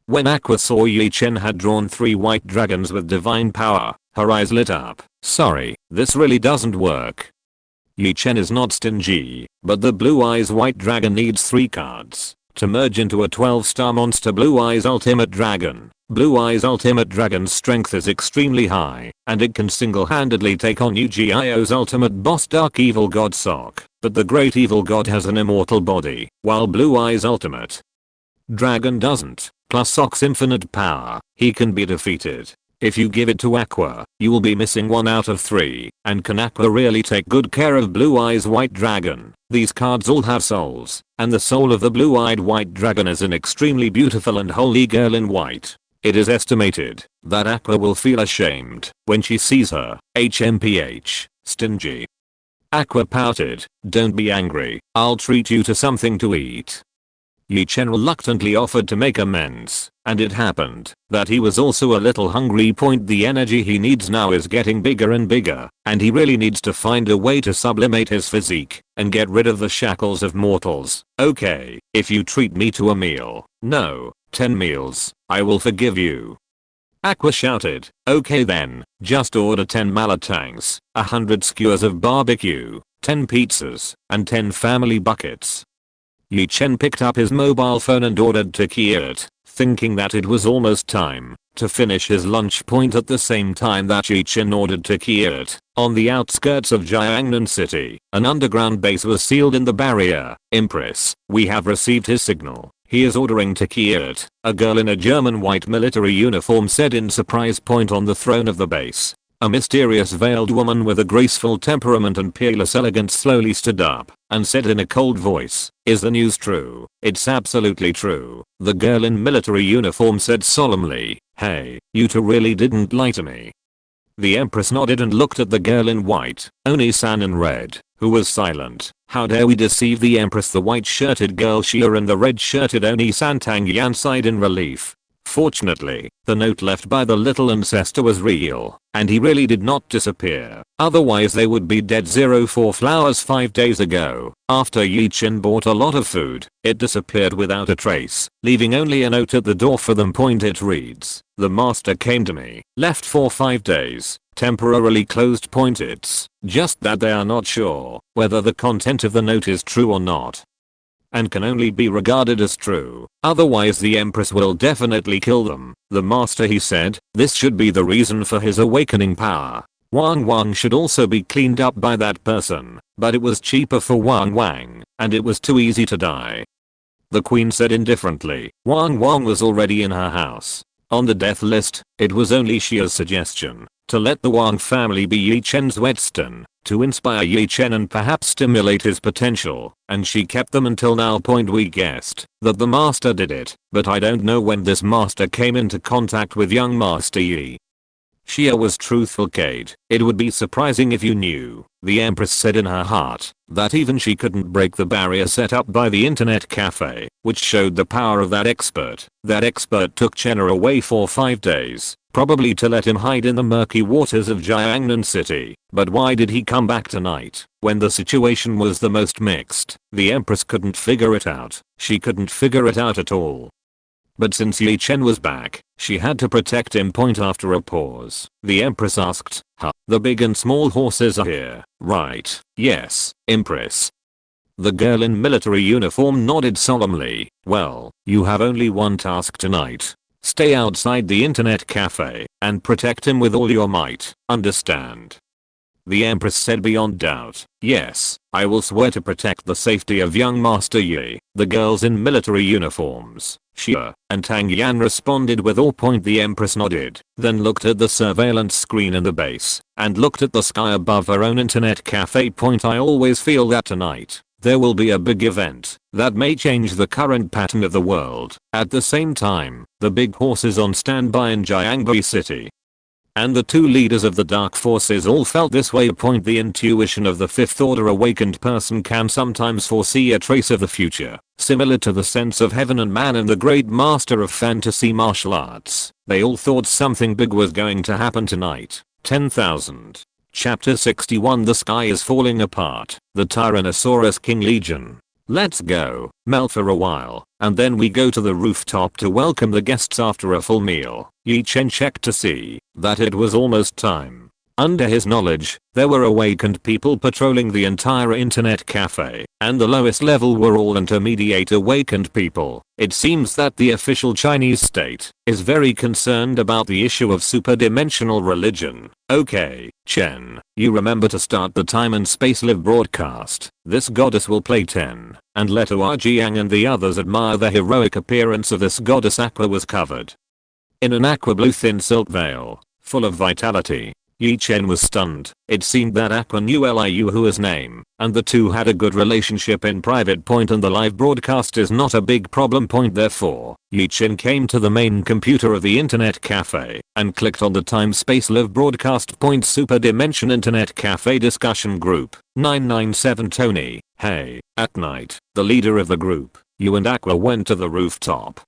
When Aqua saw Yi Chen had drawn 3 white dragons with divine power, her eyes lit up. Sorry, this really doesn't work. Yi Chen is not stingy, but the Blue Eyes White Dragon needs 3 cards to merge into a 12-star monster. Blue Eyes Ultimate Dragon. Blue Eyes Ultimate Dragon's strength is extremely high, and it can single-handedly take on Yu-Gi-Oh's ultimate boss Dark Evil God Sok. But the Great Evil God has an immortal body, while Blue Eyes Ultimate Dragon doesn't. Plus Sok's infinite power, he can be defeated. If you give it to Aqua, you will be missing 1 out of 3. And can Aqua really take good care of Blue Eyes White Dragon? These cards all have souls, and the soul of the blue-eyed white dragon is an extremely beautiful and holy girl in white. It is estimated that Aqua will feel ashamed when she sees her. HMPH, stingy. Aqua pouted, don't be angry, I'll treat you to something to eat. Yi Chen reluctantly offered to make amends, and it happened that he was also a little hungry. The energy he needs now is getting bigger and bigger, and he really needs to find a way to sublimate his physique and get rid of the shackles of mortals. Okay, if you treat me to a meal, no, 10 meals, I will forgive you. Aqua shouted, okay then, just order 10 malatangs, 100 skewers of barbecue, 10 pizzas, and 10 family buckets. Yi Chen picked up his mobile phone and ordered takeout, thinking that it was almost time to finish his lunch. At the same time that Yi Chen ordered takeout, on the outskirts of Jiangnan City, an underground base was sealed in the barrier. Empress, we have received his signal. He is ordering takeout, a girl in a German white military uniform said in surprise. On the throne of the base, A mysterious veiled woman with a graceful temperament and peerless elegance slowly stood up and said in a cold voice, "Is the news true?" "It's absolutely true," the girl in military uniform said solemnly. "Hey, you two really didn't lie to me." The Empress nodded and looked at the girl in white, Oni-san in red, who was silent. "How dare we deceive the Empress?" the white-shirted girl Shia and the red-shirted Oni-san Tianyuan sighed in relief. Fortunately, the note left by the little ancestor was real, and he really did not disappear. Otherwise they would be dead. 04 flowers 5 days ago, after Chen bought a lot of food, it disappeared without a trace, leaving only a note at the door for them. It reads, "The master came to me, left for 5 days, temporarily closed. It's just that they are not sure whether the content of the note is true or not, and can only be regarded as true. Otherwise the Empress will definitely kill them." The master, he said, this should be the reason for his awakening power. Wang Wang should also be cleaned up by that person, but it was cheaper for Wang Wang, and it was too easy to die. The queen said indifferently. Wang Wang was already in her house, on the death list. It was only Xia's suggestion to let the Wang family be Yi Chen's whetstone, to inspire Yi Chen and perhaps stimulate his potential, and she kept them until now. We guessed that the master did it, but I don't know when this master came into contact with young Master Yi. Xia was truthful. "Kate, it would be surprising if you knew," the Empress said in her heart, that even she couldn't break the barrier set up by the internet cafe, which showed the power of that expert. That expert took Chen away for 5 days, probably to let him hide in the murky waters of Jiangnan City. But why did he come back tonight, when the situation was the most mixed? The Empress couldn't figure it out. She couldn't figure it out at all. But since Yi Chen was back, she had to protect him. After a pause, the Empress asked, "Huh, the big and small horses are here, right?" "Yes, Empress." The girl in military uniform nodded solemnly. "Well, you have only one task tonight. Stay outside the internet cafe and protect him with all your might, understand?" The Empress said beyond doubt, "Yes, I will swear to protect the safety of young Master Yi." The girls in military uniforms, Xia and Tang Yan, responded with awe. The Empress nodded, then looked at the surveillance screen in the base, and looked at the sky above her own internet cafe. "I always feel that tonight there will be a big event that may change the current pattern of the world." At the same time, the big horse is on standby in Jiangnan City, and the two leaders of the dark forces all felt this way. The intuition of the fifth order awakened person can sometimes foresee a trace of the future, similar to the sense of heaven and man in the great master of fantasy martial arts. They all thought something big was going to happen tonight. 10,000. Chapter 61. The sky is falling apart. The Tyrannosaurus King Legion. Let's go, melt for a while, and then we go to the rooftop to welcome the guests after a full meal. Yi Chen checked to see that it was almost time. Under his knowledge, there were awakened people patrolling the entire internet cafe, and the lowest level were all intermediate awakened people. It seems that the official Chinese state is very concerned about the issue of superdimensional religion. Okay, Chen, you remember to start the time and space live broadcast. This goddess will play 10, and let Jiang and the others admire the heroic appearance of this goddess. Aqua was covered in an aqua blue thin silk veil, full of vitality. Yi Chen was stunned. It seemed that Aqua knew Liu Hua's name, and the two had a good relationship in private. And the live broadcast is not a big problem. Therefore, Yi Chen came to the main computer of the internet cafe and clicked on the time space live broadcast. Super Dimension Internet Cafe Discussion Group 997. Tony, hey, at night, the leader of the group, you and Aqua went to the rooftop.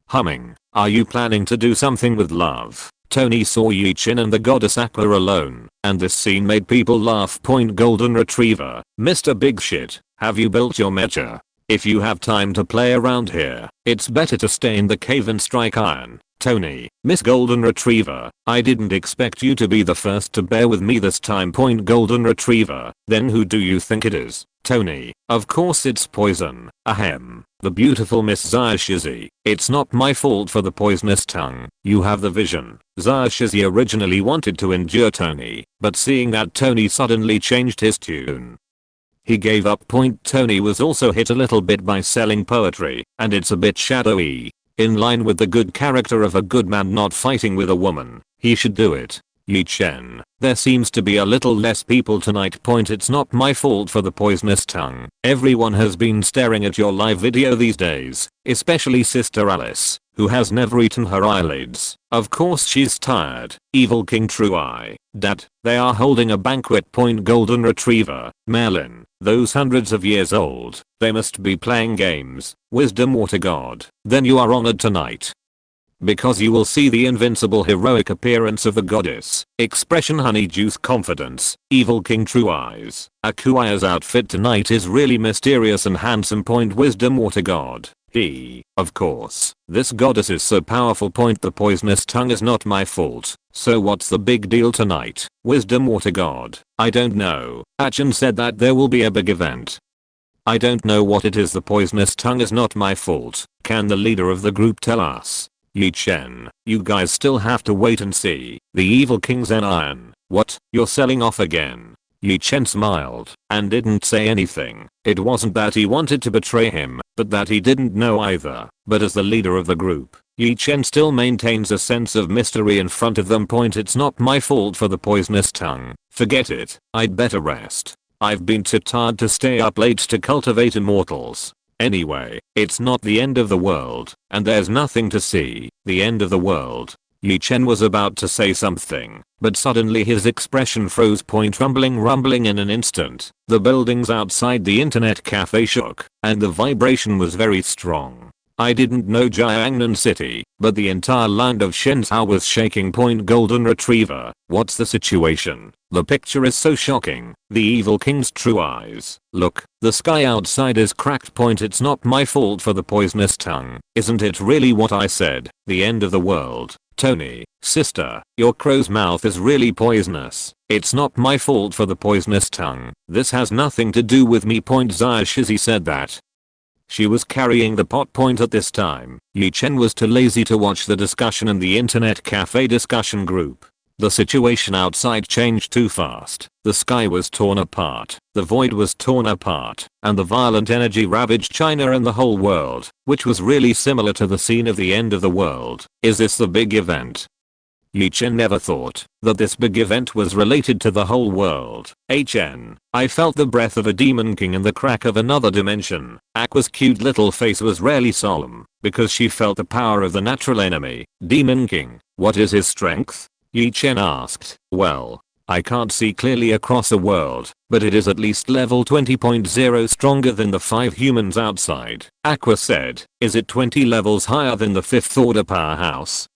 Humming, are you planning to do something with love? Tony saw Yi Chen and the goddess Aqua alone, and this scene made people laugh. Golden Retriever, Mr. Big Shit, have you built your mecha? If you have time to play around here, it's better to stay in the cave and strike iron. Tony, Miss Golden Retriever, I didn't expect you to be the first to bear with me this time. Golden Retriever, then who do you think it is? Tony, of course it's poison. Ahem. The beautiful Miss Xia Shizi. It's not my fault for the poisonous tongue. You have the vision. Xia Shizi originally wanted to endure Tony, but seeing that Tony suddenly changed his tune, he gave up. Tony was also hit a little bit by selling poetry, and it's a bit shadowy. In line with the good character of a good man not fighting with a woman, he should do it. Yi Chen, there seems to be a little less people tonight. It's not my fault for the poisonous tongue. Everyone has been staring at your live video these days, especially Sister Alice, who has never eaten her eyelids. Of course she's tired. Evil King True Eye. Dad, they are holding a banquet. Golden Retriever. Merlin, those hundreds of years old, they must be playing games. Wisdom Water God. Then you are honored tonight, because you will see the invincible heroic appearance of the goddess. Expression honey juice confidence. Evil King True Eyes. Akuaya's outfit tonight is really mysterious and handsome. Wisdom Water God. Of course, this goddess is so powerful. The poisonous tongue is not my fault. So what's the big deal tonight? Wisdom Water God. I don't know. Chen said that there will be a big event. I don't know what it is. The poisonous tongue is not my fault. Can the leader of the group tell us? Yi Chen, you guys still have to wait and see. The evil king's an iron. What? You're selling off again? Yi Chen smiled and didn't say anything. It wasn't that he wanted to betray him, but that he didn't know either. But as the leader of the group, Yi Chen still maintains a sense of mystery in front of them. It's not my fault for the poisonous tongue. Forget it. I'd better rest. I've been too tired to stay up late to cultivate immortals. Anyway, it's not the end of the world, and there's nothing to see. The end of the world. Yi Chen was about to say something, but suddenly his expression froze. Rumbling in an instant. The buildings outside the internet cafe shook, and the vibration was very strong. I didn't know Jiangnan City, but the entire land of Shenzhou was shaking. Golden Retriever, what's the situation? The picture is so shocking. The evil king's true eyes. Look, the sky outside is cracked. It's not my fault for the poisonous tongue. Isn't it really what I said? The end of the world. Tony, sister, your crow's mouth is really poisonous. It's not my fault for the poisonous tongue. This has nothing to do with me. Zaya Shizi said that she was carrying the pot. At this time, Yi Chen was too lazy to watch the discussion in the internet cafe discussion group. The situation outside changed too fast. The sky was torn apart, the void was torn apart, and the violent energy ravaged China and the whole world, which was really similar to the scene of the end of the world. Is this the big event? Yi Chen never thought that this big event was related to the whole world. Chen, I felt the breath of a demon king in the crack of another dimension. Aqua's cute little face was rarely solemn, because she felt the power of the natural enemy, Demon King. What is his strength? Yi Chen asked. Well, I can't see clearly across the world, but it is at least level 20.0 stronger than the 5 humans outside. Aqua said. Is it 20 levels higher than the 5th order powerhouse?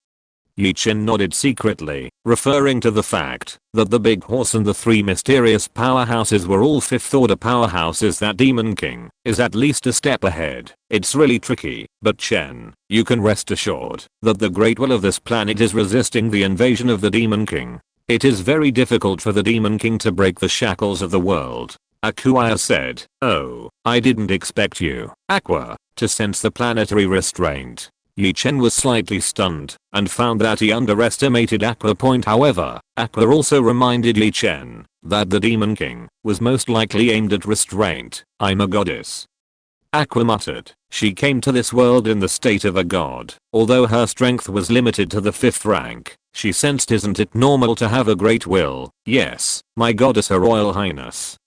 Yi Chen nodded secretly, referring to the fact that the big horse and the 3 mysterious powerhouses were all 5th order powerhouses. That Demon King is at least a step ahead. It's really tricky, but Chen, you can rest assured that the great will of this planet is resisting the invasion of the Demon King. It is very difficult for the Demon King to break the shackles of the world. Akuaya said. Oh, I didn't expect you, Aqua, to sense the planetary restraint. Yi Chen was slightly stunned and found that he underestimated Aqua. However, Aqua also reminded Yi Chen that the Demon King was most likely aimed at restraint. I'm a goddess, Aqua muttered. She came to this world in the state of a god. Although her strength was limited to the 5th rank, she sensed, isn't it normal to have a great will? Yes, my goddess, Her Royal Highness.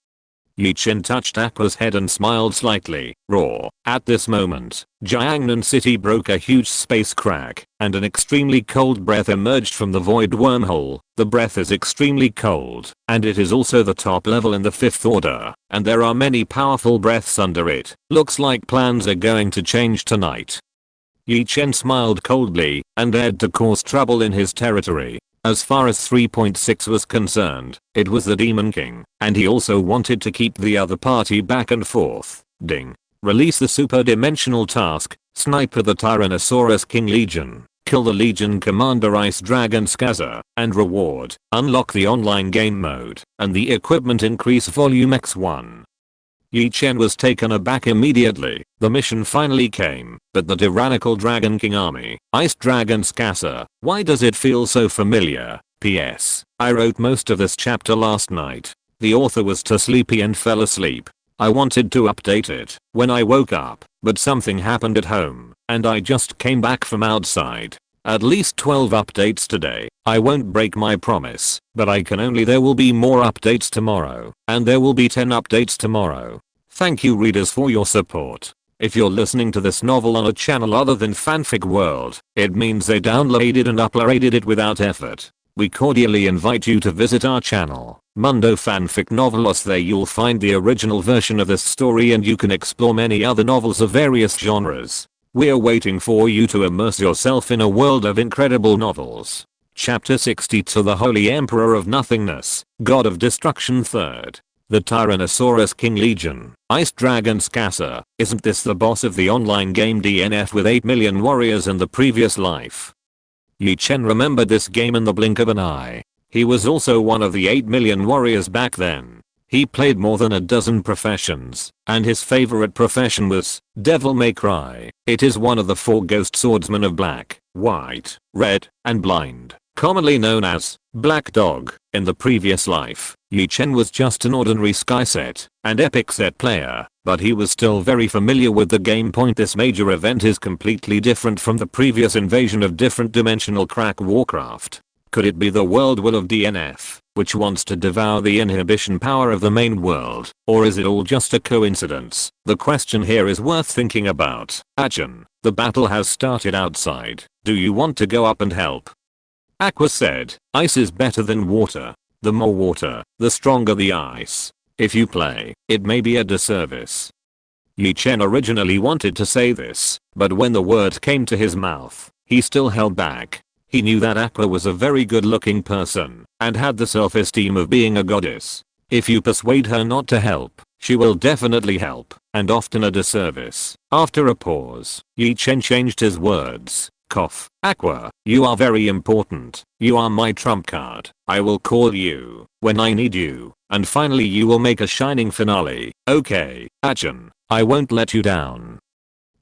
Yi Chen touched Aqua's head and smiled slightly. Raw. At this moment, Jiangnan City broke a huge space crack, and an extremely cold breath emerged from the void wormhole. The breath is extremely cold, and it is also the top level in the 5th order, and there are many powerful breaths under it. Looks like plans are going to change tonight. Yi Chen smiled coldly and dared to cause trouble in his territory. As far as 3.6 was concerned, it was the Demon King, and he also wanted to keep the other party back and forth. Ding. Release the superdimensional task, sniper the Tyrannosaurus King Legion, kill the Legion Commander Ice Dragon Skaza, and reward, unlock the online game mode, and the equipment increase volume x1. Yi Chen was taken aback immediately. The mission finally came, but the tyrannical Dragon King army, Ice Dragon Skaza, why does it feel so familiar? P.S. I wrote most of this chapter last night. The author was too sleepy and fell asleep. I wanted to update it when I woke up, but something happened at home, and I just came back from outside. At least 12 updates today. I won't break my promise, but I can only there will be more updates tomorrow, and there will be 10 updates tomorrow. Thank you readers for your support. If you're listening to this novel on a channel other than Fanfic World, it means they downloaded and uploaded it without effort. We cordially invite you to visit our channel, Mundo Fanfic Novelos. There you'll find the original version of this story and you can explore many other novels of various genres. We're waiting for you to immerse yourself in a world of incredible novels. Chapter 60 to the Holy Emperor of Nothingness, God of Destruction 3rd. The Tyrannosaurus King Legion, Ice Dragon Scasser. Isn't this the boss of the online game DNF with 8 million warriors in the previous life? Chen remembered this game in the blink of an eye. He was also one of the 8 million warriors back then. He played more than a dozen professions, and his favorite profession was Devil May Cry. It is one of the 4 ghost swordsmen of Black, White, Red, and Blind, commonly known as Black Dog. In the previous life, Chen was just an ordinary Skyset and Epic Set player, but he was still very familiar with the game. This major event is completely different from the previous invasion of different dimensional crack Warcraft. Could it be the world will of DNF, which wants to devour the inhibition power of the main world, or is it all just a coincidence? The question here is worth thinking about. Chen, the battle has started outside. Do you want to go up and help? Aqua said, ice is better than water. The more water, the stronger the ice. If you play, it may be a disservice. Chen originally wanted to say this, but when the word came to his mouth, he still held back. He knew that Aqua was a very good looking person, and had the self-esteem of being a goddess. If you persuade her not to help, she will definitely help, and often a disservice. After a pause, Chen changed his words. Cough. Aqua, you are very important. You are my trump card. I will call you when I need you, and finally you will make a shining finale. Okay, Chen, I won't let you down.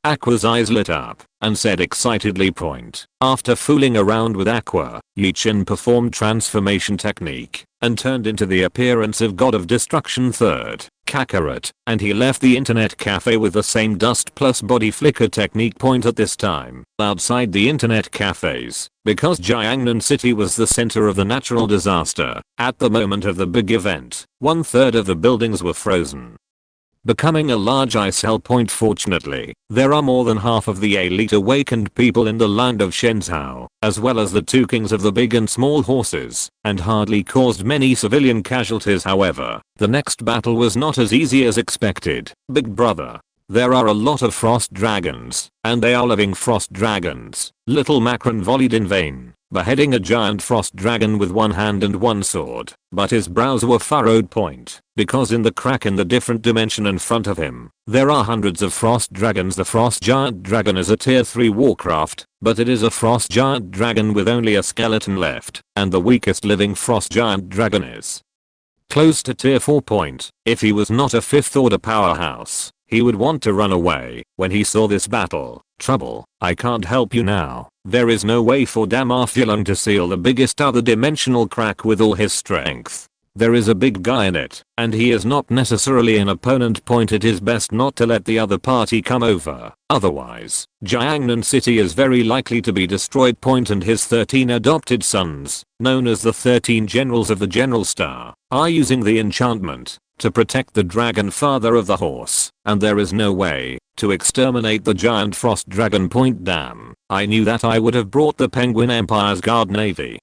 Aqua's eyes lit up and said excitedly point. After fooling around with Aqua, Chen performed transformation technique and turned into the appearance of God of Destruction 3rd, Kakarot, and he left the internet cafe with the same dust plus body flicker technique point at this time. Outside the internet cafes, because Tianyuan City was the center of the natural disaster, at the moment of the big event, 1/3 of the buildings were frozen, becoming a large ice hell point. Fortunately, there are more than half of the elite awakened people in the land of Shenzhou, as well as the 2 kings of the big and small horses, and hardly caused many civilian casualties. However, the next battle was not as easy as expected. Big brother. There are a lot of frost dragons, and they are living frost dragons. Little Macron volleyed in vain, beheading a giant frost dragon with one hand and one sword, but his brows were furrowed point, because in the crack in the different dimension in front of him, there are hundreds of frost dragons. The frost giant dragon is a tier 3 Warcraft, but it is a frost giant dragon with only a skeleton left, and the weakest living frost giant dragon is close to tier 4 point. If he was not a 5th order powerhouse, he would want to run away. When he saw this battle, trouble, I can't help you now. There is no way for Damarfulung to seal the biggest other dimensional crack with all his strength. There is a big guy in it, and he is not necessarily an opponent point. It is best not to let the other party come over, otherwise, Tianyuan City is very likely to be destroyed point. And his 13 adopted sons, known as the 13 generals of the General Star, are using the enchantment to protect the dragon father of the horse, and there is no way to exterminate the giant frost dragon point. Damn, I knew that I would have brought the Penguin Empire's guard navy.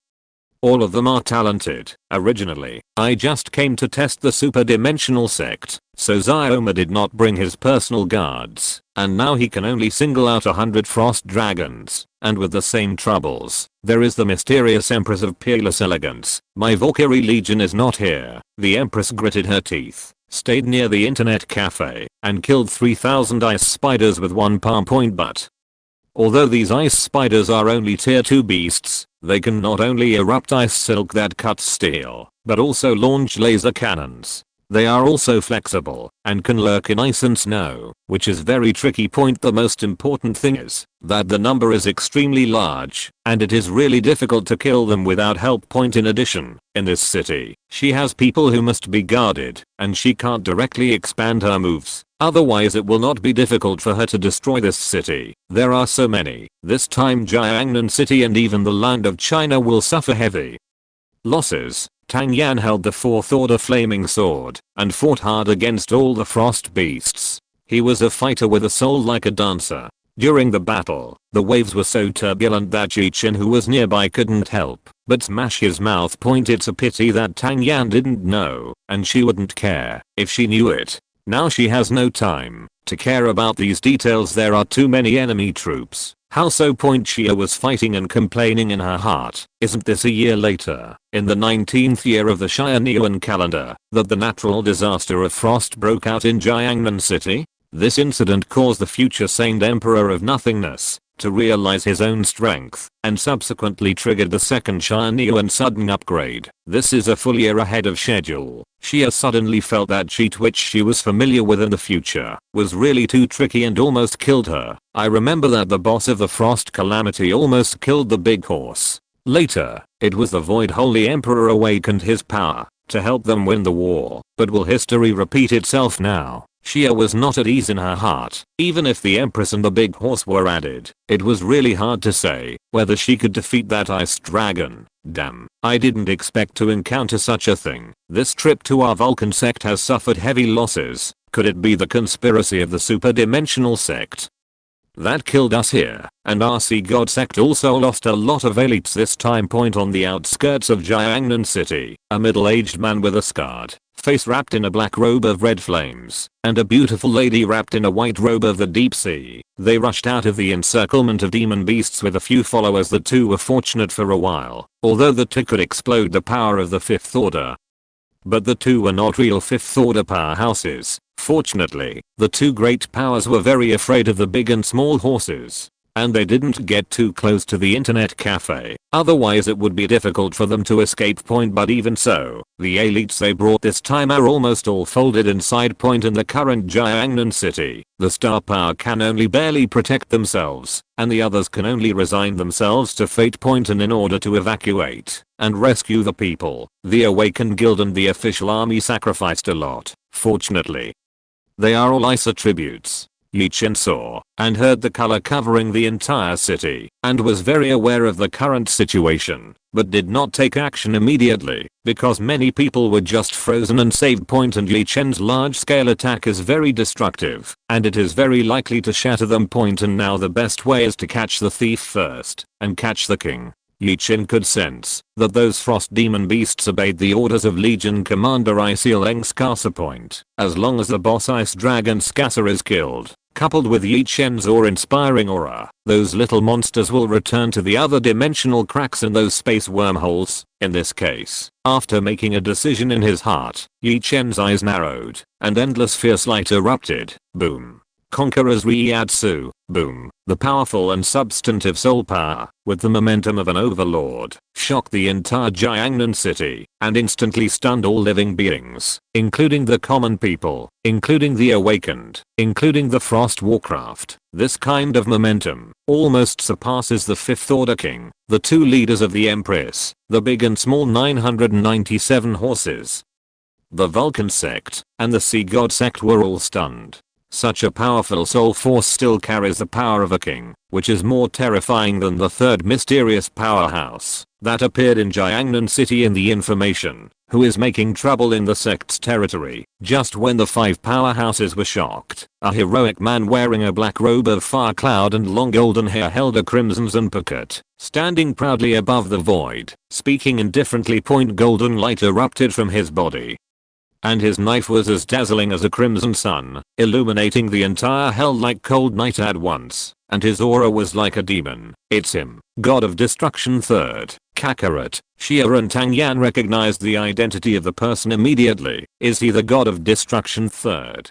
All of them are talented. Originally, I just came to test the superdimensional sect, so Xioma did not bring his personal guards, and now he can only single out 100 frost dragons, and with the same troubles. There is the mysterious Empress of Peerless Elegance. My Valkyrie Legion is not here. The Empress gritted her teeth, stayed near the internet cafe, and killed 3,000 ice spiders with one palm point. But although these ice spiders are only tier 2 beasts, they can not only erupt ice silk that cuts steel, but also launch laser cannons. They are also flexible, and can lurk in ice and snow, which is very tricky point. The most important thing is that the number is extremely large, and it is really difficult to kill them without help point. In addition, in this city, she has people who must be guarded, and she can't directly expand her moves. Otherwise it will not be difficult for her to destroy this city. There are so many. This time Jiangnan City and even the land of China will suffer heavy losses. Tianyuan held the 4th order flaming sword and fought hard against all the frost beasts. He was a fighter with a soul like a dancer. During the battle, the waves were so turbulent that Chen, who was nearby, couldn't help but smash his mouth point. It's a pity that Tianyuan didn't know, and she wouldn't care if she knew it. Now she has no time to care about these details. There are too many enemy troops. How so? Xia was fighting and complaining in her heart. Isn't this a year later, in the 19th year of the Tianyuan calendar, that the natural disaster of frost broke out in Jiangnan City? This incident caused the future Saint Emperor of Nothingness to realize his own strength and subsequently triggered the second Tianyuan sudden upgrade. This is a full year ahead of schedule. Xia suddenly felt that cheat which she was familiar with in the future was really too tricky and almost killed her. I remember that the boss of the Frost Calamity almost killed the big horse. Later, it was the Void Holy Emperor awakened his power to help them win the war. But will history repeat itself now? Xia was not at ease in her heart. Even if the Empress and the big horse were added, it was really hard to say whether she could defeat that ice dragon. Damn, I didn't expect to encounter such a thing. This trip to our Vulcan sect has suffered heavy losses. Could it be the conspiracy of the Superdimensional sect that killed us here? And our Sea God sect also lost a lot of elites this time. On the outskirts of Jiangnan City, a middle-aged man with a scarred face wrapped in a black robe of red flames, and a beautiful lady wrapped in a white robe of the deep sea. They rushed out of the encirclement of demon beasts with a few followers. The two were fortunate for a while, although the two could explode the power of the 5th order. But the two were not real 5th order powerhouses. Fortunately, the two great powers were very afraid of the big and small horses, and they didn't get too close to the internet cafe. Otherwise it would be difficult for them to escape. But even so, the elites they brought this time are almost all folded inside. In the current Jiangnan City, the star power can only barely protect themselves, and the others can only resign themselves to fate. And in order to evacuate and rescue the people, the awakened guild and the official army sacrificed a lot. Fortunately, they are all ice attributes. Chen saw and heard the color covering the entire city and was very aware of the current situation, but did not take action immediately because many people were just frozen and saved. And Chen's large-scale attack is very destructive, and it is very likely to shatter them. And now the best way is to catch the thief first and catch the king. Chen could sense that those frost demon beasts obeyed the orders of Legion Commander Iceel Skasa. As long as the boss ice dragon Skasa is killed, coupled with Chen's awe-inspiring aura, those little monsters will return to the other dimensional cracks in those space wormholes. In this case, after making a decision in his heart, Chen's eyes narrowed and endless fierce light erupted. Boom. Conqueror's Reiatsu. Boom. The powerful and substantive soul power, with the momentum of an overlord, shocked the entire Jiangnan City and instantly stunned all living beings, including the common people, including the awakened, including the Frost Warcraft. This kind of momentum almost surpasses the 5th Order King, the two leaders of the Empress, the big and small 997 horses. The Vulcan sect and the Sea God sect were all stunned. Such a powerful soul force still carries the power of a king, which is more terrifying than the third mysterious powerhouse that appeared in Jiangnan City in the information, who is making trouble in the sect's territory. Just when the 5 powerhouses were shocked, a heroic man wearing a black robe of fire cloud and long golden hair held a crimson Zanpakat, standing proudly above the void, speaking indifferently. Golden light erupted from his body, and his knife was as dazzling as a crimson sun, illuminating the entire hell like cold night at once, and his aura was like a demon. It's him, God of Destruction 3rd, Kakarot. Xia and Tianyuan recognized the identity of the person immediately. Is he the God of Destruction 3rd?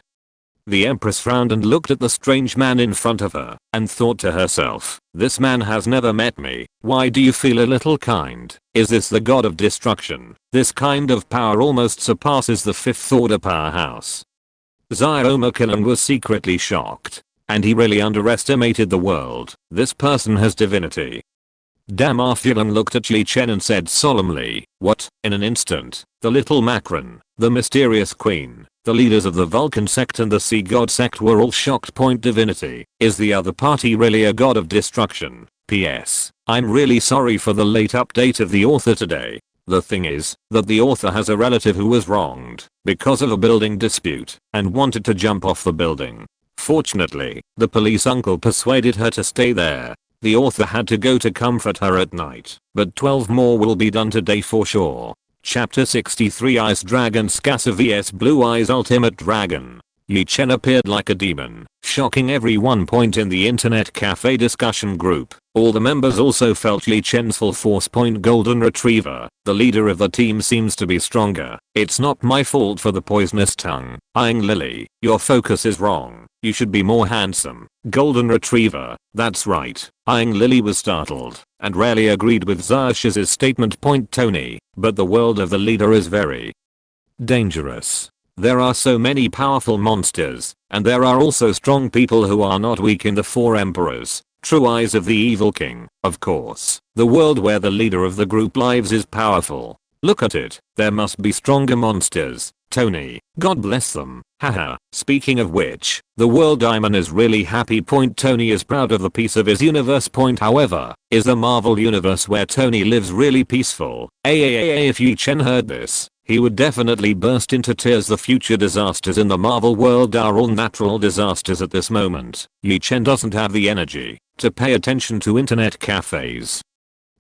The Empress frowned and looked at the strange man in front of her, and thought to herself, this man has never met me. Why do you feel a little kind? Is this the God of Destruction? This kind of power almost surpasses the 5th Order powerhouse. Xiaomakilan was secretly shocked, and he really underestimated the world. This person has divinity. Damn. Arthur looked at Yi Chen and said solemnly, what? In an instant, the little Macron, the mysterious queen, the leaders of the Vulcan sect and the Sea God sect were all shocked. Divinity, is the other party really a god of destruction? P.S. I'm really sorry for the late update of the author today. The thing is, that the author has a relative who was wronged, because of a building dispute, and wanted to jump off the building. Fortunately, the police uncle persuaded her to stay there. The author had to go to comfort her at night, but 12 more will be done today for sure. Chapter 63 Ice Dragon Scassa vs Blue Eyes Ultimate Dragon. Yi Chen appeared like a demon, shocking everyone. In the internet cafe discussion group, all the members also felt Yi Chen's full force. Golden Retriever, the leader of the team, seems to be stronger. It's not my fault for the poisonous tongue. Eyeing Lily, your focus is wrong. You should be more handsome. Golden Retriever, that's right. Eyeing Lily was startled, and rarely agreed with Xerxes' statement. Tony, but the world of the leader is very dangerous. There are so many powerful monsters, and there are also strong people who are not weak in the Four Emperors, true eyes of the evil king. Of course, the world where the leader of the group lives is powerful. Look at it, there must be stronger monsters. Tony, God bless them. Haha. Speaking of which, the world Diamond is really happy. Tony is proud of the peace of his universe. However, is the Marvel universe where Tony lives really peaceful? If Yi Chen heard this, he would definitely burst into tears. The future disasters in the Marvel world are all natural disasters at this moment. Yi Chen doesn't have the energy to pay attention to internet cafes.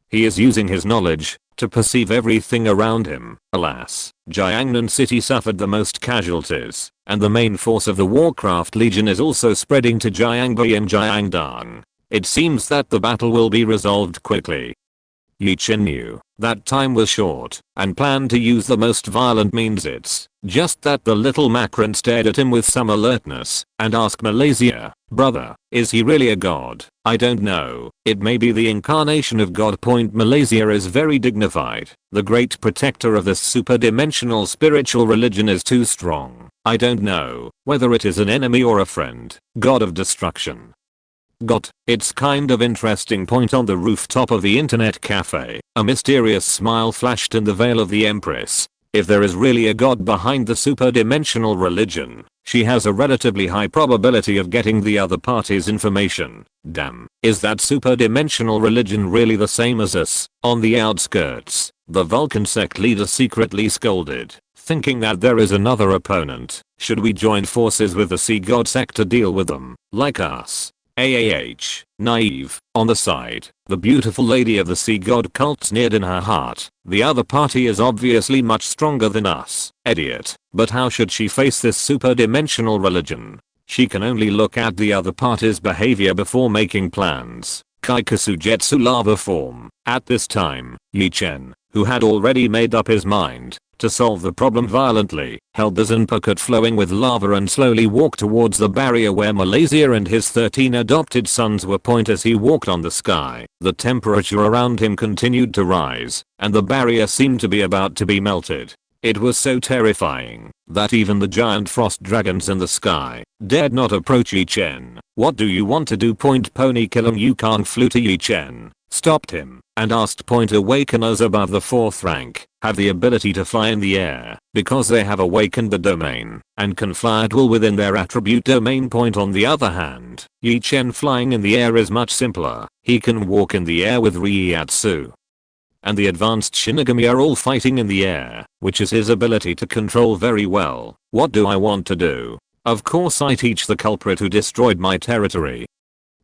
He is using his knowledge to perceive everything around him. Alas, Jiangnan City suffered the most casualties, and the main force of the Warcraft Legion is also spreading to Jiangbei and Jiangdong. It seems that the battle will be resolved quickly. Yi Chen knew that time was short and planned to use the most violent means. It's just that the little Macron stared at him with some alertness and asked Malaysia, brother, is he really a god? I don't know, it may be the incarnation of God. Malaysia is very dignified. The great protector of this superdimensional spiritual religion is too strong. I don't know whether it is an enemy or a friend. God of destruction. Got, it's kind of interesting. On the rooftop of the internet cafe, a mysterious smile flashed in the veil of the Empress. If there is really a god behind the superdimensional religion, she has a relatively high probability of getting the other party's information. Damn, is that superdimensional religion really the same as us? On the outskirts, the Vulcan sect leader secretly scolded, thinking that there is another opponent. Should we join forces with the Sea God sect to deal with them, like us? Naive. On the side, the beautiful lady of the Sea God cult sneered in her heart. The other party is obviously much stronger than us. Idiot. But how should she face this superdimensional religion? She can only look at the other party's behavior before making plans. Kaikusu Jetsu lava form. At this time, Yi Chen, who had already made up his mind to solve the problem violently, held the Zanpakutte flowing with lava and slowly walked towards the barrier where Malaysia and his 13 adopted sons were. As he walked on the sky, the temperature around him continued to rise, and the barrier seemed to be about to be melted. It was so terrifying that even the giant frost dragons in the sky dared not approach Yi Chen. What do you want to do? Pony killing you can't flew to Yi Chen stopped him and asked. Awakeners above the 4th rank have the ability to fly in the air because they have awakened the domain and can fly at will within their attribute domain. On the other hand, Yi Chen flying in the air is much simpler. He can walk in the air with Ryatsu and the advanced Shinigami are all fighting in the air, which is his ability to control very well. What do I want to do? Of course I teach the culprit who destroyed my territory.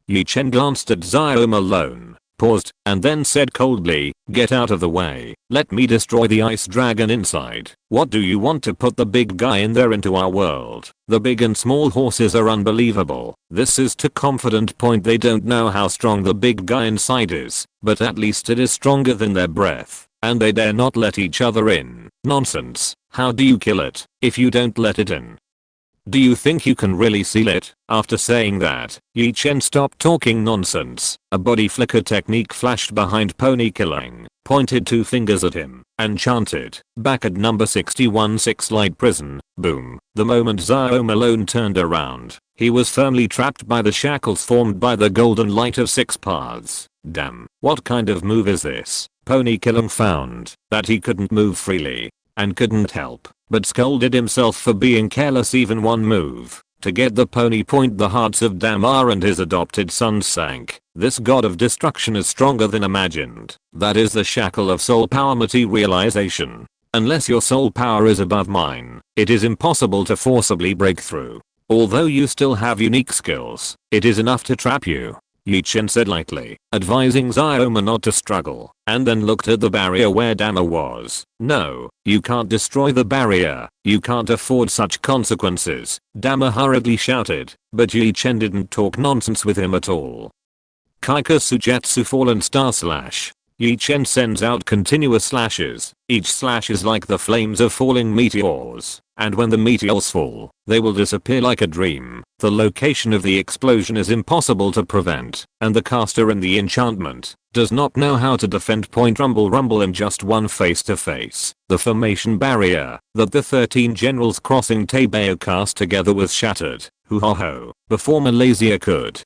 Yi Chen glanced at Zio Malone, paused, and then said coldly, get out of the way, let me destroy the ice dragon inside. What do you want to put the big guy in there into our world? The big and small horses are unbelievable. This is too confident. They don't know how strong the big guy inside is, but at least it is stronger than their breath, and they dare not let each other in. Nonsense. How do you kill it if you don't let it in? Do you think you can really seal it? After saying that, Yi Chen stopped talking nonsense. A body flicker technique flashed behind Pony Killing, pointed 2 fingers at him, and chanted, back at number 61 6 Light Prison. Boom. The moment Zio Malone turned around, he was firmly trapped by the shackles formed by the golden light of 6 paths. Damn, what kind of move is this? Pony Killing found that he couldn't move freely and couldn't help but scolded himself for being careless. Even one move to get the pony point, the hearts of Damar and his adopted son sank. This god of destruction is stronger than imagined. That is the shackle of soul power materialization. Unless your soul power is above mine, it is impossible to forcibly break through. Although you still have unique skills, it is enough to trap you, Chen said lightly, advising Xioma not to struggle, and then looked at the barrier where Dama was. No, you can't destroy the barrier. You can't afford such consequences, Dama hurriedly shouted, but Chen didn't talk nonsense with him at all. Kaika Sujatsu Fallen Star Slash. Chen sends out continuous slashes. Each slash is like the flames of falling meteors, and when the meteors fall, they will disappear like a dream. The location of the explosion is impossible to prevent, and the caster in the enchantment does not know how to defend. Rumble in just one face-to-face. The formation barrier that the 13 generals crossing Tabeo cast together was shattered. Hoo-ho-ho, before Malaysia could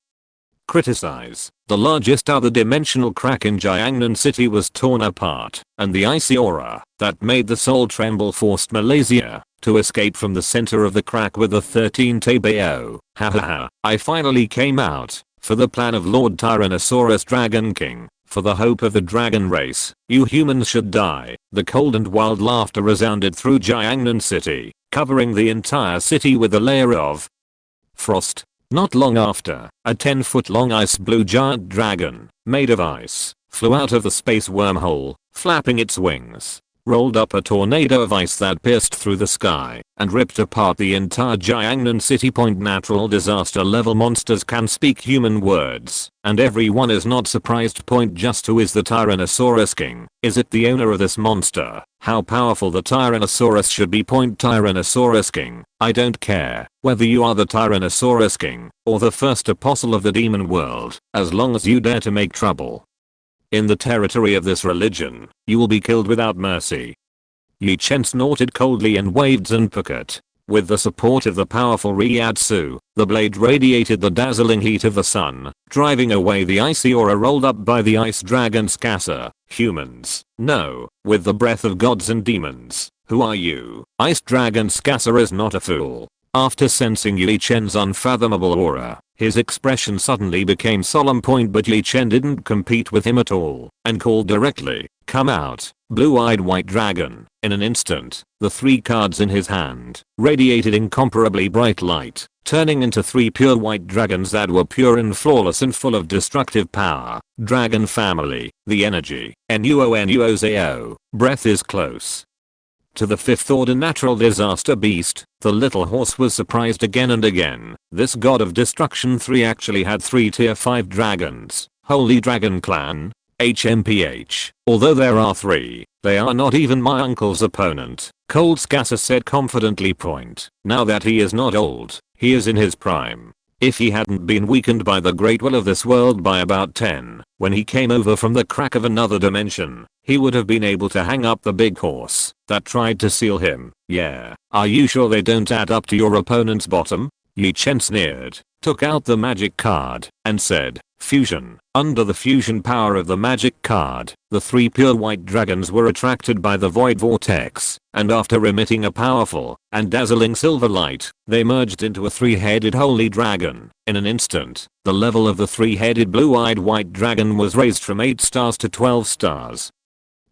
criticize. The largest other dimensional crack in Jiangnan City was torn apart, and the icy aura that made the soul tremble forced Malaysia to escape from the center of the crack with the 13 Tabeo. Hahaha, I finally came out for the plan of Lord Tyrannosaurus Dragon King, for the hope of the dragon race. You humans should die. The cold and wild laughter resounded through Jiangnan City, covering the entire city with a layer of frost. Not long after, a 10-foot-long ice-blue giant dragon, made of ice, flew out of the space wormhole, flapping its wings, rolled up a tornado of ice that pierced through the sky, and ripped apart the entire Jiangnan City. Natural disaster level monsters can speak human words, and everyone is not surprised. Just who is the Tyrannosaurus King? Is it the owner of this monster? How powerful the Tyrannosaurus should be. Tyrannosaurus King, I don't care whether you are the Tyrannosaurus King or the first apostle of the demon world, as long as you dare to make trouble in the territory of this religion, you will be killed without mercy. Chen snorted coldly and waved Zanpuket. With the support of the powerful Ryatsu, the blade radiated the dazzling heat of the sun, driving away the icy aura rolled up by the ice dragon Scasser. Humans, no, with the breath of gods and demons. Who are you? Ice dragon Scasser is not a fool. After sensing Chen's unfathomable aura, his expression suddenly became solemn. But Chen didn't compete with him at all, and called directly, "Come out, blue-eyed white dragon." In an instant, the 3 cards in his hand radiated incomparably bright light, turning into 3 pure white dragons that were pure and flawless and full of destructive power. Dragon family, the energy, Nuo, breath is close to the 5th order natural disaster beast. The little horse was surprised again and again. This god of destruction 3 actually had 3 tier 5 dragons. Holy Dragon Clan, HMPH. Although there are 3, they are not even my uncle's opponent, Cold Scasser said confidently. Now that he is not old, he is in his prime. If he hadn't been weakened by the great will of this world by about 10, when he came over from the crack of another dimension, he would have been able to hang up the big horse that tried to seal him. Yeah, are you sure they don't add up to your opponent's bottom? Chen sneered, took out the magic card, and said, "Fusion." Under the fusion power of the magic card, the 3 pure white dragons were attracted by the void vortex, and after emitting a powerful and dazzling silver light, they merged into a 3-headed holy dragon. In an instant, the level of the 3-headed blue-eyed white dragon was raised from 8 stars to 12 stars.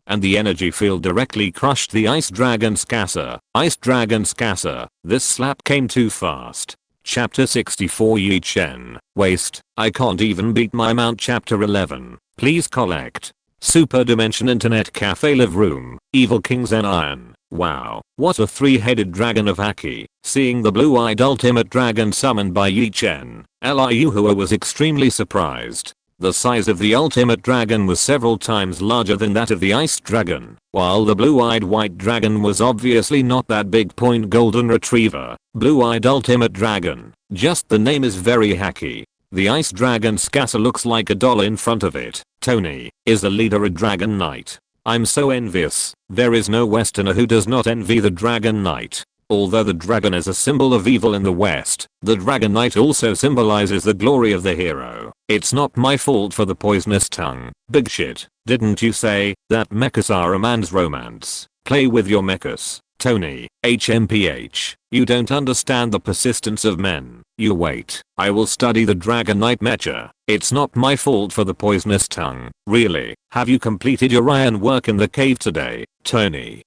And the energy field directly crushed the ice dragon Scasser. Ice dragon Scasser, this slap came too fast. Chapter 64 Chen. Waste. I can't even beat my mount. Chapter 11. Please collect. Superdimension Internet Cafe Live Room. Evil Kings and Iron. Wow, what a 3-headed dragon of Haki. Seeing the blue-eyed ultimate dragon summoned by Chen, Liuhua was extremely surprised. The size of the ultimate dragon was several times larger than that of the ice dragon, while the blue-eyed white dragon was obviously not that big. Golden Retriever, blue-eyed ultimate dragon, just the name is very hacky. The ice dragon Scasser looks like a doll in front of it. Tony is the leader of Dragon Knight. I'm so envious. There is no Westerner who does not envy the Dragon Knight. Although the dragon is a symbol of evil in the West, the Dragon Knight also symbolizes the glory of the hero. It's not my fault for the poisonous tongue. Big shit. Didn't you say that mechas are a man's romance? Play with your mechas, Tony. HMPH. You don't understand the persistence of men. You wait. I will study the Dragon Knight mecha. It's not my fault for the poisonous tongue. Really? Have you completed your iron work in the cave today, Tony?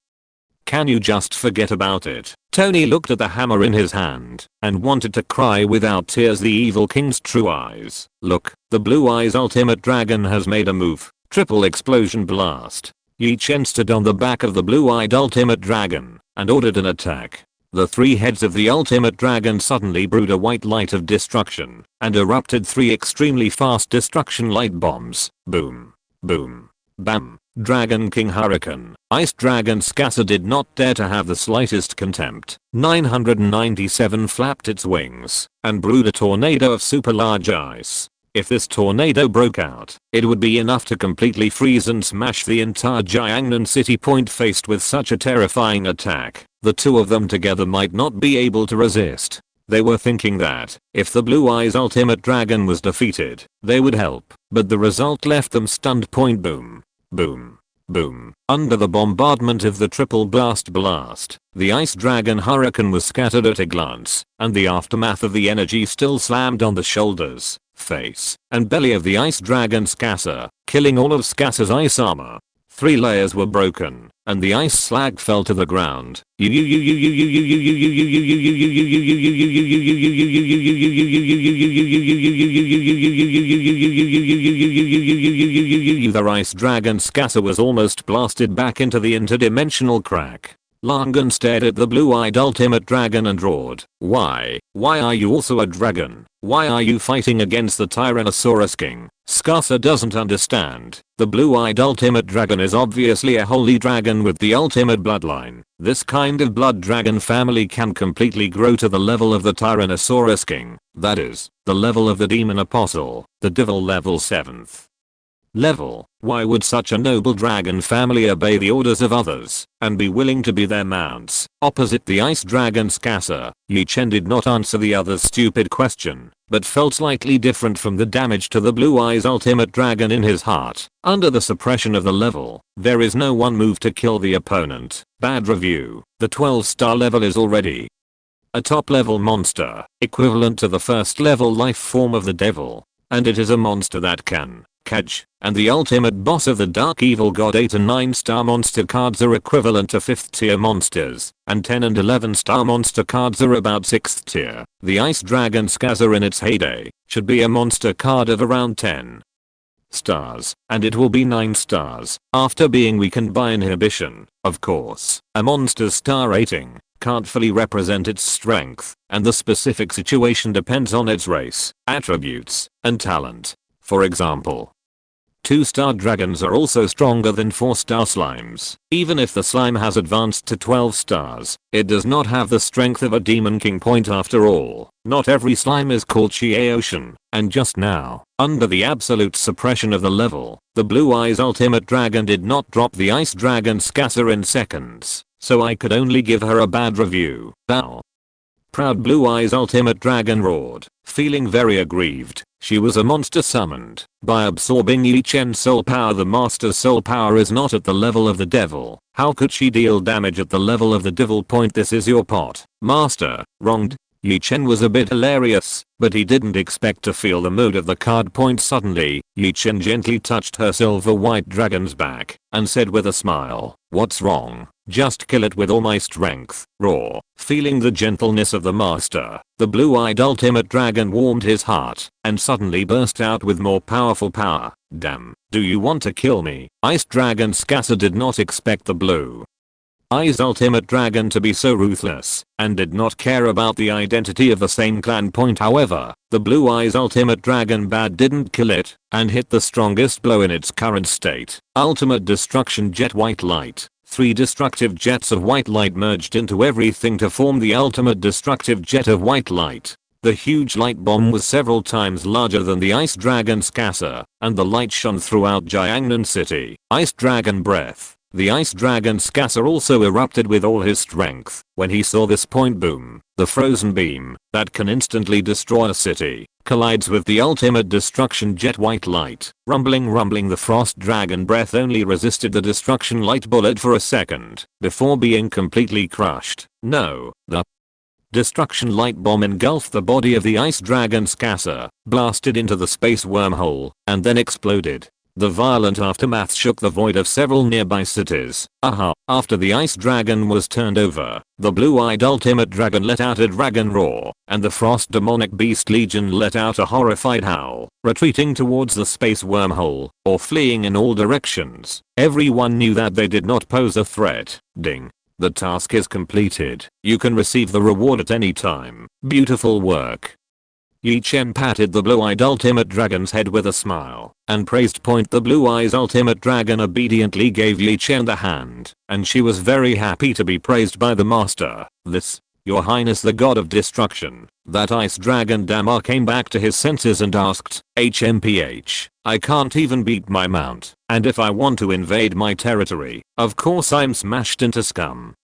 Can you just forget about it? Tony looked at the hammer in his hand and wanted to cry without tears. The evil king's true eyes. Look, the Blue Eyes Ultimate Dragon has made a move. Triple explosion blast. Chen stood on the back of the blue-eyed Ultimate Dragon and ordered an attack. The three heads of the Ultimate Dragon suddenly brewed a white light of destruction and erupted three extremely fast destruction light bombs. Boom. Boom. Bam. Dragon King Hurricane. Ice Dragon Scasser did not dare to have the slightest contempt. 997 flapped its wings and brewed a tornado of super large ice. If this tornado broke out, it would be enough to completely freeze and smash the entire Jiangnan city. Point faced with such a terrifying attack, the two of them together might not be able to resist. They were thinking that, if the Blue Eyes Ultimate Dragon was defeated, they would help, but the result left them stunned. Point boom. Boom. Boom. Under the bombardment of the triple blast, the Ice Dragon Hurricane was scattered at a glance, and the aftermath of the energy still slammed on the shoulders, face, and belly of the Ice Dragon Scasser, killing all of Scasser's ice armor. 3 layers were broken, and the ice slag fell to the ground. The Ice Dragon Scasser was almost blasted back into the interdimensional crack. Langan stared at the blue-eyed Ultimate Dragon and roared, "Why? Why are you also a dragon? Why are you fighting against the Tyrannosaurus King?" Scasser doesn't understand. The blue-eyed Ultimate Dragon is obviously a holy dragon with the ultimate bloodline. This kind of blood dragon family can completely grow to the level of the Tyrannosaurus King. That is, the level of the Demon Apostle, the Devil level 7th. Level. Why would such a noble dragon family obey the orders of others and be willing to be their mounts? Opposite the Ice Dragon Scasser, Chen did not answer the other's stupid question, but felt slightly different from the damage to the Blue Eyes Ultimate Dragon in his heart. Under the suppression of the level, there is no one move to kill the opponent. Bad review. The 12-star level is already a top-level monster, equivalent to the first-level life form of the devil, and it is a monster that can catch, and the ultimate boss of the Dark Evil God. 8 and 9-star monster cards are equivalent to 5th tier monsters, and 10 and 11-star monster cards are about 6th tier. The Ice Dragon Scasser in its heyday should be a monster card of around 10 stars, and it will be 9 stars after being weakened by inhibition. Of course, a monster's star rating can't fully represent its strength, and the specific situation depends on its race, attributes, and talent. For example, 2-star dragons are also stronger than 4-star slimes. Even if the slime has advanced to 12 stars, it does not have the strength of a Demon King. Point after all, not every slime is called Ocean, and just now, under the absolute suppression of the level, the Blue Eyes Ultimate Dragon did not drop the Ice Dragon Scasser in seconds, so I could only give her a bad review. Ow. Proud Blue Eyes Ultimate Dragon roared, feeling very aggrieved. She was a monster summoned by absorbing Chen's soul power. The master's soul power is not at the level of the devil. How could she deal damage at the level of the devil? Point this is your pot, master. Wronged. Chen was a bit hilarious, but he didn't expect to feel the mood of the card. Point suddenly, Chen gently touched her silver white dragon's back and said with a smile, "What's wrong? Just kill it with all my strength." Raw. Feeling the gentleness of the master, the blue-eyed Ultimate Dragon warmed his heart and suddenly burst out with more powerful power. "Damn, do you want to kill me?" Ice Dragon Scasser did not expect the Blue Eyes Ultimate Dragon to be so ruthless and did not care about the identity of the same clan. Point however, the Blue Eyes Ultimate Dragon bad didn't kill it and hit the strongest blow in its current state. Ultimate Destruction Jet White Light. 3 destructive jets of white light merged into everything to form the ultimate destructive jet of white light. The huge light bomb was several times larger than the Ice Dragon Scasser, and the light shone throughout Jiangnan City. Ice Dragon Breath. The ice dragon Scasser also erupted with all his strength when he saw this point. Boom. The frozen beam that can instantly destroy a city collides with the ultimate destruction jet white light. Rumbling, the frost dragon breath only resisted the destruction light bullet for a second before being completely crushed. No, the destruction light bomb engulfed the body of the ice dragon Scasser, blasted into the space wormhole, and then exploded. The violent aftermath shook the void of several nearby cities. After the ice dragon was turned over, the blue-eyed ultimate dragon let out a dragon roar, and the frost demonic beast legion let out a horrified howl, retreating towards the space wormhole, or fleeing in all directions. Everyone knew that they did not pose a threat. Ding. The task is completed. You can receive the reward at any time. Beautiful work. Chen patted the blue-eyed ultimate dragon's head with a smile and praised. The blue-eyes ultimate dragon obediently gave Chen the hand, and she was very happy to be praised by the master. This, your highness the god of destruction. That ice dragon Damar came back to his senses and asked, HMPH, I can't even beat my mount, and if I want to invade my territory, of course I'm smashed into scum.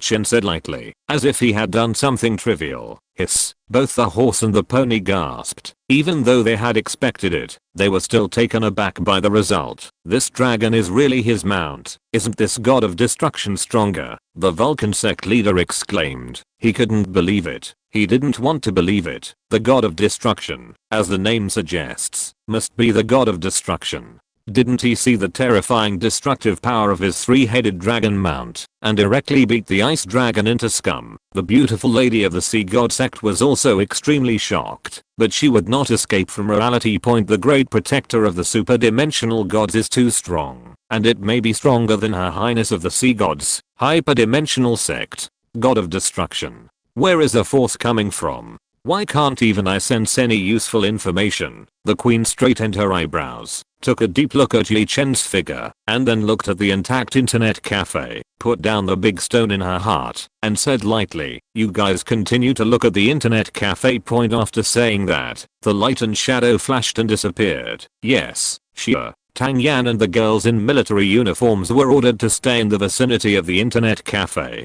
Chen said lightly, as if he had done something trivial. Hiss. Both the horse and the pony gasped. Even though they had expected it, they were still taken aback by the result. This dragon is really his mount. Isn't this god of destruction stronger? The Vulcan sect leader exclaimed. He couldn't believe it. He didn't want to believe it. The god of destruction, as the name suggests, must be the god of destruction. Didn't he see the terrifying destructive power of his three-headed dragon mount, and directly beat the ice dragon into scum? The beautiful lady of the sea god sect was also extremely shocked, but she would not escape from reality. The great protector of the superdimensional gods is too strong, and it may be stronger than her highness of the sea gods. Hyperdimensional sect, god of destruction. Where is the force coming from? Why can't even I sense any useful information? The queen straightened her eyebrows, took a deep look at Chen's figure, and then looked at the intact internet cafe, put down the big stone in her heart, and said lightly, you guys continue to look at the internet cafe. After saying that, the light and shadow flashed and disappeared. Yes, sure. Tianyuan and the girls in military uniforms were ordered to stay in the vicinity of the internet cafe.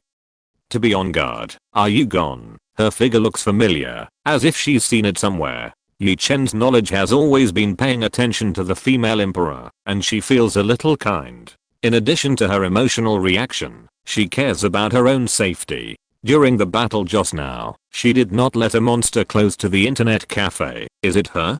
To be on guard. Are you gone? Her figure looks familiar, as if she's seen it somewhere. Chen's knowledge has always been paying attention to the female emperor, and she feels a little kind. In addition to her emotional reaction, she cares about her own safety. During the battle just now, she did not let a monster close to the internet cafe. Is it her?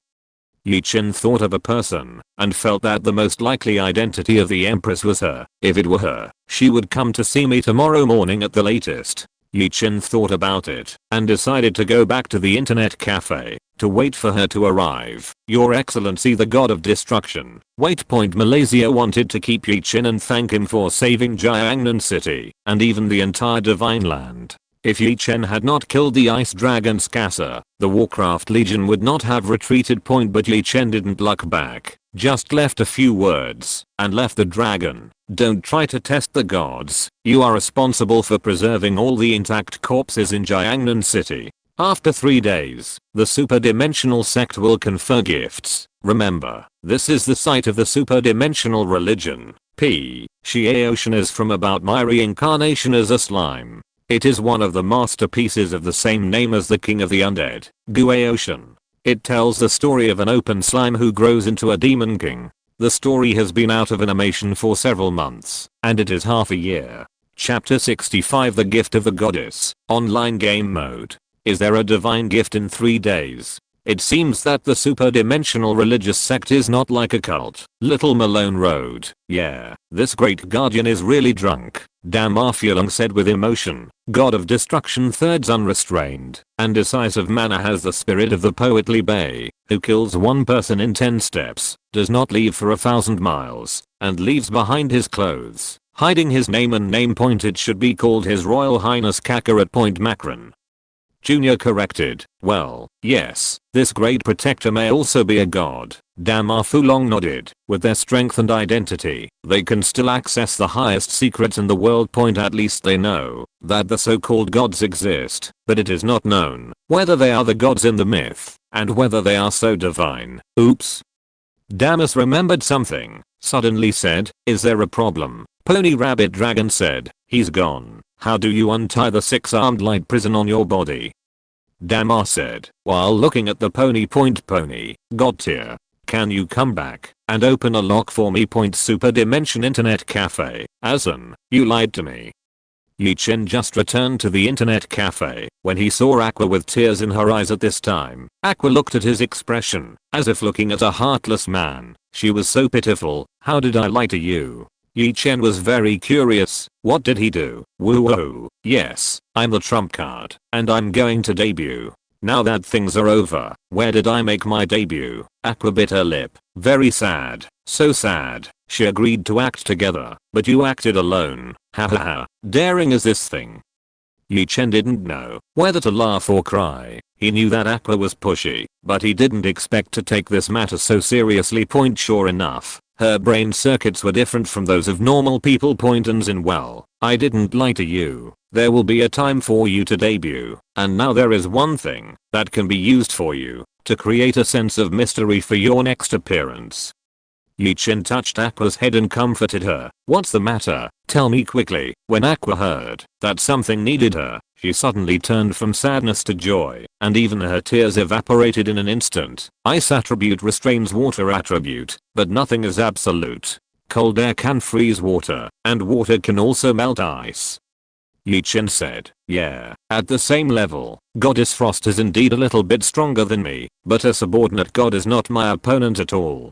Chen thought of a person, and felt that the most likely identity of the empress was her. If it were her, she would come to see me tomorrow morning at the latest. Chen thought about it, and decided to go back to the internet cafe, to wait for her to arrive. Your Excellency the god of destruction. Wait. Malaysia wanted to keep Chen and thank him for saving Jiangnan City, and even the entire Divine Land. If Chen had not killed the ice dragon Scasser, the Warcraft Legion would not have retreated. But Chen didn't look back, just left a few words, and left the dragon. Don't try to test the gods. You are responsible for preserving all the intact corpses in Jiangnan City. After 3 days, the superdimensional sect will confer gifts. Remember, this is the site of the superdimensional religion. Ocean is from about my reincarnation as a slime. It is one of the masterpieces of the same name as the king of the undead, Ocean. It tells the story of an open slime who grows into a demon king. The story has been out of animation for several months, and it is half a year. Chapter 65 The Gift of the Goddess. Online game mode. Is there a divine gift in 3 days? It seems that the superdimensional religious sect is not like a cult. Little Malone Road. Yeah, this great guardian is really drunk. Damar Fulong said with emotion. God of destruction thirds unrestrained and decisive manner has the spirit of the poet Li Bei, who kills one person in 10 steps, does not leave for 1,000 miles, and leaves behind his clothes, hiding his name and name. It should be called His Royal Highness Kakarot. Macron Jr. corrected. Well, yes, this great protector may also be a god. Damar Fulong nodded. With their strength and identity, they can still access the highest secrets in the world. At least they know that the so-called gods exist, but it is not known whether they are the gods in the myth, and whether they are so divine. Oops. Damas remembered something, suddenly said, is there a problem? Pony Rabbit Dragon said, he's gone. How do you untie the 6-armed light prison on your body? Damar said, while looking at the pony. Pony, God tier. Can you come back and open a lock for me? Super Dimension Internet Cafe. Asan, you lied to me. Chen just returned to the internet cafe when he saw Aqua with tears in her eyes at this time. Aqua looked at his expression as if looking at a heartless man. She was so pitiful. How did I lie to you? Chen was very curious. What did he do? Woo-woo. Yes, I'm the trump card and I'm going to debut. Now that things are over, where did I make my debut? Aqua bit her lip. Very sad. So sad. She agreed to act together, but you acted alone. Ha ha ha. Daring as this thing. Chen didn't know whether to laugh or cry. He knew that Aqua was pushy, but he didn't expect to take this matter so seriously. Sure enough, her brain circuits were different from those of normal people. And in well, I didn't lie to you. There will be a time for you to debut, and now there is one thing that can be used for you to create a sense of mystery for your next appearance. Chen touched Aqua's head and comforted her. What's the matter? Tell me quickly. When Aqua heard that something needed her, she suddenly turned from sadness to joy, and even her tears evaporated in an instant. Ice attribute restrains water attribute, but nothing is absolute. Cold air can freeze water, and water can also melt ice. Chen said, yeah, at the same level, Goddess Frost is indeed a little bit stronger than me, but a subordinate god is not my opponent at all.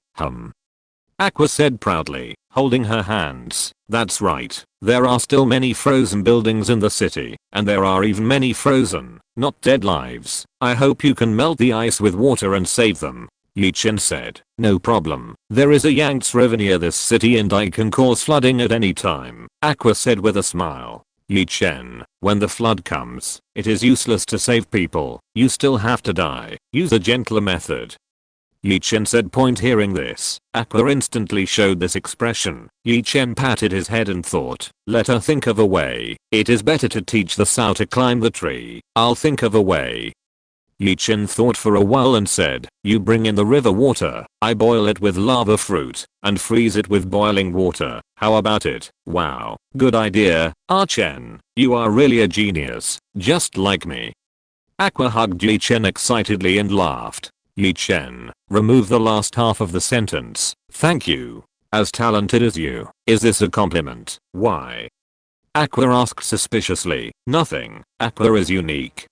Aqua said proudly, holding her hands. That's right, there are still many frozen buildings in the city, and there are even many frozen, not dead lives. I hope you can melt the ice with water and save them. Chen said, no problem. There is a Yangtze River near this city and I can cause flooding at any time. Aqua said with a smile. Chen, when the flood comes, it is useless to save people. You still have to die. Use a gentler method. Chen said. Hearing this, Aqua instantly showed this expression. Chen patted his head and thought, let her think of a way. It is better to teach the sow to climb the tree. I'll think of a way. Chen thought for a while and said, you bring in the river water, I boil it with lava fruit, and freeze it with boiling water. How about it? Wow, good idea. Chen, you are really a genius, just like me. Aqua hugged Chen excitedly and laughed. Chen, remove the last half of the sentence. Thank you. As talented as you. Is this a compliment? Why? Aqua asked suspiciously. Nothing. Aqua is unique.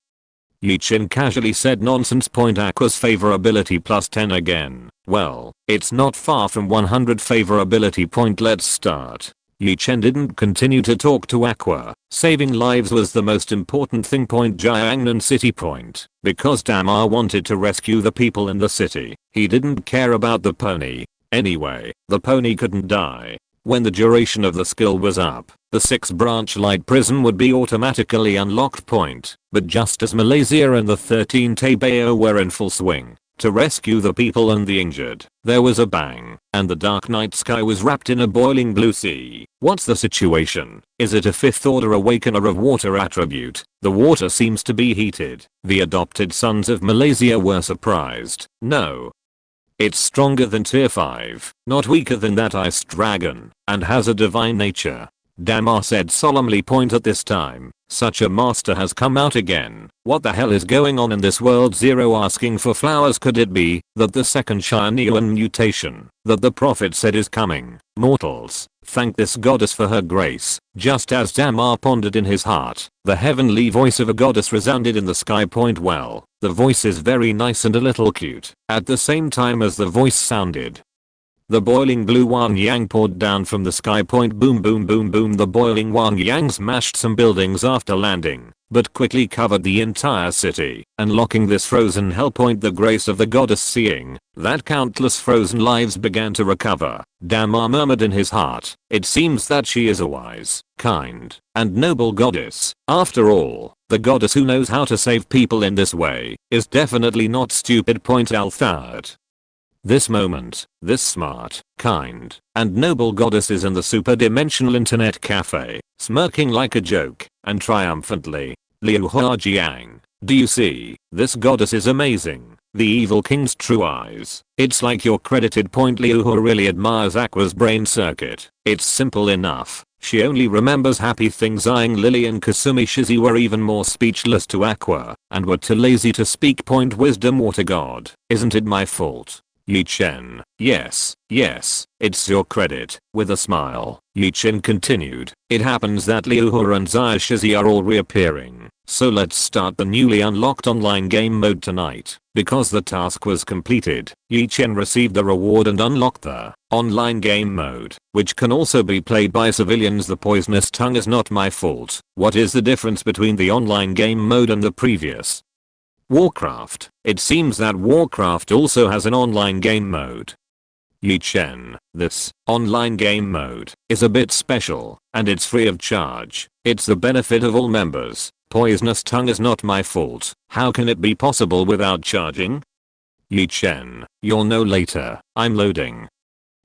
Chen casually said nonsense. Aqua's favorability plus 10 again. Well, it's not far from 100 favorability. Let's start. Chen didn't continue to talk to Aqua. Saving lives was the most important thing. Jiangnan City. Because Damar wanted to rescue the people in the city. He didn't care about the pony. Anyway, the pony couldn't die. When the duration of the skill was up, the 6-branch light prison would be automatically unlocked. But just as Malaysia and the 13 Tabeo were in full swing to rescue the people and the injured, there was a bang, and the dark night sky was wrapped in a boiling blue sea. What's the situation? Is it a 5th order awakener of water attribute? The water seems to be heated. The adopted sons of Malaysia were surprised. No. It's stronger than tier 5, not weaker than that ice dragon, and has a divine nature. Damar said solemnly. At this time, such a master has come out again. What the hell is going on in this world? Zero asking for flowers. Could it be that the second Tianyuan mutation that the prophet said is coming? Mortals, thank this goddess for her grace. Just as Damar pondered in his heart, the heavenly voice of a goddess resounded in the sky. Well, the voice is very nice and a little cute. At the same time as the voice sounded, the boiling blue Wan Yang poured down from the sky. Boom boom boom boom. The boiling Wan Yang smashed some buildings after landing, but quickly covered the entire city, unlocking this frozen hell. The grace of the goddess. Seeing that countless frozen lives began to recover, Damar murmured in his heart, it seems that she is a wise, kind, and noble goddess. After all, the goddess who knows how to save people in this way is definitely not stupid. Al third. This moment, this smart, kind, and noble goddess is in the superdimensional internet cafe, smirking like a joke, and triumphantly. Liu Huajiang, do you see? This goddess is amazing. The evil king's true eyes. It's like you're credited. Liu Hu really admires Aqua's brain circuit. It's simple enough, She only remembers happy things. Eyeing Lily and Kasumi Shizzy were even more speechless to Aqua, and were too lazy to speak. Point wisdom water god, isn't it my fault? Yi Chen, yes, it's your credit. With a smile, Yi Chen continued, it happens that Liuhua and Zaya Shizzy are all reappearing, so let's start the newly unlocked online game mode tonight. Because the task was completed, Yi Chen received the reward and unlocked the online game mode, which can also be played by civilians. The poisonous tongue is not my fault. What is the difference between the online game mode and the previous Warcraft? It seems that Warcraft also has an online game mode. Yi Chen, this online game mode is a bit special, and it's free of charge. It's the benefit of all members. Poisonous tongue is not my fault. How can it be possible without charging? Yi Chen, you'll know later. I'm loading.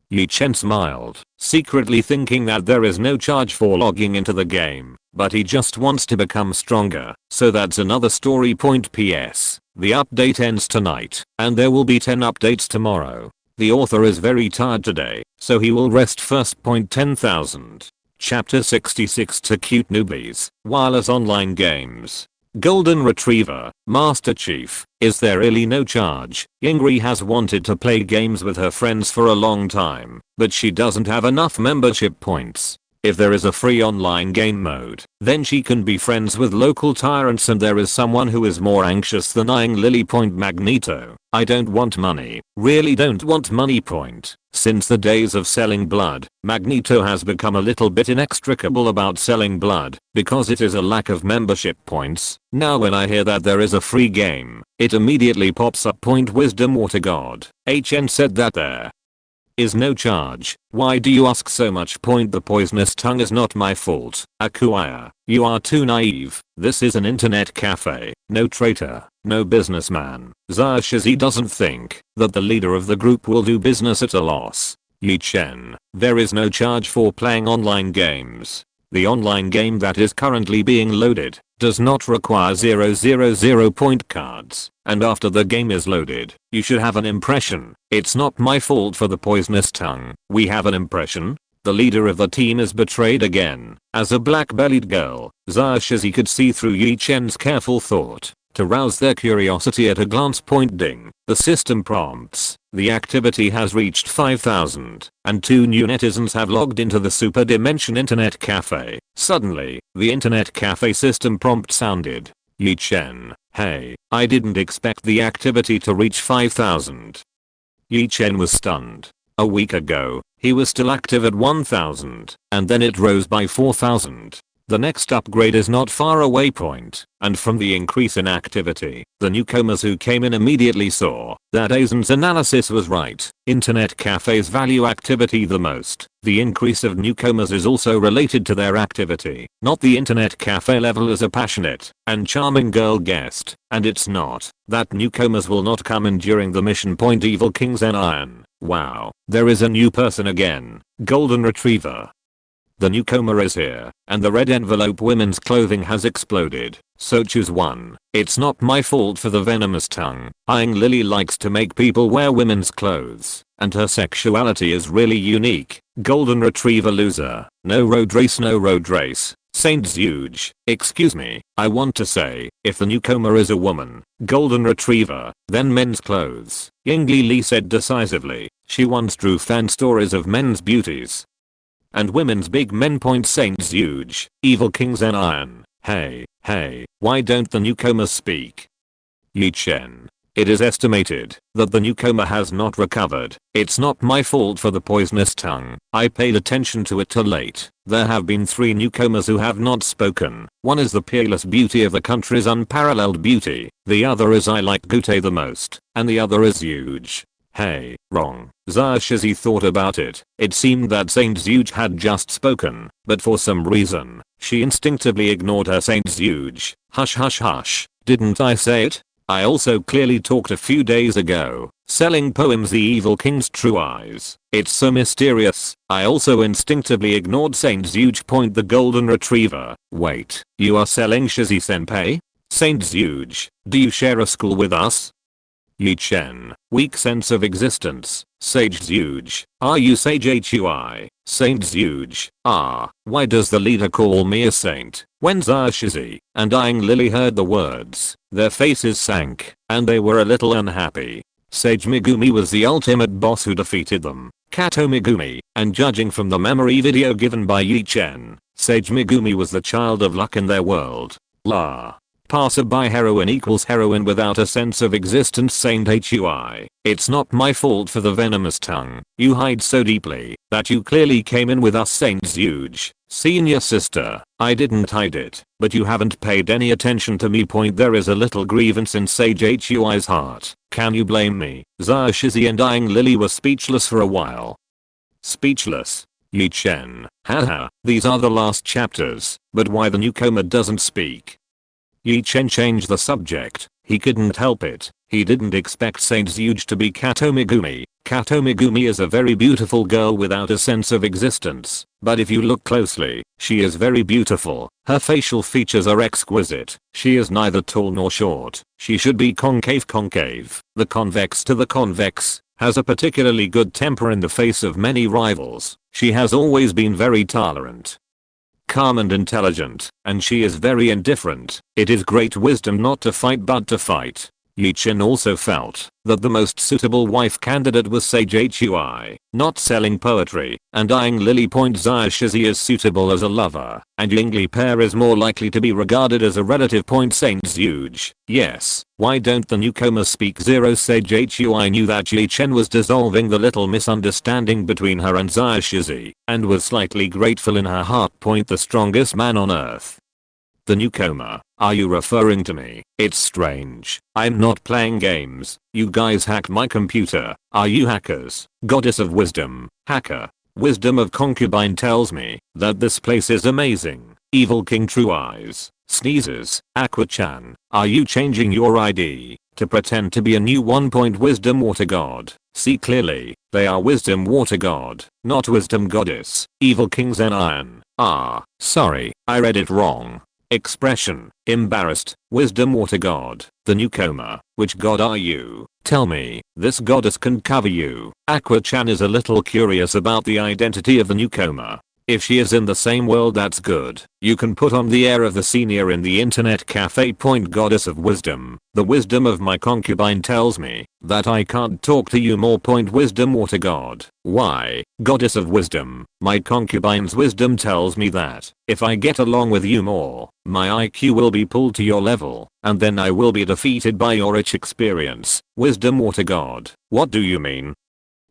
Yi Chen smiled, secretly thinking that there is no charge for logging into the game, but he just wants to become stronger. So that's another story. PS. The update ends tonight, and there will be 10 updates tomorrow. The author is very tired today, so he will rest first. 10,000. Chapter 66 to cute newbies, wireless online games. Golden Retriever, Master Chief, is there really no charge? Yingri has wanted to play games with her friends for a long time, but she doesn't have enough membership points. If there is a free online game mode, then she can be friends with local tyrants, and there is someone who is more anxious than eyeing Lily. Magneto, I don't want money, really don't want money. Since the days of selling blood, Magneto has become a little bit inextricable about selling blood, because it is a lack of membership points. Now when I hear that there is a free game, it immediately pops up. Wisdom water god, HN said that there is no charge. Why do you ask so much? The poisonous tongue is not my fault. Akuya, you are too naive. This is an internet cafe, no traitor, no businessman. Zaya Shizzy doesn't think that the leader of the group will do business at a loss. Yi Chen, there is no charge for playing online games. The online game that is currently being loaded does not require 000 point cards, and after the game is loaded, you should have an impression. It's not my fault for the poisonous tongue. We have an impression? The leader of the team is betrayed again. As a black-bellied girl, Zaya Shizzy could see through Yi Chen's careful thought. To rouse their curiosity at a glance. Ding. The system prompts. The activity has reached 5,000, and 2 new netizens have logged into the Superdimension Internet Cafe. Suddenly, the Internet Cafe system prompt sounded. Yi Chen, hey, I didn't expect the activity to reach 5,000. Yi Chen was stunned. A week ago, he was still active at 1,000, and then it rose by 4,000. The next upgrade is not far away. And from the increase in activity, the newcomers who came in immediately saw that Aizen's analysis was right. Internet cafes value activity the most. The increase of newcomers is also related to their activity, not the internet cafe level. As a passionate and charming girl guest, and it's not that newcomers will not come in during the mission. Evil Kings and Iron. Wow, there is a new person again. Golden Retriever. The newcomer is here, and the red envelope women's clothing has exploded. So choose one. It's not my fault for the venomous tongue. Eyeing Lily likes to make people wear women's clothes, and her sexuality is really unique. Golden Retriever loser. No road race, no road race. Saint Zhuge, excuse me, I want to say, if the newcomer is a woman, Golden Retriever, then men's clothes. Yingli Li said decisively. She once drew fan stories of men's beauties and women's big men. Saint Zhuge, Evil Kings and Iron. Hey, why don't the newcomers speak? Yi Chen. It is estimated that the newcomer has not recovered. It's not my fault for the poisonous tongue. I paid attention to it too late. There have been 3 newcomers who have not spoken. One is the peerless beauty of the country's unparalleled beauty. The other is I like Gute the most. And the other is Zhuge. Hey, wrong. Zaya Shizzy thought about it. It seemed that Saint Zhuge had just spoken, but for some reason, she instinctively ignored her. Saint Zhuge. Hush hush hush. Didn't I say it? I also clearly talked a few days ago, selling poems. The Evil King's true eyes. It's so mysterious. I also instinctively ignored Saint Zhuge. The Golden Retriever. Wait, you are selling Shizzy senpai? Saint Zhuge, do you share a school with us? Yi Chen. Weak sense of existence. Sage Zuge. Are you Sage Hui? Saint Zuge. Ah, why does the leader call me a saint? When Shizi and Dying Lily heard the words, their faces sank, and they were a little unhappy. Sage Megumi was the ultimate boss who defeated them, Kato Megumi, and judging from the memory video given by Yi Chen, Sage Megumi was the child of luck in their world. La. Passerby heroine equals heroine without a sense of existence. Saint Hui. It's not my fault for the venomous tongue. You hide so deeply that you clearly came in with us. Saint Zuge. Senior sister. I didn't hide it, but you haven't paid any attention to me. There is a little grievance in Sage Hui's heart. Can you blame me? Shizi and Dying Lily were speechless for a while. Speechless. Yi Chen. Haha, these are the last chapters, but why the newcomer doesn't speak? Yi Chen changed the subject. He couldn't help it. He didn't expect Saint Zuge to be Kato Megumi. Kato Megumi is a very beautiful girl without a sense of existence, but if you look closely, she is very beautiful. Her facial features are exquisite. She is neither tall nor short. She should be concave. The convex to the convex, has a particularly good temper in the face of many rivals. She has always been very tolerant, calm and intelligent, and she is very indifferent. It is great wisdom not to fight but to fight. Yi Chen also felt that the most suitable wife candidate was Sage Hui, not selling poetry, and Dying Lily. Shizi is suitable as a lover, and Yingli pair is more likely to be regarded as a relative. Saint Zuge. Yes, why don't the newcomer speak? Sage Hui knew that Yi Chen was dissolving the little misunderstanding between her and Shizi, and was slightly grateful in her heart. The strongest man on earth. The newcomer. Are you referring to me? It's strange. I'm not playing games. You guys hacked my computer. Are you hackers? Goddess of wisdom. Hacker. Wisdom of concubine tells me that this place is amazing. Evil King True Eyes. Sneezes. Aqua-chan. Are you changing your ID to pretend to be a new Wisdom Water God? See clearly, they are Wisdom Water God, not Wisdom Goddess. Evil King Zen. Ah, sorry, I read it wrong. Expression. Embarrassed. Wisdom Water God. The newcomer. Which god are you? Tell me. This goddess can cover you. Aqua-chan is a little curious about the identity of the newcomer. If she is in the same world, that's good. You can put on the air of the senior in the internet cafe. Goddess of wisdom. The wisdom of my concubine tells me that I can't talk to you more. Wisdom Water God. Why? Goddess of wisdom. My concubine's wisdom tells me that if I get along with you more, my IQ will be pulled to your level, and then I will be defeated by your rich experience. Wisdom Water God. What do you mean?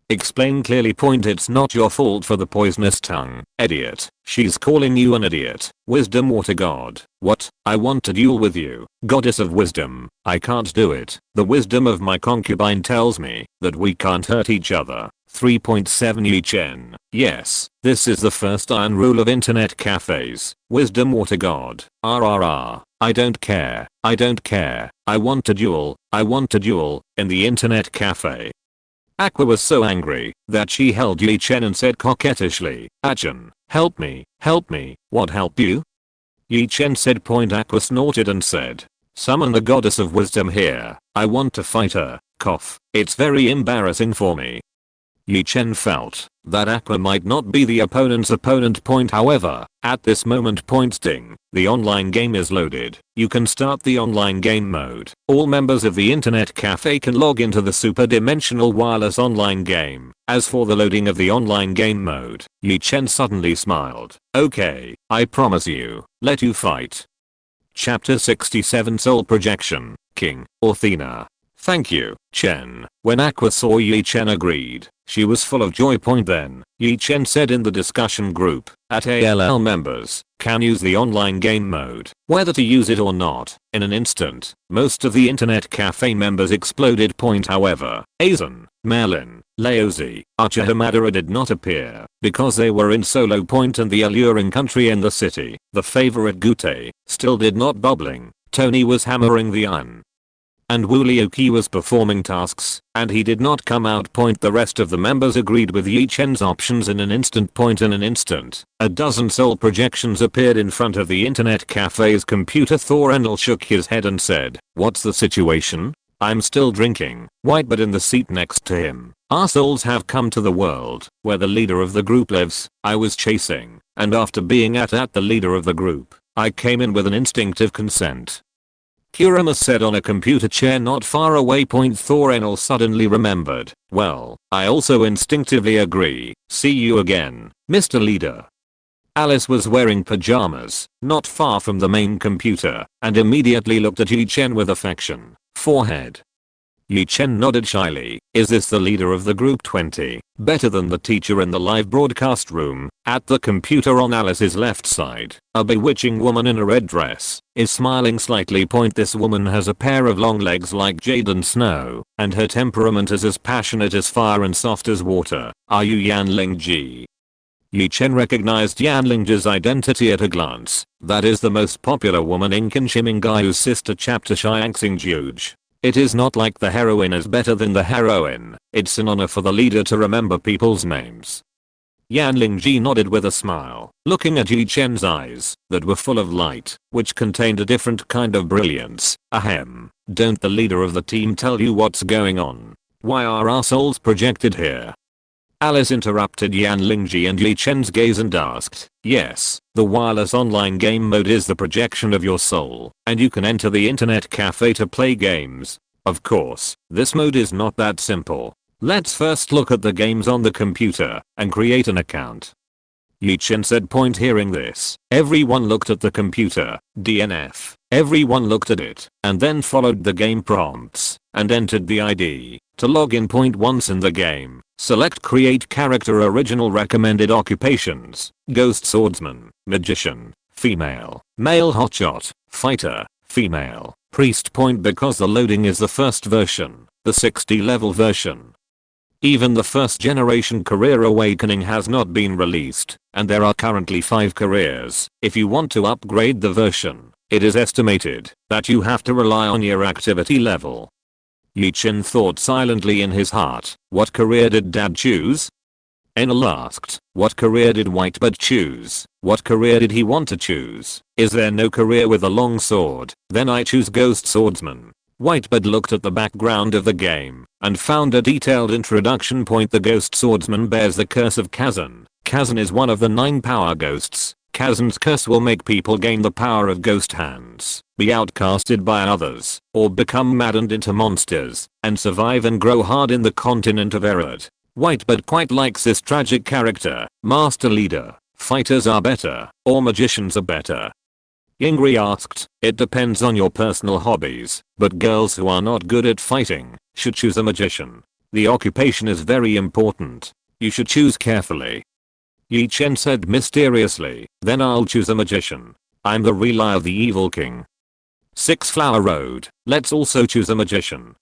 Explain clearly. It's not your fault for the poisonous tongue. Idiot. She's calling you an idiot. Wisdom Water God. What? I want to duel with you. Goddess of wisdom. I can't do it. The wisdom of my concubine tells me that we can't hurt each other. 3.7 Yi Chen. Yes, this is the first iron rule of internet cafes. Wisdom Water God. RRR. I don't care. I don't care. I want to duel. I want to duel in the internet cafe. Aqua was so angry that she held Yi Chen and said coquettishly, "Achan, help me, help me." "What help you?" Yi Chen said. Aqua snorted and said, "Summon the goddess of wisdom here. I want to fight her." Cough. It's very embarrassing for me. Yi Chen felt that Aqua might not be the opponent's opponent. However, at this moment. Sting. The online game is loaded. You can start the online game mode. All members of the internet cafe can log into the Superdimensional wireless online game. As for the loading of the online game mode, Yi Chen suddenly smiled. Okay, I promise you, let you fight. Chapter 67 Soul Projection. King, Athena. Thank you, Chen. When Aqua saw Yi Chen agreed. She was full of joy. Then, Yi Chen said in the discussion group, at ALL members, can use the online game mode, whether to use it or not. In an instant, most of the internet cafe members exploded. However, Aizen, Merlin, Laozi, Archer Hamadara did not appear, because they were in solo. And the alluring country in the city, the favorite Gute, still did not bubbling. Tony was hammering the iron. And Wulioki was performing tasks, and he did not come out. The rest of the members agreed with Yi Chen's options in an instant. In an instant, a dozen soul projections appeared in front of the internet cafe's computer. Thorendel shook his head and said, "What's the situation? I'm still drinking. White but in the seat next to him. Arseholes have come to the world where the leader of the group lives. I was chasing, and after being at the leader of the group, I came in with an instinctive consent. Kurama said on a computer chair not far away. Thor Enel suddenly remembered. Well, I also instinctively agree. See you again, Mr. Leader. Alice was wearing pajamas, not far from the main computer, and immediately looked at Chen with affection. Forehead. Chen nodded shyly. Is this the leader of the group 20? Better than the teacher in the live broadcast room. At the computer on Alice's left side, a bewitching woman in a red dress is smiling slightly. This woman has a pair of long legs like jade and snow, and her temperament is as passionate as fire and soft as water. Are you Yanlingji? Chen recognized Yanlingji's identity at a glance. That is the most popular woman in Shimingao's sister chapter Xiangxingjuj. It is not like the heroine is better than the heroine. It's an honor for the leader to remember people's names. Yanlingji nodded with a smile, looking at Chen's eyes that were full of light, which contained a different kind of brilliance. Ahem. Don't the leader of the team tell you what's going on? Why are our souls projected here? Alice interrupted Yanlingji and Chen's gaze and asked, yes, the wireless online game mode is the projection of your soul, and you can enter the internet cafe to play games. Of course, this mode is not that simple. Let's first look at the games on the computer and create an account. Chen said. Hearing this, everyone looked at the computer. DNF. Everyone looked at it and then followed the game prompts and entered the ID to log in. Once in the game, select create character. Original recommended occupations: ghost swordsman, magician, female, male hotshot, fighter, female, priest. Because the loading is the first version, the 60 level version. Even the first generation career awakening has not been released, and there are currently 5 careers. If you want to upgrade the version, it is estimated that you have to rely on your activity level. Chen thought silently in his heart. What career did Dad choose? Enel asked. What career did Whitebird choose? What career did he want to choose? Is there no career with a long sword? Then I choose Ghost Swordsman. Whitebird looked at the background of the game and found a detailed introduction. The Ghost Swordsman bears the curse of Kazan. Kazan is one of the 9 power ghosts. Kazan's curse will make people gain the power of ghost hands, be outcasted by others, or become maddened into monsters, and survive and grow hard in the continent of Erod. Whitebird quite likes this tragic character. Master Leader, fighters are better, or magicians are better? Yingri asked. It depends on your personal hobbies, but girls who are not good at fighting should choose a magician. The occupation is very important. You should choose carefully. Chen said mysteriously. Then I'll choose a magician. I'm the real eye of the evil king. 6 Flower Road. Let's also choose a magician.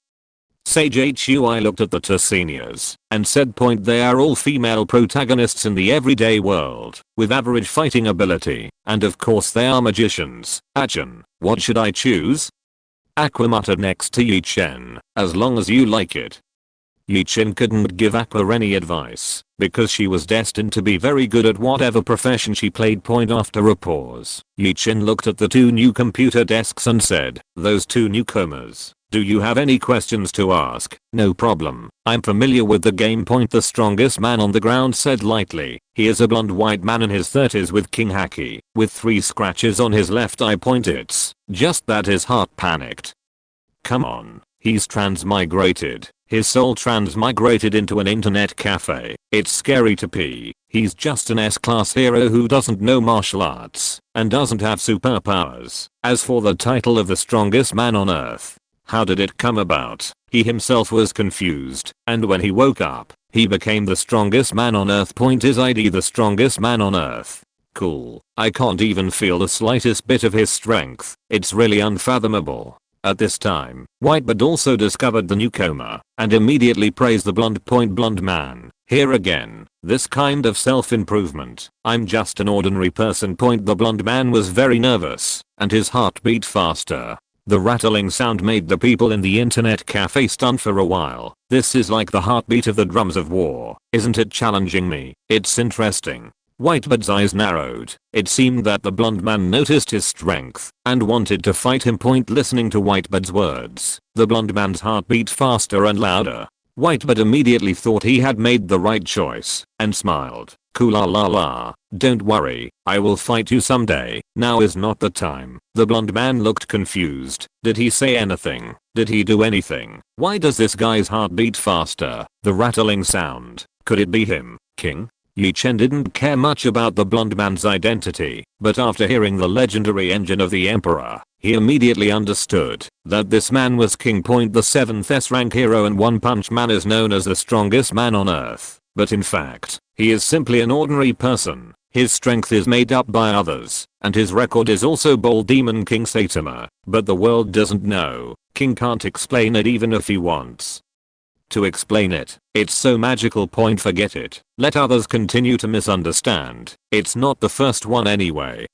Sage Hui looked at the two seniors and said. They are all female protagonists in the everyday world with average fighting ability, and of course they are magicians. Achin, what should I choose? Aqua muttered next to Chen. As long as you like it. Chen couldn't give Aqua any advice because she was destined to be very good at whatever profession she played. After a pause, Chen looked at the 2 new computer desks and said, those 2 newcomers, do you have any questions to ask? No problem. I'm familiar with the game. The strongest man on the ground said lightly. He is a blonde white man in his 30s with king haki, with 3 scratches on his left eye. It's just that his heart panicked. Come on, he's transmigrated. His soul transmigrated into an internet cafe. It's scary to pee. He's just an S-class hero who doesn't know martial arts and doesn't have superpowers. As for the title of the strongest man on earth, how did it come about? He himself was confused, and when he woke up, he became the strongest man on earth. His ID the strongest man on earth. Cool. I can't even feel the slightest bit of his strength. It's really unfathomable. At this time, Whitebird also discovered the newcomer and immediately praised the blonde man. Here again, this kind of self-improvement. I'm just an ordinary person. The blonde man was very nervous and his heart beat faster. The rattling sound made the people in the internet cafe stunned for a while. This is like the heartbeat of the drums of war. Isn't it challenging me? It's interesting. Whitebeard's eyes narrowed. It seemed that the blonde man noticed his strength and wanted to fight him. Listening to Whitebeard's words, the blonde man's heart beat faster and louder. Whitebeard immediately thought he had made the right choice and smiled. Cool la la la, don't worry, I will fight you someday, now is not the time. The blonde man looked confused. Did he say anything? Did he do anything? Why does this guy's heart beat faster? The rattling sound. Could it be him, King? Chen didn't care much about the blonde man's identity, but after hearing the legendary engine of the Emperor, he immediately understood that this man was King. The 7th S-rank hero and One Punch Man is known as the strongest man on earth, but in fact, he is simply an ordinary person. His strength is made up by others, and his record is also bold Demon King Saitama, but the world doesn't know. King can't explain it even if he wants to explain it. It's so magical. Forget it. Let others continue to misunderstand. It's not the first one anyway.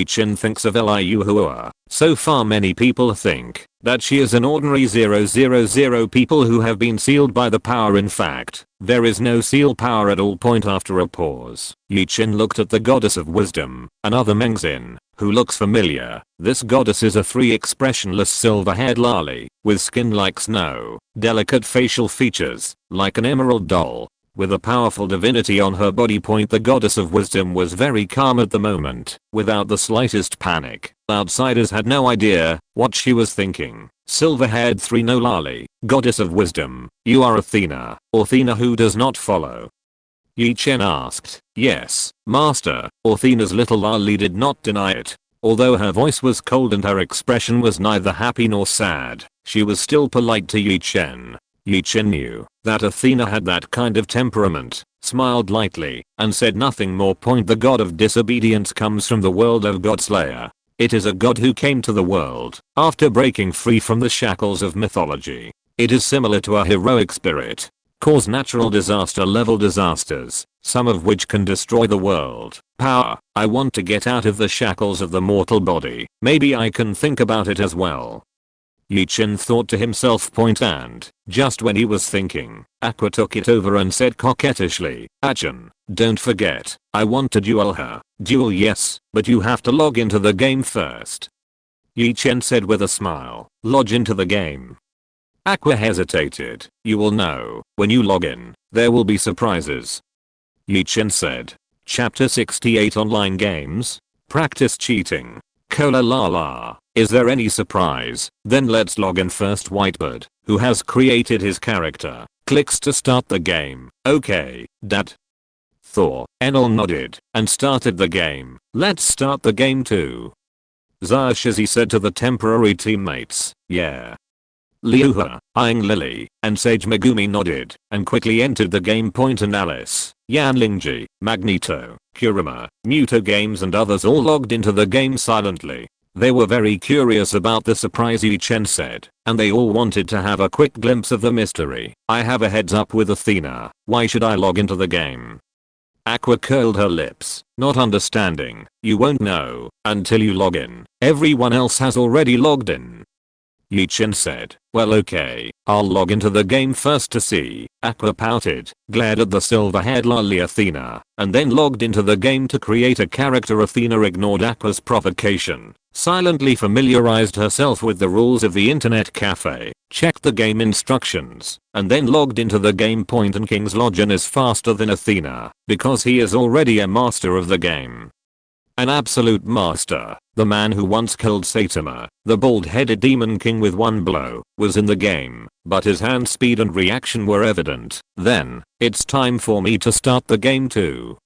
Chen thinks of Liu Hua. So far many people think that she is an ordinary 000 people who have been sealed by the power. In fact, there is no seal power at all. After a pause, Chen looked at the goddess of wisdom, another Mengxin, who looks familiar. This goddess is a expressionless silver-haired loli, with skin like snow, delicate facial features, like an emerald doll, with a powerful divinity on her body. The goddess of wisdom was very calm at the moment, without the slightest panic. Outsiders had no idea what she was thinking. Silver-haired 3 no loli, goddess of wisdom, you are Athena, Athena who does not follow? Chen asked. Yes, master. Athena's little loli did not deny it. Although her voice was cold and her expression was neither happy nor sad, she was still polite to Chen. Chen knew that Athena had that kind of temperament, smiled lightly, and said nothing more. The god of disobedience comes from the world of Godslayer. It is a god who came to the world after breaking free from the shackles of mythology. It is similar to a heroic spirit. Cause natural disaster level disasters, some of which can destroy the world. Power. I want to get out of the shackles of the mortal body. Maybe I can think about it as well. Chen thought to himself. And, just when he was thinking, Aqua took it over and said coquettishly, Chen, don't forget, I want to duel her. Duel, yes, but you have to log into the game first. Chen said with a smile. Log into the game. Aqua hesitated. You will know, when you log in, there will be surprises. Chen said. Chapter 68 Online Games. Practice cheating. Cola la la. Is there any surprise? Then let's log in first. Whitebeard, who has created his character, clicks to start the game. Okay, Dad. Thor, Enel nodded, and started the game. Let's start the game too. Shizi said to the temporary teammates. Yeah. Liuha, eyeing Lily, and Sage Megumi nodded, and quickly entered the game. And Alice, Yanlingji, Magneto, Kurama, Muto Games and others all logged into the game silently. They were very curious about the surprise Chen said, and they all wanted to have a quick glimpse of the mystery. I have a heads up with Athena, why should I log into the game? Aqua curled her lips, not understanding. You won't know until you log in. Everyone else has already logged in. Chen said, well okay, I'll log into the game first to see. Aqua pouted, glared at the silver-haired loli Athena, and then logged into the game to create a character. Athena ignored Aqua's provocation, silently familiarized herself with the rules of the internet cafe, checked the game instructions, and then logged into the game. And King's login is faster than Athena, because he is already a master of the game. An absolute master. The man who once killed Saitama, the bald-headed demon king with one blow, was in the game, but his hand speed and reaction were evident. Then, it's time for me to start the game too.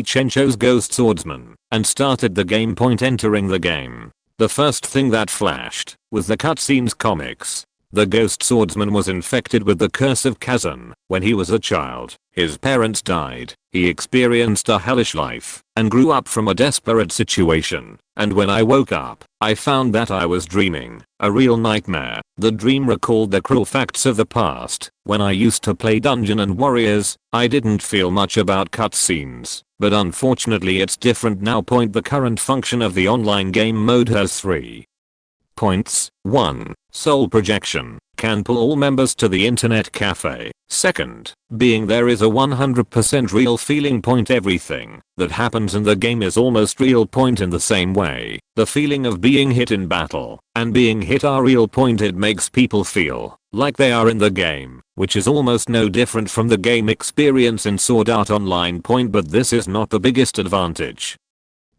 Chen chose Ghost Swordsman, and started the game. Entering the game, the first thing that flashed was the cutscenes comics. The Ghost Swordsman was infected with the curse of Kazan when he was a child. His parents died, he experienced a hellish life, and grew up from a desperate situation. And when I woke up, I found that I was dreaming, a real nightmare. The dream recalled the cruel facts of the past. When I used to play Dungeon and Warriors, I didn't feel much about cutscenes, but unfortunately it's different now. The current function of the online game mode has 3 Points: 1. Soul projection. Can pull all members to the internet cafe. Second, being there is a 100% real feeling. Point: everything that happens in the game is almost real. Point: in the same way, the feeling of being hit in battle and being hit are real. Point: it makes people feel like they are in the game, which is almost no different from the game experience in Sword Art Online. Point: but this is not the biggest advantage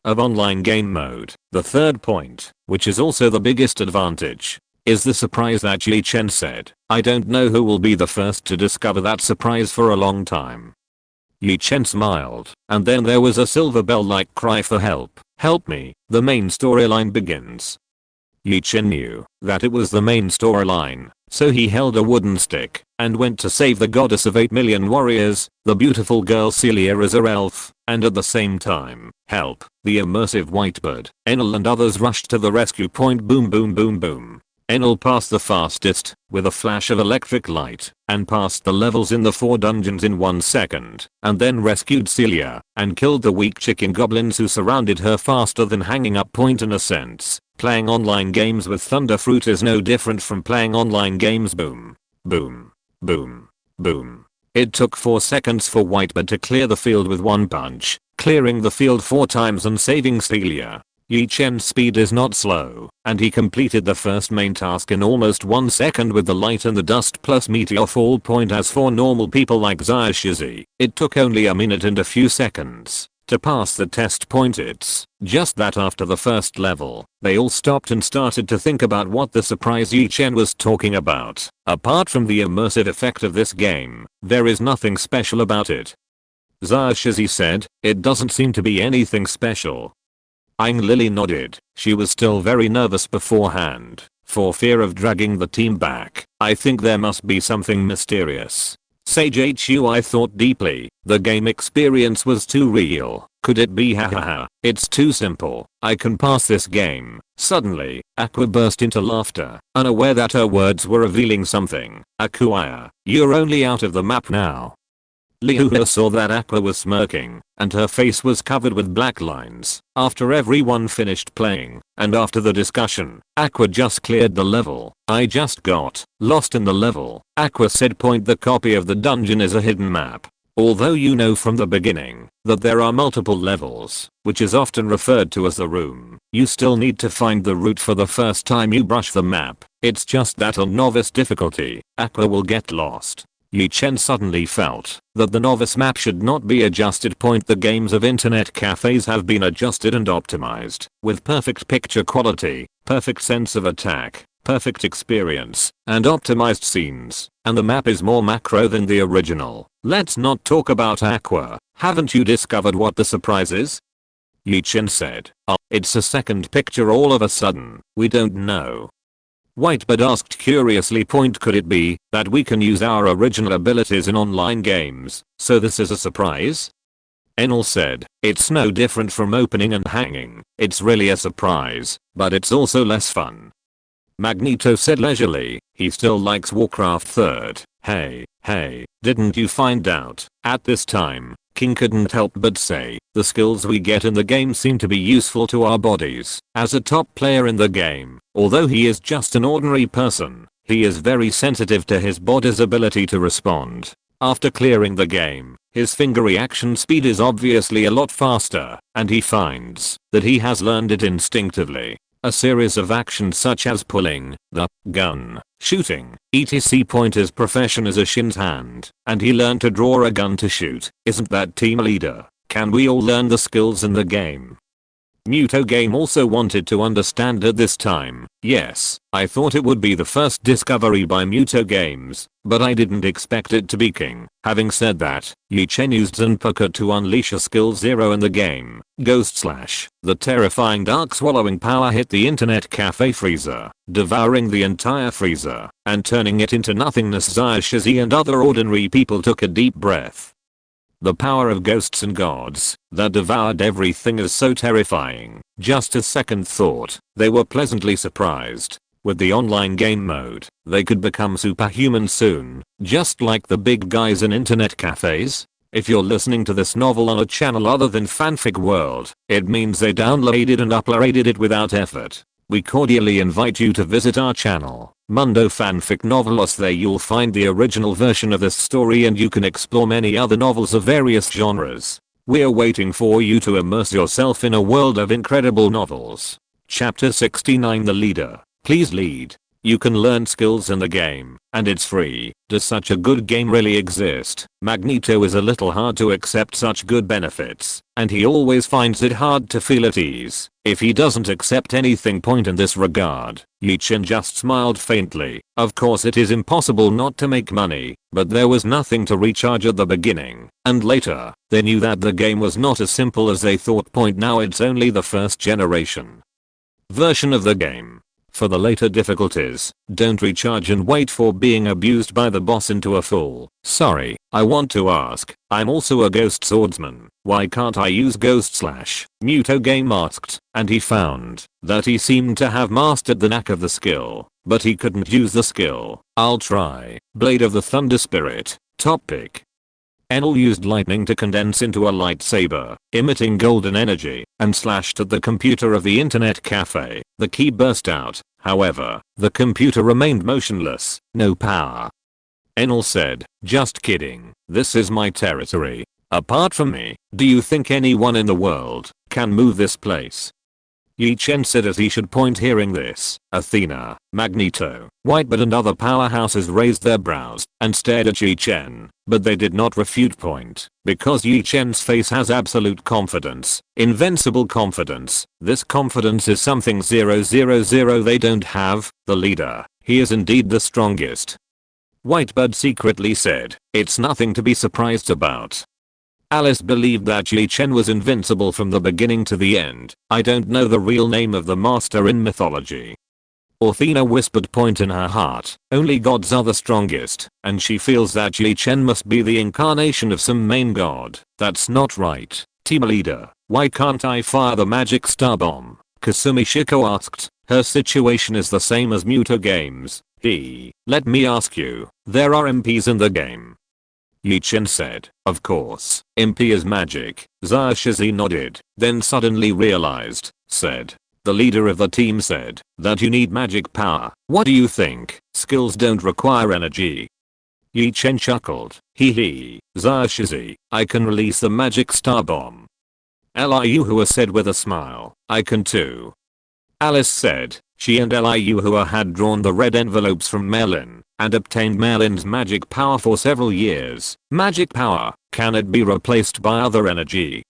of online game mode. The third point, which is also the biggest advantage, is the surprise that Chen said. I don't know who will be the first to discover that surprise for a long time. Chen smiled, and then there was a silver bell-like cry for help. Help me, the main storyline begins. Chen knew that it was the main storyline, so he held a wooden stick and went to save the goddess of 8 million warriors, the beautiful girl Celia as her elf, and at the same time, help the immersive whitebird. Enel and others rushed to the rescue. Point: boom boom boom boom. Enel passed the fastest, with a flash of electric light, and passed the levels in the 4 dungeons in 1 second, and then rescued Celia, and killed the weak chicken goblins who surrounded her faster than hanging up. Point: in a sense, playing online games with Thunderfruit is no different from playing online games. Boom. Boom. Boom. Boom. It took 4 seconds for Whitebird to clear the field with 1 punch, clearing the field 4 times and saving Celia. Chen's speed is not slow, and he completed the first main task in almost 1 second with the light and the dust plus meteor fall. Point: as for normal people like Xiaoxizi, it took only a minute and a few seconds to pass the test. Point: it's just that after the first level, they all stopped and started to think about what the surprise Chen was talking about. Apart from the immersive effect of this game, there is nothing special about it. Xiaoxizi said, it doesn't seem to be anything special. Lily nodded. She was still very nervous beforehand, for fear of dragging the team back. I think there must be something mysterious. Sage Hu, I thought deeply. The game experience was too real. Could it be? Hahaha. It's too simple. I can pass this game. Suddenly, Aqua burst into laughter, unaware that her words were revealing something. Aqua, you're only out of the map now. Liu saw that Aqua was smirking, and her face was covered with black lines. After everyone finished playing, and after the discussion, Aqua just cleared the level. I just got lost in the level. Aqua said. Point: the copy of the dungeon is a hidden map. Although you know from the beginning that there are multiple levels, which is often referred to as the room, you still need to find the route for the first time you brush the map. It's just that on novice difficulty, Aqua will get lost. Chen suddenly felt that the novice map should not be adjusted. Point: the games of internet cafes have been adjusted and optimized, with perfect picture quality, perfect sense of attack, perfect experience, and optimized scenes, and the map is more macro than the original. Let's not talk about Aqua. Haven't you discovered what the surprise is? Chen said. Oh, it's a second picture all of a sudden. We don't know. Whitebird asked curiously. Point: could it be that we can use our original abilities in online games, so this is a surprise? Enel said, it's no different from opening and hanging. It's really a surprise, but it's also less fun. Magneto said leisurely, he still likes Warcraft 3rd. Hey, didn't you find out? At this time, King couldn't help but say, the skills we get in the game seem to be useful to our bodies. As a top player in the game, although he is just an ordinary person, he is very sensitive to his body's ability to respond. After clearing the game, his finger reaction speed is obviously a lot faster, and he finds that he has learned it instinctively. A series of actions such as pulling the gun, shooting, etc. Point: his profession is a Shin's hand, and he learned to draw a gun to shoot. Isn't that team leader? Can we all learn the skills in the game? Muto Game also wanted to understand at this time. Yes, I thought it would be the first discovery by Muto Games, but I didn't expect it to be King. Having said that, Chen used Zanpakuto to unleash a skill 0 in the game, Ghost Slash. The terrifying dark swallowing power hit the internet cafe freezer, devouring the entire freezer, and turning it into nothingness. Xiaoxizi and other ordinary people took a deep breath. The power of ghosts and gods that devoured everything is so terrifying. Just a second thought, they were pleasantly surprised. With the online game mode, they could become superhuman soon, just like the big guys in internet cafes. If you're listening to this novel on a channel other than Fanfic World, it means they downloaded and uploaded it without effort. we cordially invite you to visit our channel, Mundo Fanfic Novelos. There you'll find the original version of this story and you can explore many other novels of various genres. We're waiting for you to immerse yourself in a world of incredible novels. Chapter 69, The Leader. Please lead. You can learn skills in the game, and it's free. Does such a good game really exist? Magneto is a little hard to accept such good benefits, and he always finds it hard to feel at ease. If he doesn't accept anything point in this regard. Chen just smiled faintly. Of course it is impossible not to make money, but there was nothing to recharge at the beginning, and later, they knew that the game was not as simple as they thought. Now it's only the first generation version of the game. For the later difficulties, don't recharge and wait for being abused by the boss into a fool. Sorry, I want to ask, I'm also a ghost swordsman, why can't I use ghost slash? Muto Game asked, and he found that he seemed to have mastered the knack of the skill, but he couldn't use the skill. I'll try. Blade of the Thunder Spirit. Topic. Enel used lightning to condense into a lightsaber, emitting golden energy, and slashed at the computer of the internet cafe. The key burst out, however, the computer remained motionless, no power. Enel said, just kidding, this is my territory. Apart from me, do you think anyone in the world can move this place? Chen said as he should point. Hearing this, Athena, Magneto, Whitebird and other powerhouses raised their brows and stared at Chen, but they did not refute point, because Chen's face has absolute confidence, invincible confidence. This confidence is something 000 they don't have. The leader, he is indeed the strongest. Whitebird secretly said, it's nothing to be surprised about. Alice believed that Chen was invincible from the beginning to the end. I don't know the real name of the master in mythology. Athena whispered point in her heart, only gods are the strongest, and she feels that Chen must be the incarnation of some main god. That's not right. Team leader, why can't I fire the magic star bomb? Kasumi Shiko asked. Her situation is the same as Muto Games. Let me ask you, there are MPs in the game? Chen said, of course, MP is magic. Shizi nodded, then suddenly realized, said. The leader of the team said that you need magic power. What do you think? Skills don't require energy. Chen chuckled. Shizi, I can release the magic star bomb. Liuhua said with a smile, I can too. Alice said, she and Liuhua had drawn the red envelopes from Merlin and obtained Merlin's magic power for several years. Magic power, can it be replaced by other energy?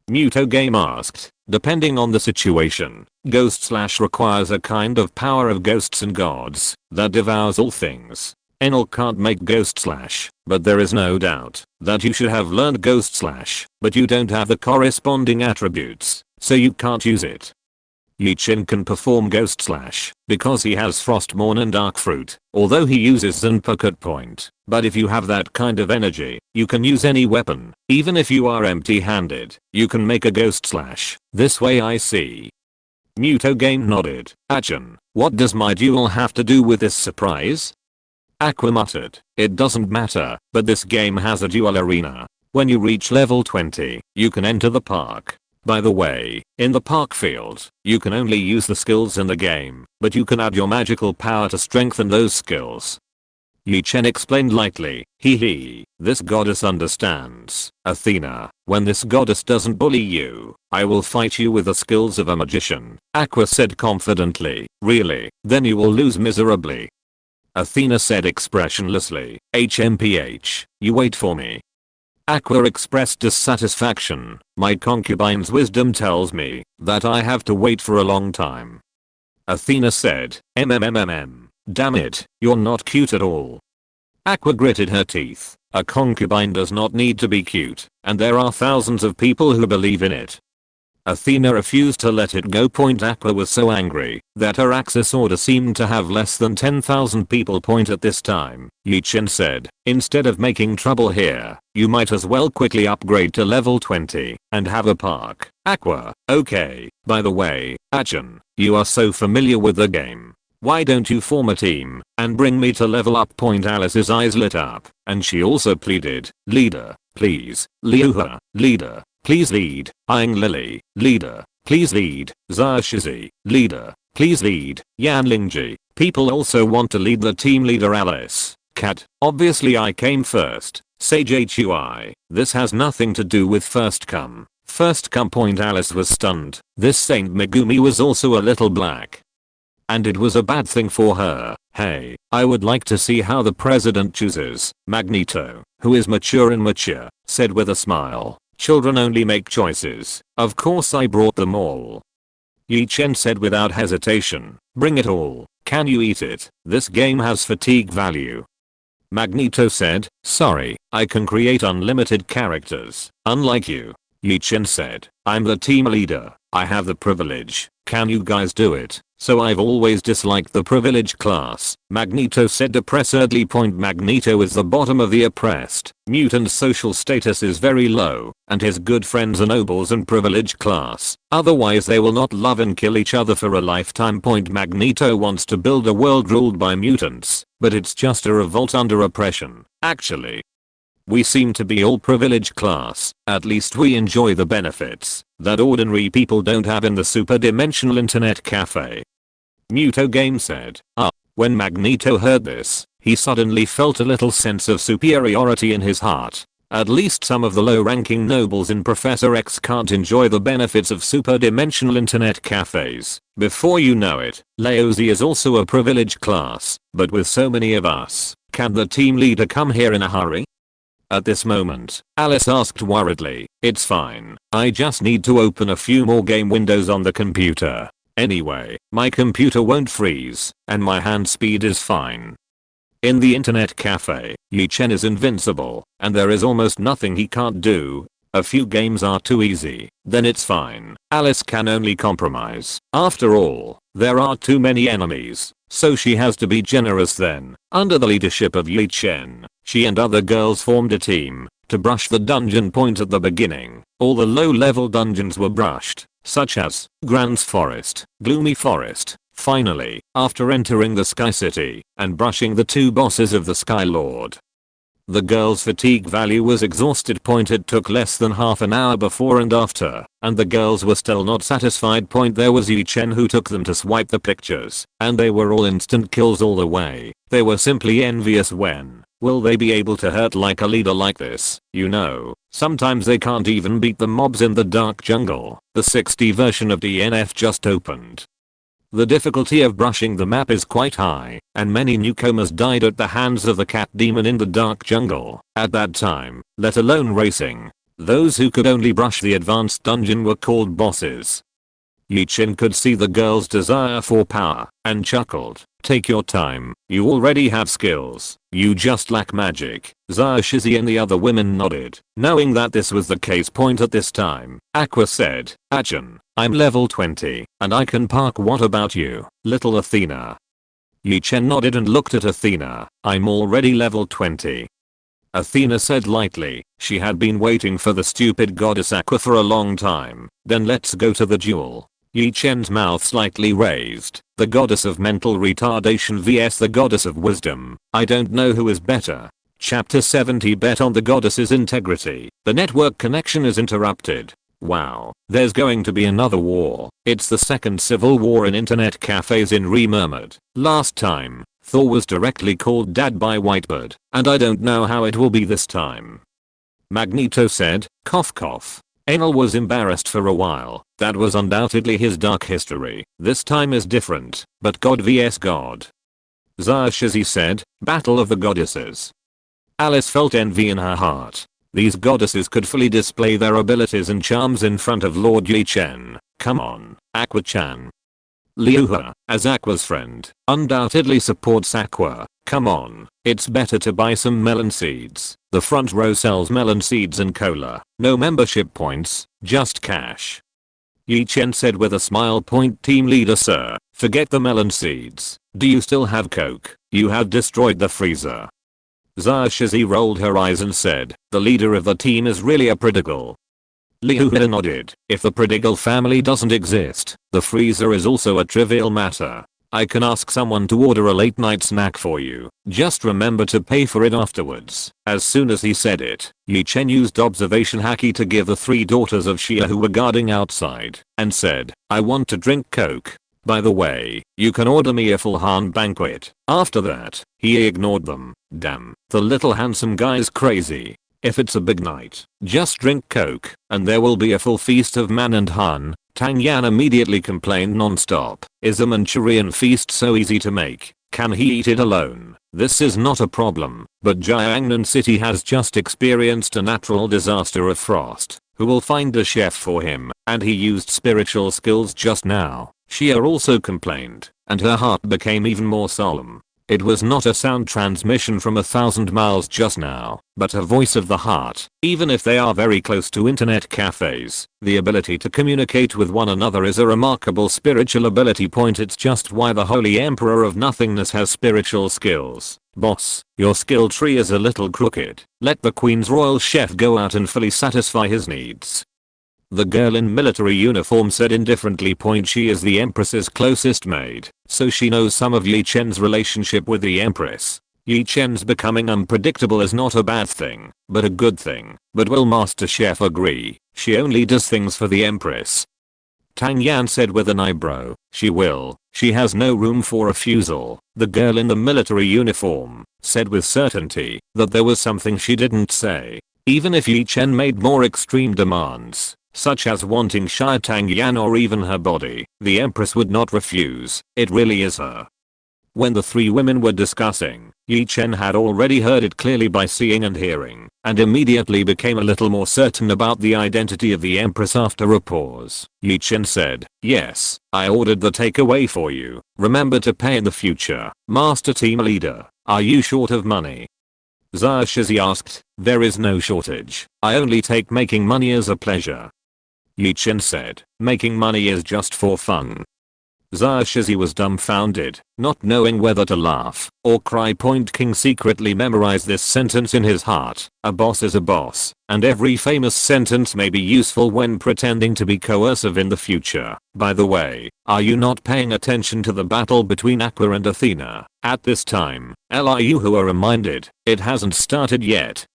Muto Game asked. Depending on the situation, Ghost Slash requires a kind of power of ghosts and gods that devours all things. Enel can't make Ghost Slash, but there is no doubt that you should have learned Ghost Slash, but you don't have the corresponding attributes, so you can't use it. Chen can perform Ghost Slash because he has Frostmourne and Dark Fruit, although he uses Zenpaku at point. But if you have that kind of energy, you can use any weapon. Even if you are empty-handed, you can make a Ghost Slash. This way I see. Muto Game nodded. Chen, what does my duel have to do with this surprise? Aqua muttered. It doesn't matter, but this game has a duel arena. When you reach level 20, you can enter the park. By the way, in the park field, you can only use the skills in the game, but you can add your magical power to strengthen those skills. Chen explained lightly. This goddess understands. Athena, when this goddess doesn't bully you, I will fight you with the skills of a magician. Aqua said confidently. Really? Then you will lose miserably. Athena said expressionlessly. HMPH, you wait for me. Aqua expressed dissatisfaction. My concubine's wisdom tells me that I have to wait for a long time. Athena said, damn it, you're not cute at all. Aqua gritted her teeth. A concubine does not need to be cute, and there are thousands of people who believe in it. Athena refused to let it go. Aqua was so angry that her Axis order seemed to have less than 10,000 people. At this time, Chen said, instead of making trouble here, you might as well quickly upgrade to level 20 and have a park. Aqua, okay, by the way, Chen, you are so familiar with the game. Why don't you form a team and bring me to level up? Alice's eyes lit up, and she also pleaded, leader, please, Liuha, leader. Please lead. Eyeing Lily. Leader. Please lead. Shizi. Leader. Please lead, Yan Lingji. People also want to lead the team leader Alice. Cat, obviously I came first. Sage HUI. This has nothing to do with first come. First come point. Alice was stunned. This Saint Megumi was also a little black. And it was a bad thing for her. Hey, I would like to see how the president chooses. Magneto, who is mature and mature, said with a smile. Children only make choices. Of course I brought them all. Yi Chen said without hesitation. Bring it all. Can you eat it? This game has fatigue value. Magneto said, sorry, I can create unlimited characters. Unlike you. Yi Chen said, I'm the team leader. I have the privilege. Can you guys do it? So I've always disliked the privileged class. Magneto said depressedly. Magneto is the bottom of the oppressed. Mutant's social status is very low, and his good friends are nobles and privileged class. Otherwise they will not love and kill each other for a lifetime. Magneto wants to build a world ruled by mutants, but it's just a revolt under oppression. Actually, we seem to be all privileged class. At least we enjoy the benefits that ordinary people don't have in the Superdimensional Internet Cafe. Muto Game said. When Magneto heard this, he suddenly felt a little sense of superiority in his heart. At least some of the low-ranking nobles in Professor X can't enjoy the benefits of Superdimensional Internet Cafes. Before you know it, Laozi is also a privileged class, but with so many of us, can the team leader come here in a hurry? At this moment, Alice asked worriedly, it's fine. I just need to open a few more game windows on the computer. Anyway, my computer won't freeze, and my hand speed is fine. In the internet cafe, Yi Chen is invincible, and there is almost nothing he can't do. A few games are too easy, then it's fine. Alice can only compromise. After all, there are too many enemies, so she has to be generous then. Under the leadership of Yi Chen, she and other girls formed a team to brush the dungeon point at the beginning. All the low-level dungeons were brushed, such as Grand's Forest, Gloomy Forest. Finally, after entering the Sky City and brushing the two bosses of the Sky Lord, the girl's fatigue value was exhausted. It took less than half an hour before and after, and the girls were still not satisfied. There was Yi Chen who took them to swipe the pictures, and they were all instant kills all the way. They were simply envious. When will they be able to hurt like a leader like this? You know, sometimes they can't even beat the mobs in the dark jungle. The 60 version of DNF just opened. The difficulty of brushing the map is quite high, and many newcomers died at the hands of the cat demon in the dark jungle at that time, let alone racing. Those who could only brush the advanced dungeon were called bosses. Yi Chen could see the girl's desire for power, and chuckled. Take your time, you already have skills, you just lack magic. Zaya Shizi and the other women nodded, knowing that this was the case. At this time, Aqua said, Achan, I'm level 20, and I can park. What about you, little Athena? Yi Chen nodded and looked at Athena. I'm already level 20. Athena said lightly. She had been waiting for the stupid goddess Aqua for a long time. Then let's go to the duel. Yi Chen's mouth slightly raised. The goddess of mental retardation vs the goddess of wisdom. I don't know who is better. Chapter 70. Bet on the goddess's integrity. The network connection is interrupted. Wow, there's going to be another war. It's the second civil war in internet cafes in Remurmured. Last time, Thor was directly called Dad by Whitebird, and I don't know how it will be this time. Magneto said, cough cough. Enel was embarrassed for a while. That was undoubtedly his dark history. This time is different, but God vs God. Zaya Shizi said, Battle of the Goddesses. Alice felt envy in her heart. These goddesses could fully display their abilities and charms in front of Lord Yi Chen. Come on, Aqua-chan. Liuha, as Aqua's friend, undoubtedly supports Aqua. Come on, it's better to buy some melon seeds. The front row sells melon seeds and cola. No membership points, just cash. Yi Chen said with a smile. Team leader sir, forget the melon seeds. Do you still have Coke? You have destroyed the freezer. Zaya Shizi rolled her eyes and said, the leader of the team is really a prodigal. Liuha nodded. If the prodigal family doesn't exist, the freezer is also a trivial matter. I can ask someone to order a late night snack for you. Just remember to pay for it afterwards. As soon as he said it, Yi Chen used observation haki to give the three daughters of Shia who were guarding outside, and said, I want to drink Coke. By the way, you can order me a full Han banquet. After that, he ignored them. Damn, the little handsome guy's crazy. If it's a big night, just drink coke, and there will be a full feast of man and Han. Tianyuan immediately complained non-stop. Is a Manchurian feast so easy to make? Can he eat it alone? This is not a problem, but Jiangnan City has just experienced a natural disaster of frost. Who will find a chef for him? And he used spiritual skills just now. Xia also complained, and her heart became even more solemn. It was not a sound transmission from 1,000 miles just now, but a voice of the heart. Even if they are very close to internet cafes, the ability to communicate with one another is a remarkable spiritual ability point. It's just why the Holy Emperor of Nothingness has spiritual skills. Boss, your skill tree is a little crooked. Let the Queen's royal chef go out and fully satisfy his needs. The girl in military uniform said indifferently. She is the Empress's closest maid, so she knows some of Yi Chen's relationship with the Empress. Yi Chen's becoming unpredictable is not a bad thing, but a good thing. But will Master Chef agree? She only does things for the Empress. Tianyuan said with an eyebrow. She will. She has no room for refusal. The girl in the military uniform said with certainty that there was something she didn't say. Even if Yi Chen made more extreme demands, such as wanting Xia Tianyuan or even her body, the Empress would not refuse. It really is her. When the three women were discussing, Yi Chen had already heard it clearly by seeing and hearing, and immediately became a little more certain about the identity of the Empress. After a pause, Yi Chen said, yes, I ordered the takeaway for you. Remember to pay in the future. Master Team Leader, are you short of money? Shizi asked. There is no shortage. I only take making money as a pleasure. Yi Chen said, making money is just for fun. Shizi was dumbfounded, not knowing whether to laugh or cry. King secretly memorized this sentence in his heart. A boss is a boss, and every famous sentence may be useful when pretending to be coercive in the future. By the way, are you not paying attention to the battle between Aqua and Athena? At this time, Liu who are reminded, it hasn't started yet.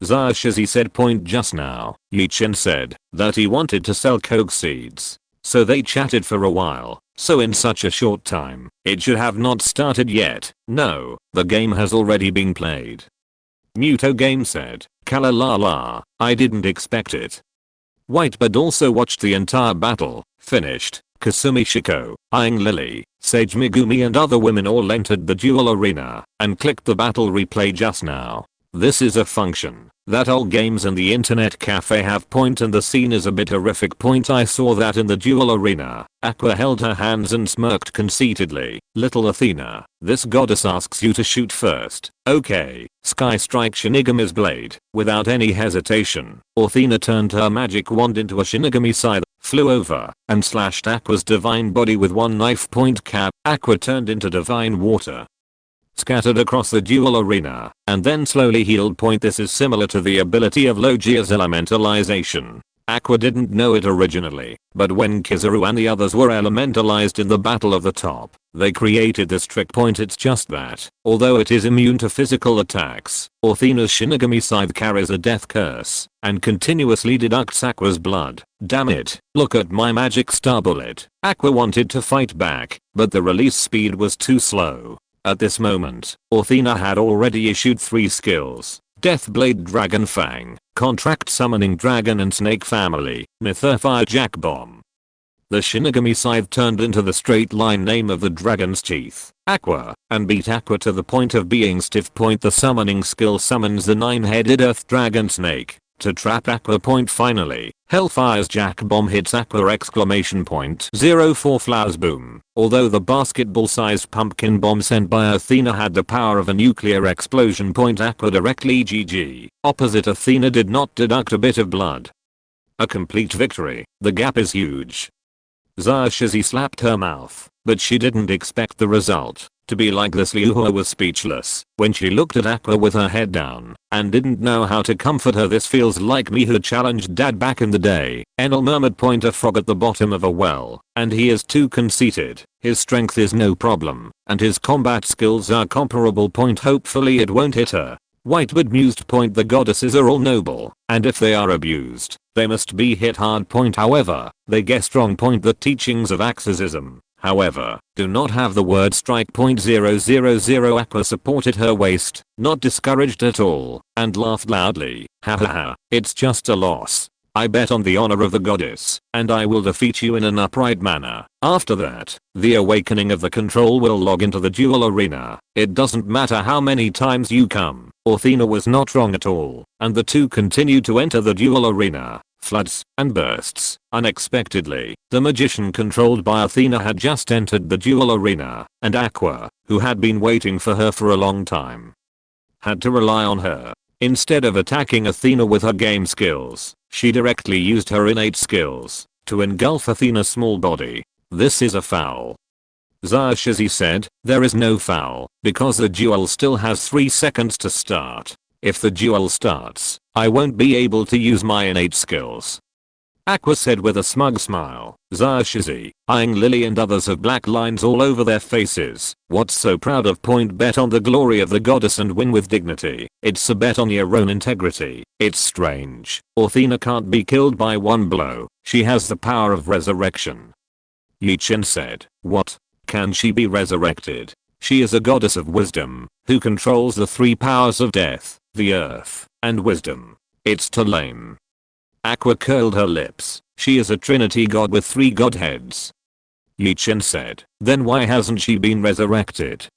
Shizi said. Just now, Yi Chen said that he wanted to sell coke seeds. So they chatted for a while. So in such a short time, it should have not started yet. No, the game has already been played. Muto Game said, Kalalala, I didn't expect it. Whitebird also watched the entire battle. Finished. Kasumi Shiko, Aang Lily, Sage Megumi and other women all entered the duel arena and clicked the battle replay just now. This is a function that all games in the internet cafe have. And the scene is a bit horrific. I saw that in the duel arena. Aqua held her hands and smirked conceitedly. Little Athena, this goddess asks you to shoot first. Okay. Sky strike Shinigami's blade. Without any hesitation, Athena turned her magic wand into a Shinigami scythe, flew over, and slashed Aqua's divine body with one knife. Cap. Aqua turned into divine water, scattered across the duel arena, and then slowly healed. This is similar to the ability of Logia's elementalization. Aqua didn't know it originally, but when Kizaru and the others were elementalized in the Battle of the Top, they created this trick. It's just that, although it is immune to physical attacks, Athena's Shinigami scythe carries a death curse, and continuously deducts Aqua's blood. Damn it, look at my magic star bullet. Aqua wanted to fight back, but the release speed was too slow. At this moment, Athena had already issued 3 skills: Death Blade, Dragon Fang, Contract Summoning Dragon and Snake Family, Mythify Jack Bomb. The Shinigami scythe turned into the straight line name of the dragon's teeth, Aqua, and beat Aqua to the point of being stiff. The summoning skill summons the 9-headed earth dragon snake to trap Aqua. Finally, Hellfire's Jack Bomb hits Aqua! 04 flowers boom. Although the basketball-sized pumpkin bomb sent by Athena had the power of a nuclear explosion. Aqua directly GG. Opposite Athena did not deduct a bit of blood. A complete victory. The gap is huge. Shizi slapped her mouth, but she didn't expect the result to be like this. Liuhua was speechless when she looked at Aqua with her head down and didn't know how to comfort her. This feels like me who challenged dad back in the day. Enel murmured. A frog at the bottom of a well, and he is too conceited. His strength is no problem, and his combat skills are comparable. Hopefully it won't hit her. Whitebird mused. The goddesses are all noble, and if they are abused, they must be hit hard. However, they guessed wrong. The teachings of Axisism However, do not have the word strike. 000. Aqua supported her waist, not discouraged at all, and laughed loudly. Hahaha, it's just a loss. I bet on the honor of the goddess, and I will defeat you in an upright manner. After that, the awakening of the control will log into the duel arena. It doesn't matter how many times you come. Athena was not wrong at all, and the two continued to enter the duel arena. Floods and bursts. Unexpectedly, the magician controlled by Athena had just entered the duel arena, and Aqua, who had been waiting for her for a long time, had to rely on her. Instead of attacking Athena with her game skills, she directly used her innate skills to engulf Athena's small body. This is a foul. Shizi said, there is no foul, because the duel still has 3 seconds to start. If the duel starts, I won't be able to use my innate skills. Aqua said with a smug smile. Shizi, eyeing Lily and others have black lines all over their faces. What's so proud of? Bet on the glory of the goddess and win with dignity. It's a bet on your own integrity. It's strange. Athena can't be killed by one blow. She has the power of resurrection. Chen said. What? Can she be resurrected? She is a goddess of wisdom, who controls the 3 powers of death, the earth, and wisdom. It's too lame. Aqua curled her lips. She is a trinity god with 3 godheads. Chen said. Then why hasn't she been resurrected?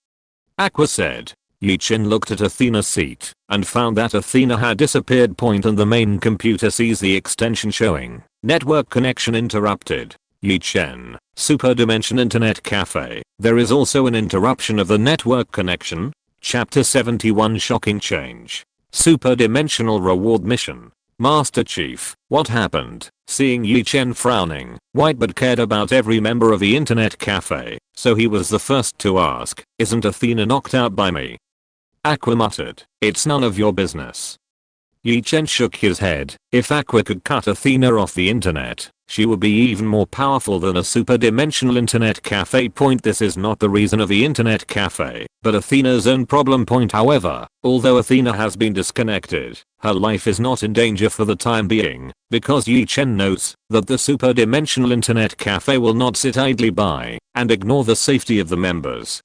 Aqua said. Chen looked at Athena's seat and found that Athena had disappeared. And the main computer sees the extension showing network connection interrupted. Chen, Superdimensional Internet Cafe. There is also an interruption of the network connection. Chapter 71 Shocking Change. Superdimensional Reward Mission. Master Chief, what happened? Seeing Chen frowning, White but cared about every member of the internet cafe, so he was the first to ask, isn't Athena knocked out by me? Aqua muttered, it's none of your business. Chen shook his head. If Aqua could cut Athena off the internet, she would be even more powerful than a superdimensional internet cafe. This is not the reason of the internet cafe, but Athena's own problem. However, although Athena has been disconnected, her life is not in danger for the time being, because Chen knows that the superdimensional internet cafe will not sit idly by and ignore the safety of the members.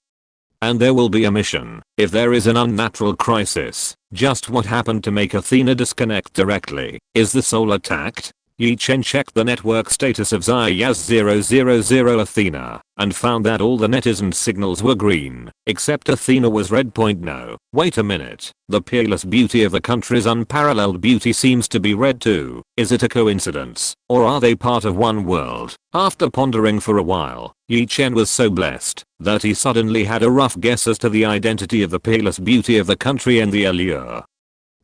And there will be a mission if there is an unnatural crisis. Just what happened to make Athena disconnect directly? Is the soul attacked? Chen checked the network status of Zayas 000 Athena and found that all the netizen signals were green, except Athena was red. No, wait a minute, the peerless beauty of the country's unparalleled beauty seems to be red too. Is it a coincidence, or are they part of one world? After pondering for a while, Chen was so blessed that he suddenly had a rough guess as to the identity of the peerless beauty of the country and the allure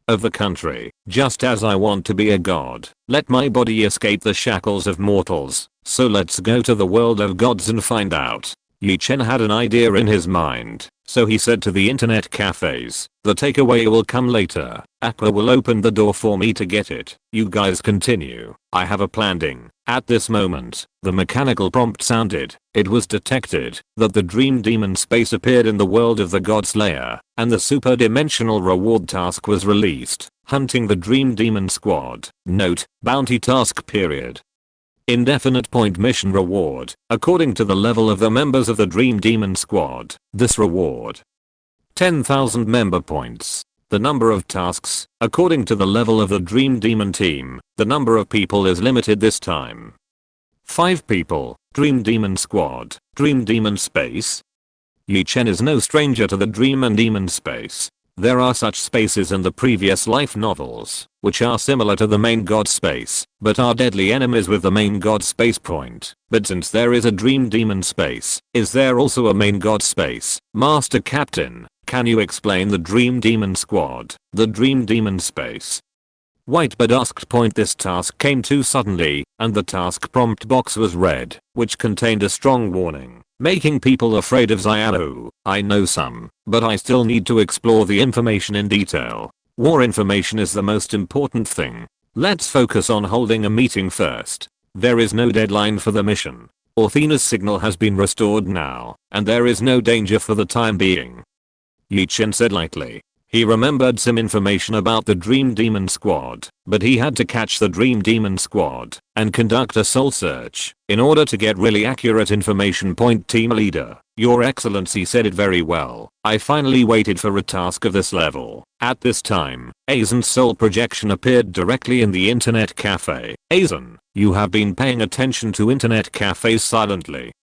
of the country. Just as I want to be a god, let my body escape the shackles of mortals, so let's go to the world of gods and find out. Chen had an idea in his mind, so he said to the internet cafes, the takeaway will come later. Aqua will open the door for me to get it. You guys continue. I have a planning. At this moment, the mechanical prompt sounded. It was detected that the dream demon space appeared in the world of the god's lair, and the superdimensional reward task was released. Hunting the dream demon squad. Note, bounty task period. Indefinite mission reward, according to the level of the members of the Dream Demon Squad. This reward 10,000 member points. The number of tasks, according to the level of the Dream Demon team. The number of people is limited this time. 5 people, Dream Demon Squad, Dream Demon Space. Chen is no stranger to the Dream and Demon Space. There are such spaces in the previous life novels, which are similar to the main god space, but are deadly enemies with the main god space point. But since there is a dream demon space, is there also a main god space? Master Captain, can you explain the dream demon squad, the dream demon space? White but asked. This task came too suddenly, and the task prompt box was red, which contained a strong warning, making people afraid of Xiao. I know some, but I still need to explore the information in detail. War information is the most important thing. Let's focus on holding a meeting first. There is no deadline for the mission. Athena's signal has been restored now, and there is no danger for the time being. Chen said lightly. He remembered some information about the Dream Demon Squad, but he had to catch the Dream Demon Squad and conduct a soul search in order to get really accurate information. Team leader, Your Excellency said it very well. I finally waited for a task of this level. At this time, Aizen's soul projection appeared directly in the internet cafe. Aizen, you have been paying attention to internet cafes silently.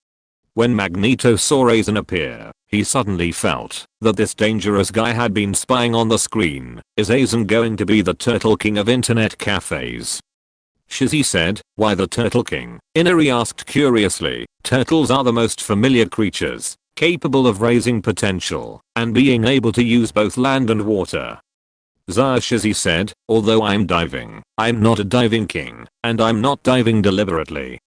When Magneto saw Aizen appear, he suddenly felt that this dangerous guy had been spying on the screen. Is Aizen going to be the Turtle King of internet cafes? Shizzy said, why the Turtle King? Inari asked curiously. Turtles are the most familiar creatures, capable of raising potential and being able to use both land and water. Shizzy said, although I'm diving, I'm not a diving king, and I'm not diving deliberately.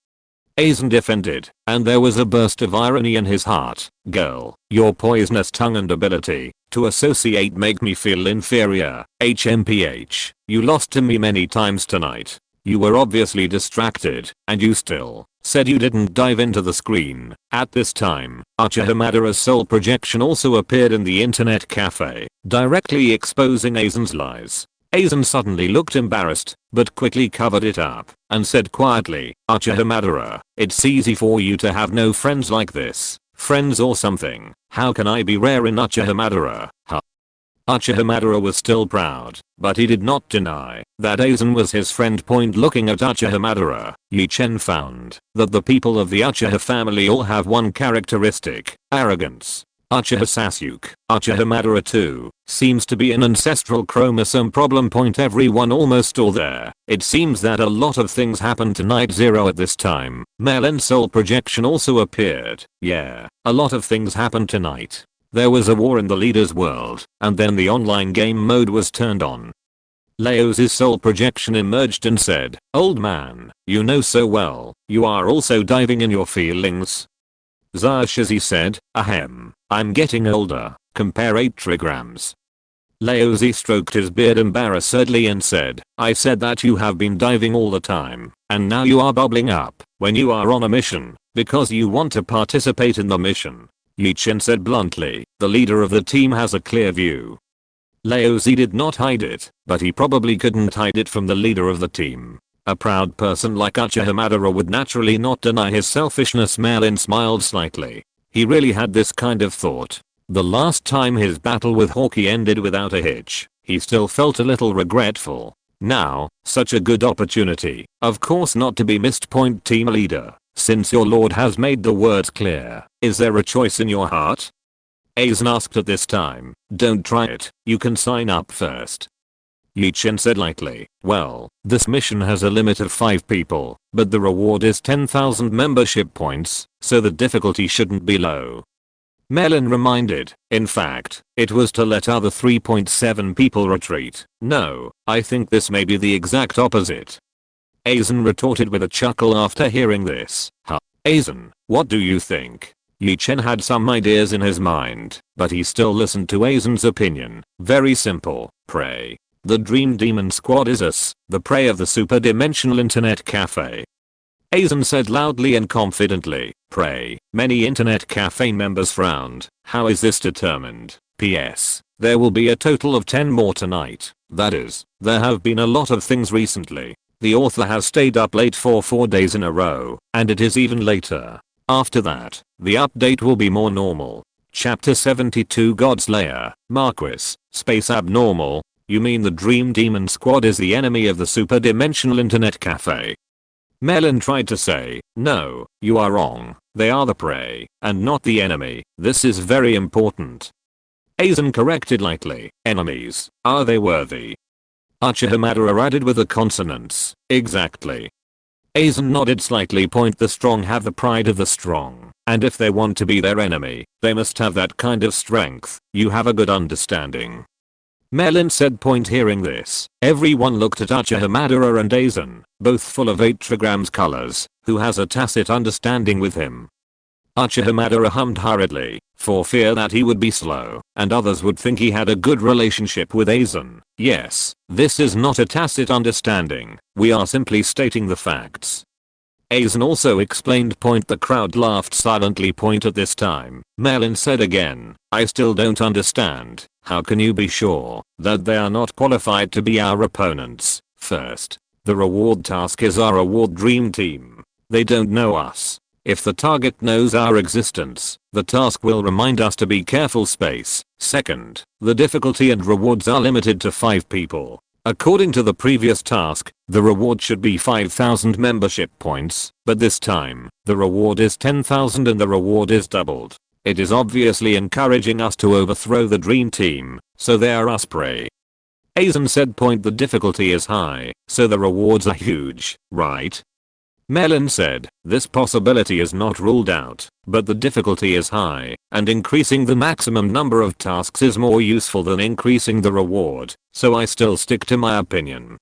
Aizen defended, and there was a burst of irony in his heart. Girl, your poisonous tongue and ability to associate make me feel inferior. HMPH, you lost to me many times tonight. You were obviously distracted, and you still said you didn't dive into the screen. At this time, Uchiha soul projection also appeared in the internet cafe, directly exposing Aizen's lies. Aizen suddenly looked embarrassed, but quickly covered it up and said quietly, Uchiha, it's easy for you to have no friends like this. Friends or something. How can I be rare in Uchiha? Huh. Uchiha was still proud, but he did not deny that Aizen was his friend. Looking at Uchiha, Chen found that the people of the Uchiha family all have one characteristic: arrogance. Uchiha Sasuke, Uchiha too, seems to be an ancestral chromosome problem. Everyone almost all there. It seems that a lot of things happened to Night Zero at this time. Merlin's soul projection also appeared. Yeah, a lot of things happened tonight. There was a war in the leader's world, and then the online game mode was turned on. Leo's soul projection emerged and said, old man, you know so well, you are also diving in your feelings. Shizzy said, ahem, I'm getting older, compare 8 trigrams. Leozi stroked his beard embarrassedly and said, I said that you have been diving all the time, and now you are bubbling up when you are on a mission, because you want to participate in the mission. Chen said bluntly, the leader of the team has a clear view. Leozi did not hide it, but he probably couldn't hide it from the leader of the team. A proud person like Uchiha would naturally not deny his selfishness. Merlin smiled slightly. He really had this kind of thought. The last time his battle with Hawkeye ended without a hitch, he still felt a little regretful. Now, such a good opportunity, of course not to be missed. Team leader, since your lord has made the words clear, is there a choice in your heart? Aizen asked at this time. Don't try it, you can sign up first. Chen said lightly, well, this mission has a limit of 5 people, but the reward is 10,000 membership points, so the difficulty shouldn't be low. Merlin reminded, in fact, it was to let other 3.7 people retreat. No, I think this may be the exact opposite. Aizen retorted with a chuckle after hearing this. Huh. Aizen, what do you think? Chen had some ideas in his mind, but he still listened to Aizen's opinion. Very simple, pray. The Dream Demon Squad is us, the prey of the Superdimensional Internet Cafe. Aizen said loudly and confidently, pray. Many Internet Cafe members frowned. How is this determined? P.S. There will be a total of 10 more tonight. That is, there have been a lot of things recently. The author has stayed up late for 4 days in a row, and it is even later. After that, the update will be more normal. Chapter 72 God's Lair, Marquis, Space Abnormal. You mean the Dream Demon Squad is the enemy of the Superdimensional Internet Cafe? Merlin tried to say, no, you are wrong. They are the prey, and not the enemy. This is very important. Aizen corrected lightly. Enemies, are they worthy? Uchiha added with the consonants, exactly. Aizen nodded slightly. The strong have the pride of the strong, and if they want to be their enemy, they must have that kind of strength. You have a good understanding. Merlin said. Hearing this, everyone looked at Uchiha and Aizen, both full of 8 trigrams colors, who has a tacit understanding with him. Uchiha hummed hurriedly, for fear that he would be slow, and others would think he had a good relationship with Aizen. Yes, this is not a tacit understanding, we are simply stating the facts. Aizen also explained. The crowd laughed silently. At this time, Merlin said again, I still don't understand. How can you be sure that they are not qualified to be our opponents? First, the reward task is our reward dream team. They don't know us. If the target knows our existence, the task will remind us to be careful. Second, the difficulty and rewards are limited to 5 people. According to the previous task, the reward should be 5,000 membership points, but this time, the reward is 10,000 and the reward is doubled. It is obviously encouraging us to overthrow the dream team, so they are us prey. Aizen said. The difficulty is high, so the rewards are huge, right? Merlin said, this possibility is not ruled out, but the difficulty is high, and increasing the maximum number of tasks is more useful than increasing the reward, so I still stick to my opinion.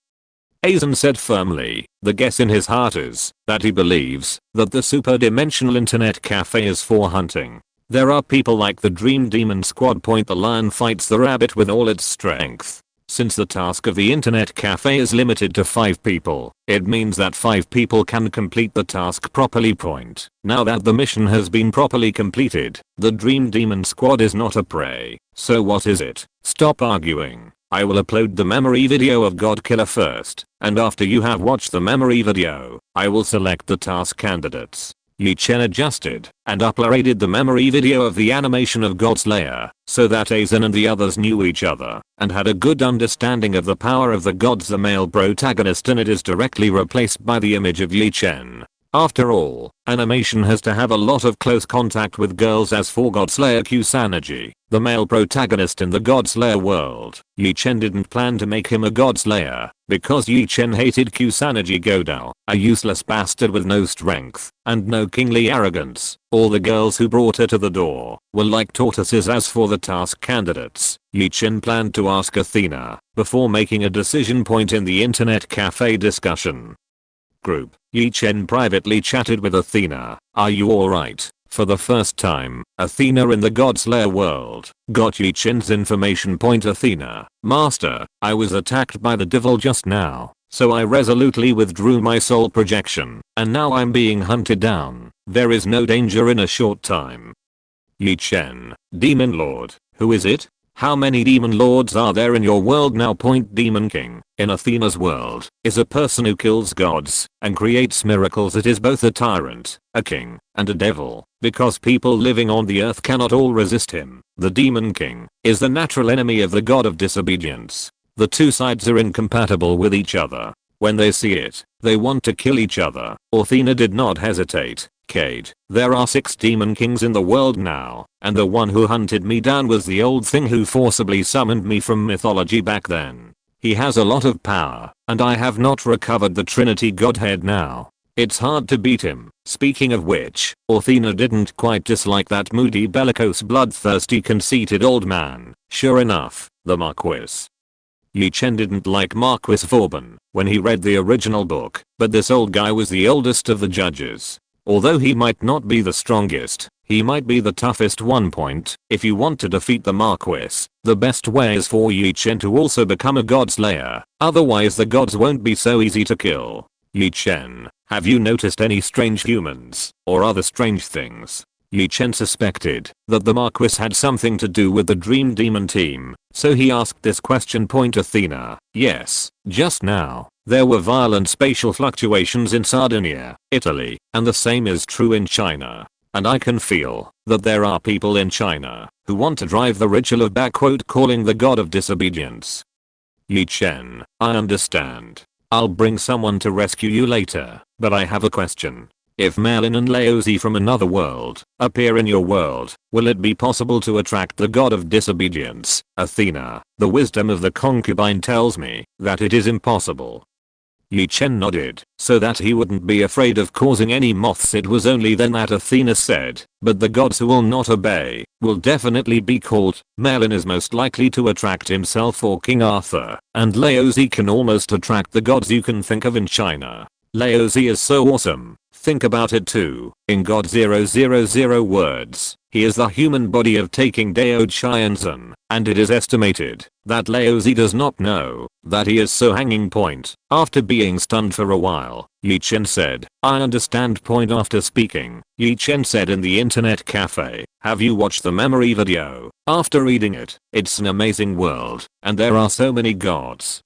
Aizen said firmly, the guess in his heart is that he believes that the superdimensional internet cafe is for hunting. There are people like the Dream Demon Squad. The lion fights the rabbit with all its strength. Since the task of the internet cafe is limited to 5 people, it means that 5 people can complete the task properly. Now that the mission has been properly completed, the Dream Demon Squad is not a prey. So what is it? Stop arguing. I will upload the memory video of God Killer first, and after you have watched the memory video, I will select the task candidates. Chen adjusted and uploaded the memory video of the animation of Godslayer, so that Aizen and the others knew each other and had a good understanding of the power of the gods. The male protagonist and it is directly replaced by the image of Chen. After all, animation has to have a lot of close contact with girls. As for Godslayer Kusanagi, the male protagonist in the Godslayer world, Chen didn't plan to make him a Godslayer, because Chen hated Kusanagi Godao, a useless bastard with no strength and no kingly arrogance. All the girls who brought her to the door were like tortoises. As for the task candidates, Chen planned to ask Athena before making a decision. In the internet cafe discussion group, Chen privately chatted with Athena, are you alright? For the first time, Athena in the Godslayer world got Chen's information. Athena, Master, I was attacked by the devil just now, so I resolutely withdrew my soul projection, and now I'm being hunted down. There is no danger in a short time. Chen, Demon Lord, who is it? How many demon lords are there in your world now? Demon King, in Athena's world, is a person who kills gods and creates miracles. It is both a tyrant, a king, and a devil, because people living on the earth cannot all resist him. The Demon King is the natural enemy of the god of disobedience. The two sides are incompatible with each other. When they see it, they want to kill each other. Athena did not hesitate. Cade, there are 6 demon kings in the world now, and the one who hunted me down was the old thing who forcibly summoned me from mythology back then. He has a lot of power, and I have not recovered the Trinity Godhead now. It's hard to beat him. Speaking of which, Athena didn't quite dislike that moody, bellicose, bloodthirsty, conceited old man. Sure enough, the Marquis. Chen didn't like Marquis Vauban when he read the original book, but this old guy was the oldest of the judges. Although he might not be the strongest, he might be the toughest one. If you want to defeat the Marquis, the best way is for Chen to also become a Godslayer, otherwise the gods won't be so easy to kill. Chen, have you noticed any strange humans or other strange things? Chen suspected that the Marquis had something to do with the Dream Demon team, so he asked this question. Athena, yes, just now, there were violent spatial fluctuations in Sardinia, Italy, and the same is true in China. And I can feel that there are people in China who want to drive the ritual of calling the god of disobedience. Chen, I understand. I'll bring someone to rescue you later, but I have a question. If Merlin and Laozi from another world appear in your world, will it be possible to attract the god of disobedience? Athena, the wisdom of the concubine tells me that it is impossible. Chen nodded, so that he wouldn't be afraid of causing any moths. It was only then that Athena said, but the gods who will not obey will definitely be called. Merlin is most likely to attract himself or King Arthur, and Laozi can almost attract the gods you can think of in China. Laozi is so awesome. Think about it too. In God 000 words, he is the human body of taking Dao Chianzan, and it is estimated that Laozi does not know that he is so hanging point. After being stunned for a while, Yi Chen said, I understand point after speaking. Yi Chen said in the internet cafe, have you watched the memory video? After reading it, it's an amazing world, and there are so many gods.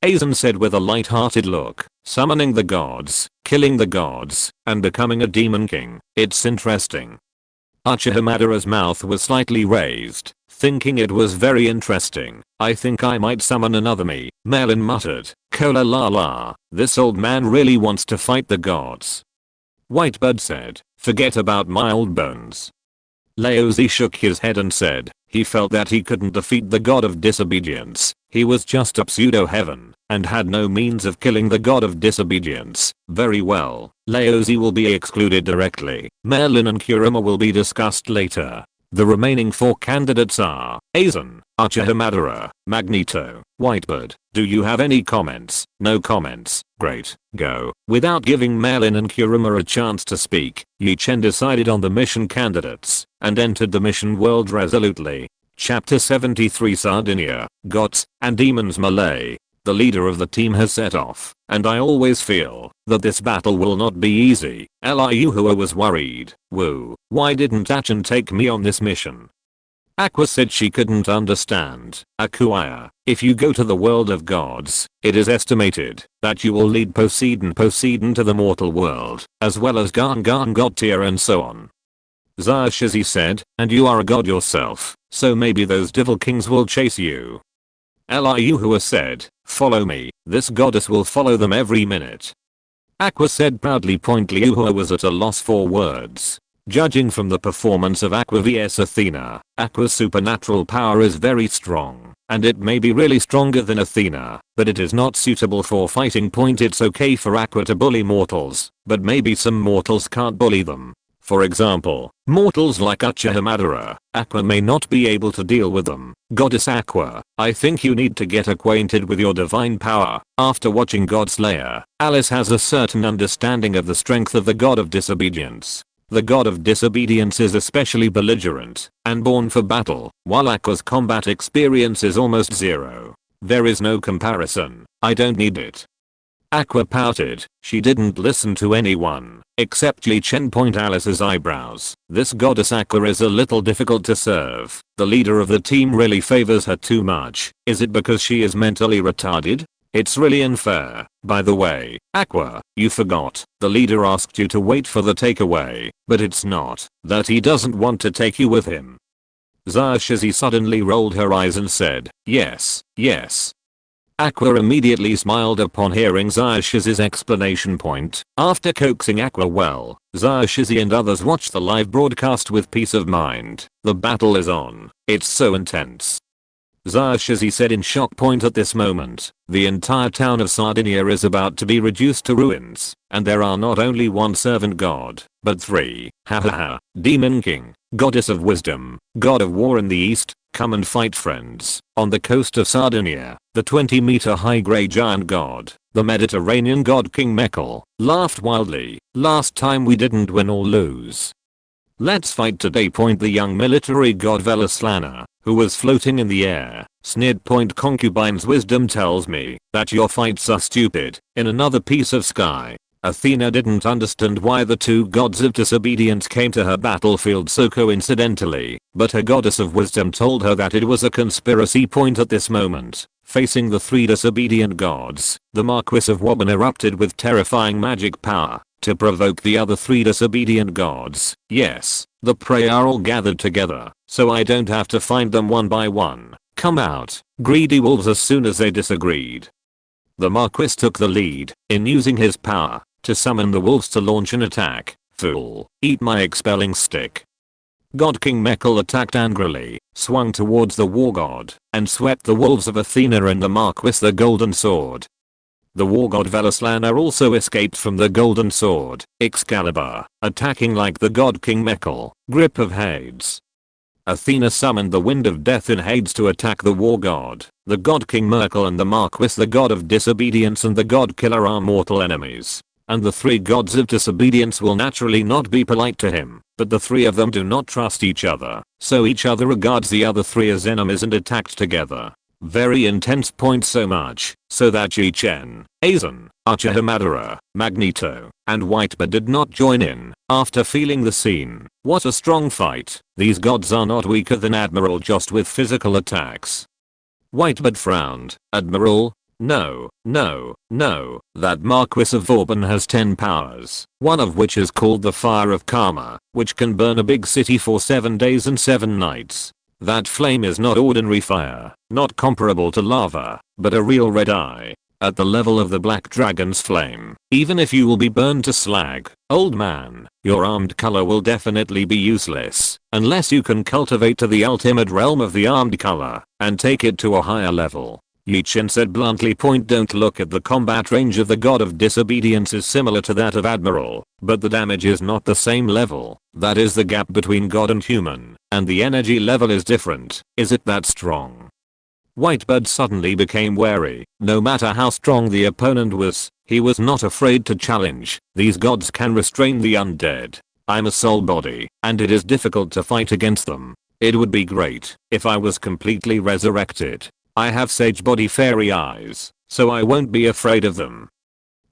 Aizen said with a light-hearted look, summoning the gods, killing the gods, and becoming a demon king. It's interesting. Uchihamadara's mouth was slightly raised, thinking it was very interesting. I think I might summon another me. Merlin muttered, Kola la la, this old man really wants to fight the gods. Whitebird said, forget about my old bones. Laozi shook his head and said, he felt that he couldn't defeat the god of disobedience. He was just a pseudo-heaven, and had no means of killing the god of disobedience. Very well, Laozi will be excluded directly. Merlin and Kurama will be discussed later. The remaining 4 candidates are Aizen, Uchihamadara, Magneto, Whitebird. Do you have any comments? No comments. Great. Go. Without giving Merlin and Kurama a chance to speak, Yi Chen decided on the mission candidates and entered the mission world resolutely. Chapter 73 Sardinia, Gods, and Demons Malay. The leader of the team has set off, and I always feel that this battle will not be easy. Liuhua was worried. Woo, why didn't Achan take me on this mission? Aqua said she couldn't understand. Akuaya, if you go to the world of gods, it is estimated that you will lead Poseidon to the mortal world, as well as Garn god tier and so on. Zarshizi said, and you are a god yourself, so maybe those devil kings will chase you. Liuhua said, follow me, this goddess will follow them every minute. Aqua said proudly. Liuhua was at a loss for words. Judging from the performance of Aqua vs Athena, Aqua's supernatural power is very strong, and it may be really stronger than Athena, but it is not suitable for fighting. It's okay for Aqua to bully mortals, but maybe some mortals can't bully them. For example, mortals like Uchihamadara, Aqua may not be able to deal with them. Goddess Aqua, I think you need to get acquainted with your divine power. After watching God Slayer, Alice has a certain understanding of the strength of the god of disobedience. The god of disobedience is especially belligerent and born for battle, while Aqua's combat experience is almost zero. There is no comparison. I don't need it. Aqua pouted. She didn't listen to anyone except Yi Chen. Alice's eyebrows. This goddess Aqua is a little difficult to serve. The leader of the team really favors her too much. Is it because she is mentally retarded? It's really unfair. By the way, Aqua, you forgot. The leader asked you to wait for the takeaway, but it's not that he doesn't want to take you with him. Zarshizi suddenly rolled her eyes and said, yes, yes. Aqua immediately smiled upon hearing Zarshizi's explanation. After coaxing Aqua well, Zarshizi and others watched the live broadcast with peace of mind. The battle is on. It's so intense. Zarshizi said in shock. At this moment, the entire town of Sardinia is about to be reduced to ruins, and there are not only one servant god, but 3. Hahaha. Demon King, Goddess of Wisdom, God of War in the East, come and fight friends. On the coast of Sardinia, the 20-meter high grey giant god, the Mediterranean god King Mekl, laughed wildly. Last time we didn't win or lose. Let's fight today. The young military god Velaslana, who was floating in the air, sneered. Concubine's wisdom tells me that your fights are stupid. In another piece of sky, Athena didn't understand why the 2 gods of disobedience came to her battlefield so coincidentally, but her goddess of wisdom told her that it was a conspiracy. At this moment, facing the 3 disobedient gods, the Marquis of Woburn erupted with terrifying magic power to provoke the other 3 disobedient gods. Yes, the prey are all gathered together, so I don't have to find them one by one. Come out, greedy wolves. As soon as they disagreed, the Marquis took the lead in using his power to summon the wolves to launch an attack. Fool, eat my expelling stick. God King Mekl attacked angrily, swung towards the war god, and swept the wolves of Athena and the Marquis the golden sword. The war god Velaslana also escaped from the golden sword, Excalibur, attacking like the god King Mekl, grip of Hades. Athena summoned the wind of death in Hades to attack the war god. The god King Merkel and the Marquis the god of disobedience and the god killer are mortal enemies. and the 3 gods of disobedience will naturally not be polite to him, but the 3 of them do not trust each other, so each other regards the other 3 as enemies and attacked together. Very intense point, so much so that Chen, Aizen, Madara, Magneto, and Whitebird did not join in after feeling the scene. What a strong fight. These gods are not weaker than Admiral just with physical attacks. Whitebird frowned. Admiral? No, that Marquis of Vauban has 10 powers, one of which is called the Fire of Karma, which can burn a big city for 7 days and 7 nights. That flame is not ordinary fire, not comparable to lava, but a real red eye. At the level of the Black Dragon's flame, even if you will be burned to slag, old man, your armed color will definitely be useless, unless you can cultivate to the ultimate realm of the armed color, and take it to a higher level. Chen said bluntly. Don't look at the combat range of the god of disobedience is similar to that of Admiral, but the damage is not the same level. That is the gap between god and human, and the energy level is different. Is it that strong? Whitebird suddenly became wary. No matter how strong the opponent was, he was not afraid to challenge. These gods can restrain the undead. I'm a soul body, and it is difficult to fight against them. It would be great if I was completely resurrected. I have sage body fairy eyes, so I won't be afraid of them.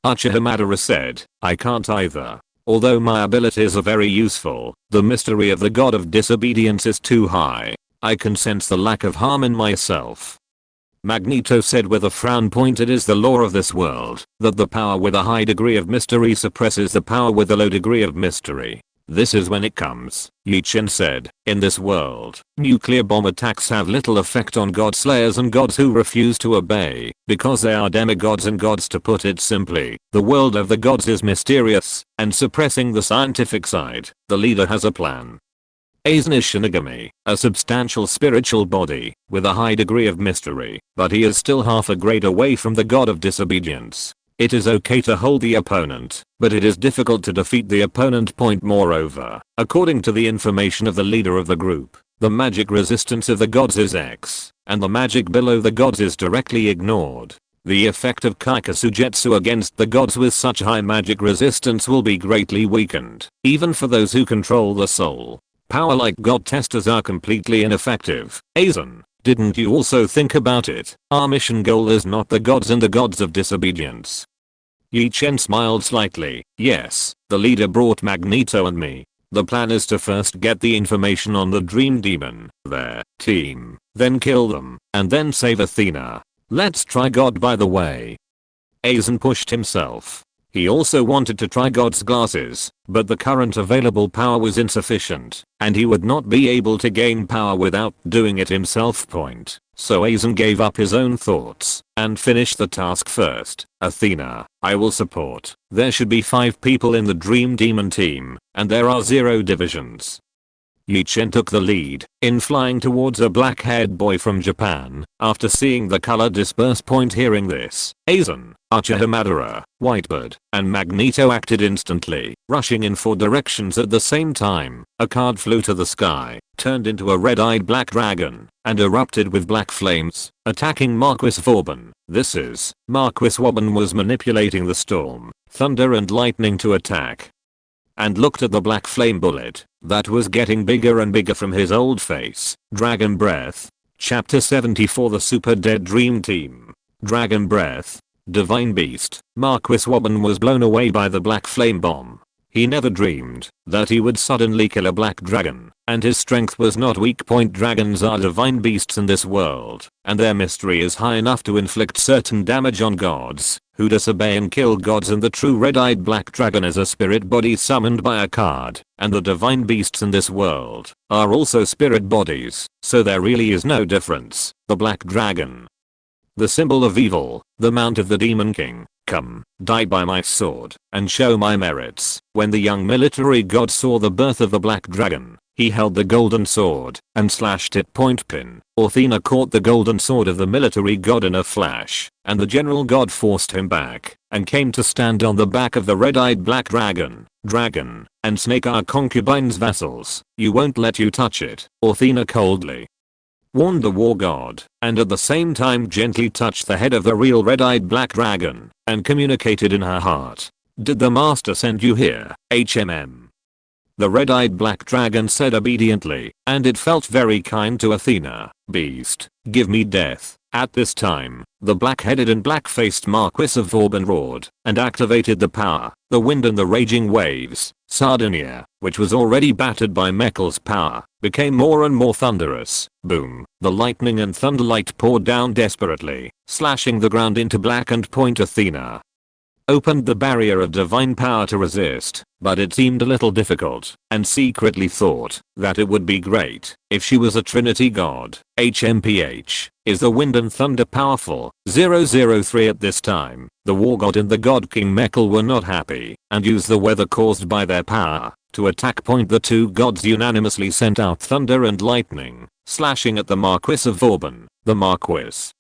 Madara said, I can't either. Although my abilities are very useful, the mystery of the god of disobedience is too high. I can sense the lack of harm in myself. Magneto said with a frown. It is the law of this world that the power with a high degree of mystery suppresses the power with a low degree of mystery. This is when it comes, Chen said. In this world, nuclear bomb attacks have little effect on god slayers and gods who refuse to obey, because they are demigods and gods. To put it simply, the world of the gods is mysterious, and suppressing the scientific side, the leader has a plan. Aizen is Shinigami, a substantial spiritual body, with a high degree of mystery, but he is still half a grade away from the god of disobedience. It is okay to hold the opponent, but it is difficult to defeat the opponent. Moreover, according to the information of the leader of the group, the magic resistance of the gods is X, and the magic below the gods is directly ignored. The effect of Kaikasujutsu against the gods with such high magic resistance will be greatly weakened, even for those who control the soul. Power like god testers are completely ineffective. Aizen, didn't you also think about it? Our mission goal is not the gods and the gods of disobedience. Chen smiled slightly. Yes, the leader brought Magneto and me. The plan is to first get the information on the Dream Demon, their team, then kill them, and then save Athena. Let's try God by the way. Aizen pushed himself. He also wanted to try God's glasses, but the current available power was insufficient, and he would not be able to gain power without doing it himself. So Aizen gave up his own thoughts, and finished the task first. Athena, I will support. There should be 5 people in the Dream Demon team, and there are 0 divisions. Chen took the lead in flying towards a black-haired boy from Japan after seeing the color disperse. Hearing this, Aizen, Madara, Whitebird, and Magneto acted instantly, rushing in 4 directions at the same time. A card flew to the sky, turned into a red-eyed black dragon, and erupted with black flames, attacking Marquis Vauban. Marquis Vauban was manipulating the storm, thunder and lightning to attack. And looked at the black flame bullet that was getting bigger and bigger from his old face. Dragon Breath. Chapter 74. The Super Dead Dream Team. Dragon Breath. Divine Beast. Marquis Vauban was blown away by the black flame bomb. He never dreamed that he would suddenly kill a black dragon, and his strength was not weak. Dragons are divine beasts in this world, and their mystery is high enough to inflict certain damage on gods who disobey and kill gods, and the true red-eyed black dragon is a spirit body summoned by a card, and the divine beasts in this world are also spirit bodies, so there really is no difference. The black dragon. The symbol of evil, the mount of the Demon King. Come, die by my sword, and show my merits. When the young military god saw the birth of the black dragon, he held the golden sword and slashed it. Athena caught the golden sword of the military god in a flash, and the general god forced him back, and came to stand on the back of the red-eyed black dragon. Dragon and snake are concubine's vassals. You won't let you touch it, Athena coldly warned the war god, and at the same time gently touched the head of the real red-eyed black dragon, and communicated in her heart. Did the master send you here, HMM? The red-eyed black dragon said obediently, and it felt very kind to Athena. Beast, give me death. At this time, the black-headed and black-faced Marquis of Vauban roared and activated the power, the wind and the raging waves. Sardinia, which was already battered by Mechal's power, became more and more thunderous. Boom, the lightning and thunderlight poured down desperately, slashing the ground into black and point Athena opened the barrier of divine power to resist, but it seemed a little difficult, and secretly thought that it would be great if she was a Trinity god. HMPH, is the wind and thunder powerful? 003 At this time, the war god and the god king Mechal were not happy, and used the weather caused by their power to attack. The two gods unanimously sent out thunder and lightning, slashing at the Marquis of Vauban. The Marquis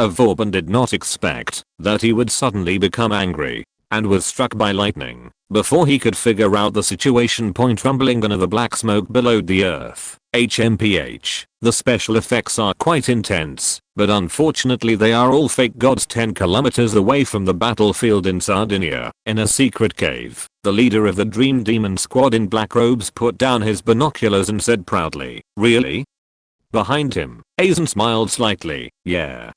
of Vauban did not expect that he would suddenly become angry and was struck by lightning. Before he could figure out the situation, rumbling under the black smoke billowed the earth. HMPH, the special effects are quite intense, but unfortunately they are all fake gods. 10 kilometers away from the battlefield in Sardinia, in a secret cave, the leader of the Dream Demon squad in black robes put down his binoculars and said proudly, "Really?" Behind him, Aizen smiled slightly. "Yeah,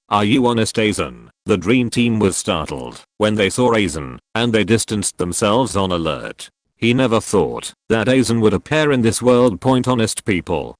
are you honest, Aizen?" The dream team was startled when they saw Aizen, and they distanced themselves on alert. He never thought that Aizen would appear in this world. Honest people.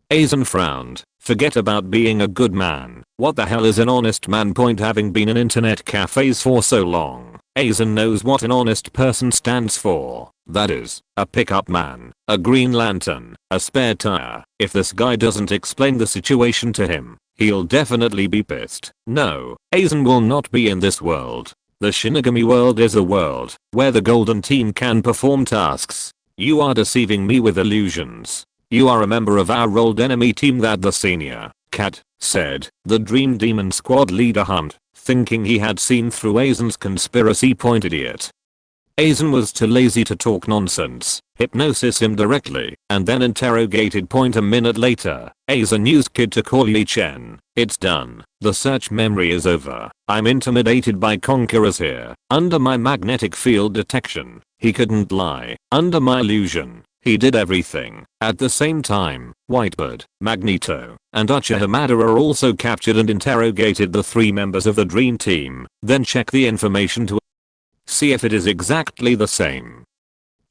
Aizen frowned. Forget about being a good man. What the hell is an honest man? Having been in internet cafes for so long, Aizen knows what an honest person stands for. That is, a pickup man, a green lantern, a spare tire. If this guy doesn't explain the situation to him, he'll definitely be pissed. No, Aizen will not be in this world. The Shinigami world is a world where the golden team can perform tasks. You are deceiving me with illusions. You are a member of our old enemy team. That the senior cat said. The Dream Demon squad leader hummed, thinking he had seen through Aizen's conspiracy. Idiot. Aizen was too lazy to talk nonsense. Hypnosis him directly, and then interrogated. A minute later, Aizen used Kid to call Yi Chen. "It's done. The search memory is over. I'm intimidated by conquerors here. Under my magnetic field detection, he couldn't lie. Under my illusion, he did everything." At the same time, Whitebird, Magneto, and Uchiha Madara are also captured and interrogated. The three members of the dream team then check the information to see if it is exactly the same.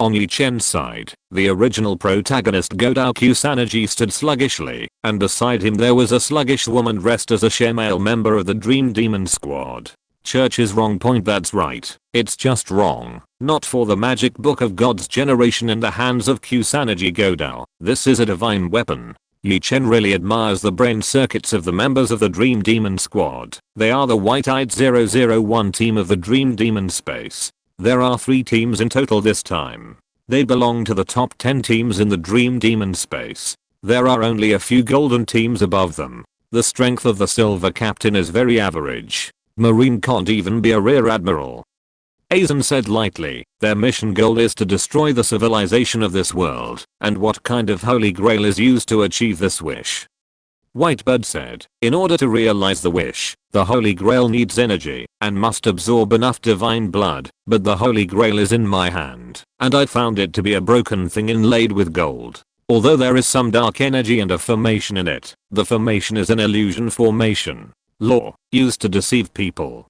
On Yi Chen's side, the original protagonist Godao Kusanagi stood sluggishly, and beside him there was a sluggish woman dressed as a female member of the Dream Demon squad. Church is wrong. That's right. It's just wrong. Not for the magic book of God's generation in the hands of Kusanagi Godao. This is a divine weapon. Yi Chen really admires the brain circuits of the members of the Dream Demon squad. They are the white-eyed 001 team of the Dream Demon space. There are 3 teams in total this time. They belong to the top 10 teams in the Dream Demon space. There are only a few golden teams above them. The strength of the silver captain is very average. Marine can't even be a rear admiral. Aizen said lightly, their mission goal is to destroy the civilization of this world, and what kind of holy grail is used to achieve this wish? Whitebird said, in order to realize the wish, the holy grail needs energy, and must absorb enough divine blood, but the holy grail is in my hand, and I found it to be a broken thing inlaid with gold. Although there is some dark energy and a formation in it, the formation is an illusion formation. Law, used to deceive people.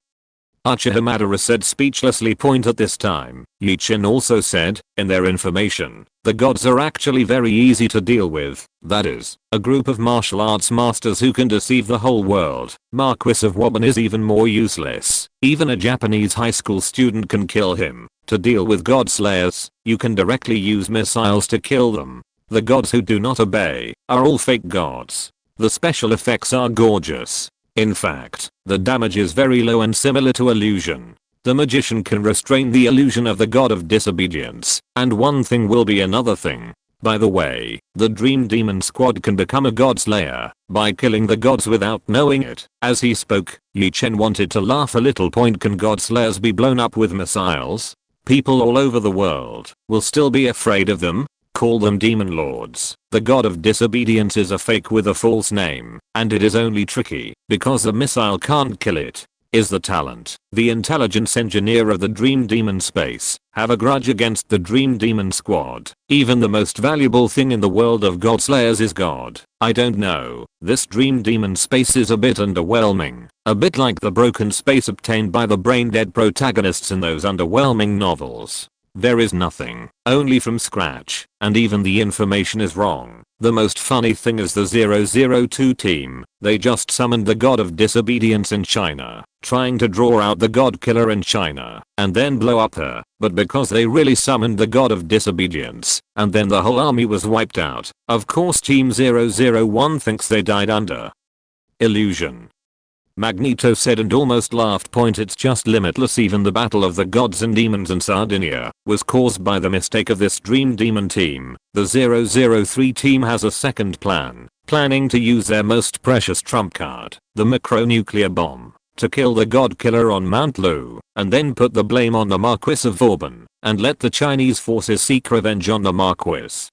Uchiha Madara said speechlessly. At this time, Yi Chen also said, in their information, the gods are actually very easy to deal with. That is, a group of martial arts masters who can deceive the whole world. Marquis of Vauban is even more useless. Even a Japanese high school student can kill him. To deal with god slayers, you can directly use missiles to kill them. The gods who do not obey are all fake gods. The special effects are gorgeous. In fact, the damage is very low and similar to illusion. The magician can restrain the illusion of the god of disobedience, and one thing will be another thing. By the way, the Dream Demon squad can become a god slayer by killing the gods without knowing it. As he spoke, Yi Chen wanted to laugh a little. Can god slayers be blown up with missiles? People all over the world will still be afraid of them. Call them demon lords. The god of disobedience is a fake with a false name, and it is only tricky because the missile can't kill it. Is the talent, the intelligence engineer of the Dream Demon space, have a grudge against the Dream Demon squad? Even the most valuable thing in the world of Godslayers is God. I don't know, this Dream Demon space is a bit underwhelming. A bit like the broken space obtained by the brain-dead protagonists in those underwhelming novels. There is nothing, only from scratch, and even the information is wrong. The most funny thing is the 002 team. They just summoned the god of disobedience in China, trying to draw out the god killer in China, and then blow up her. But because they really summoned the god of disobedience, and then the whole army was wiped out, of course Team 001 thinks they died under illusion. Magneto said and almost laughed. It's just limitless. Even the battle of the gods and demons in Sardinia was caused by the mistake of this Dream Demon team. The 003 team has a second plan, planning to use their most precious trump card, the macronuclear bomb, to kill the god killer on Mount Lu, and then put the blame on the Marquis of Vauban, and let the Chinese forces seek revenge on the Marquis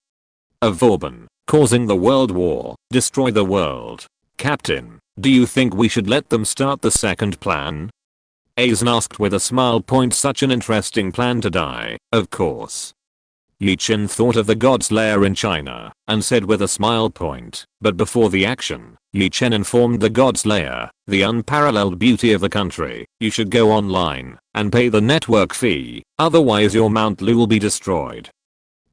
of Vauban, causing the world war, destroy the world. Captain, do you think we should let them start the second plan? Aizen asked with a smile. Such an interesting plan to die, of course. Chen thought of the god's lair in China, and said with a smile. But before the action, Chen informed the god's lair, the unparalleled beauty of the country, you should go online, and pay the network fee, otherwise your Mount Lu will be destroyed.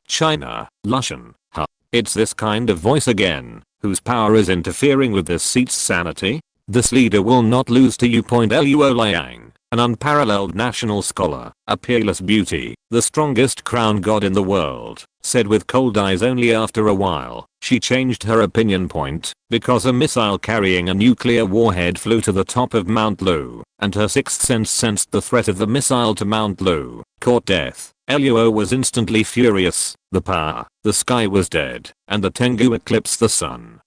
China, Lushan, huh? It's this kind of voice again. Whose power is interfering with this seat's sanity? This leader will not lose to you. Luo Liang, an unparalleled national scholar, a peerless beauty, the strongest crown god in the world, said with cold eyes. Only after a while, she changed her opinion. Because a missile carrying a nuclear warhead flew to the top of Mount Lu, and her sixth sense sensed the threat of the missile to Mount Lu, caught death. Luo was instantly furious. The sky was dead, and the Tengu eclipsed the sun,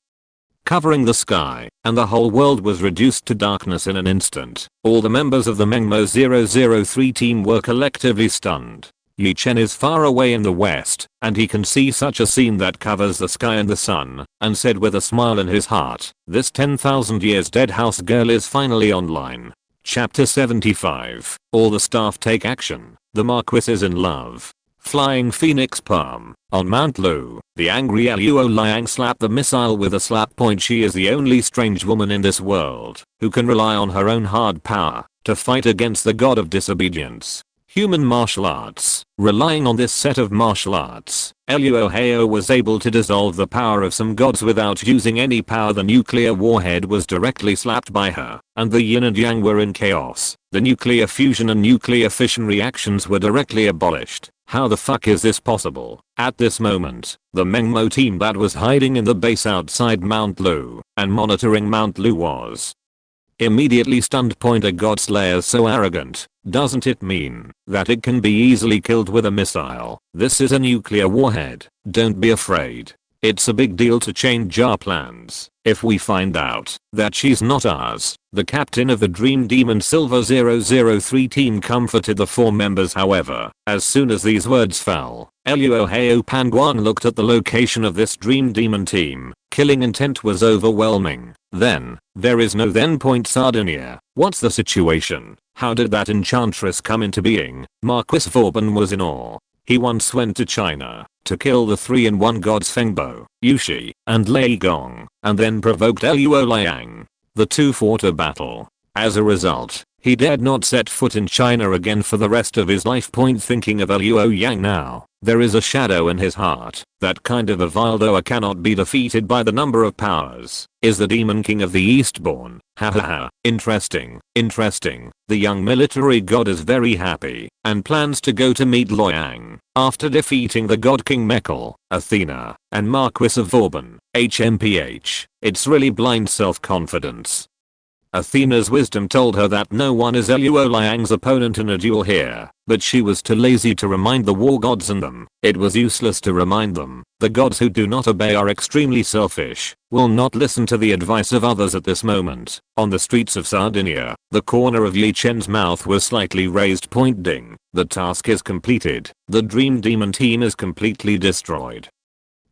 covering the sky, and the whole world was reduced to darkness in an instant. All the members of the Mengmo 003 team were collectively stunned. Chen is far away in the west, and he can see such a scene that covers the sky and the sun, and said with a smile in his heart, this 10,000 years dead house girl is finally online. Chapter 75. All the staff take action. The Marquis is in love. Flying Phoenix Palm. On Mount Lu, the angry Luo Liang slapped the missile with a slap. She is the only strange woman in this world who can rely on her own hard power to fight against the god of disobedience. Human martial arts. Relying on this set of martial arts, Luo was able to dissolve the power of some gods without using any power. The nuclear warhead was directly slapped by her, and the yin and yang were in chaos. The nuclear fusion and nuclear fission reactions were directly abolished. How the fuck is this possible? At this moment, the Mengmo team that was hiding in the base outside Mount Lu and monitoring Mount Lu was immediately stunned. A god slayer so arrogant, doesn't it mean that it can be easily killed with a missile? This is a nuclear warhead, don't be afraid. It's a big deal to change our plans. If we find out that she's not ours. The captain of the Dream Demon Silver 003 team comforted the four members. However, as soon as these words fell, Luo Panguan looked at the location of this Dream Demon team. Killing intent was overwhelming. Then, there is no then. Sardinia. What's the situation? How did that enchantress come into being? Marquis Vauban was in awe. He once went to China to kill the 3-in-1 gods Fengbo, Yushi, and Lei Gong, and then provoked Luo Liang. The two fought a battle. As a result, he dared not set foot in China again for the rest of his life. Thinking of Luo Yang now, there is a shadow in his heart. That kind of a Vildoa cannot be defeated by the number of powers. Is the Demon King of the Eastborn. Hahaha. Interesting. The young military god is very happy and plans to go to meet Loyang after defeating the god King Mekl, Athena, and Marquis of Vauban. HMPH. It's really blind self-confidence. Athena's wisdom told her that no one is Luo Liang's opponent in a duel here, but she was too lazy to remind the war gods and them. It was useless to remind them. The gods who do not obey are extremely selfish, will not listen to the advice of others at this moment. On the streets of Sardinia, the corner of Yi Chen's mouth was slightly raised. Ding. The task is completed. The Dream Demon team is completely destroyed,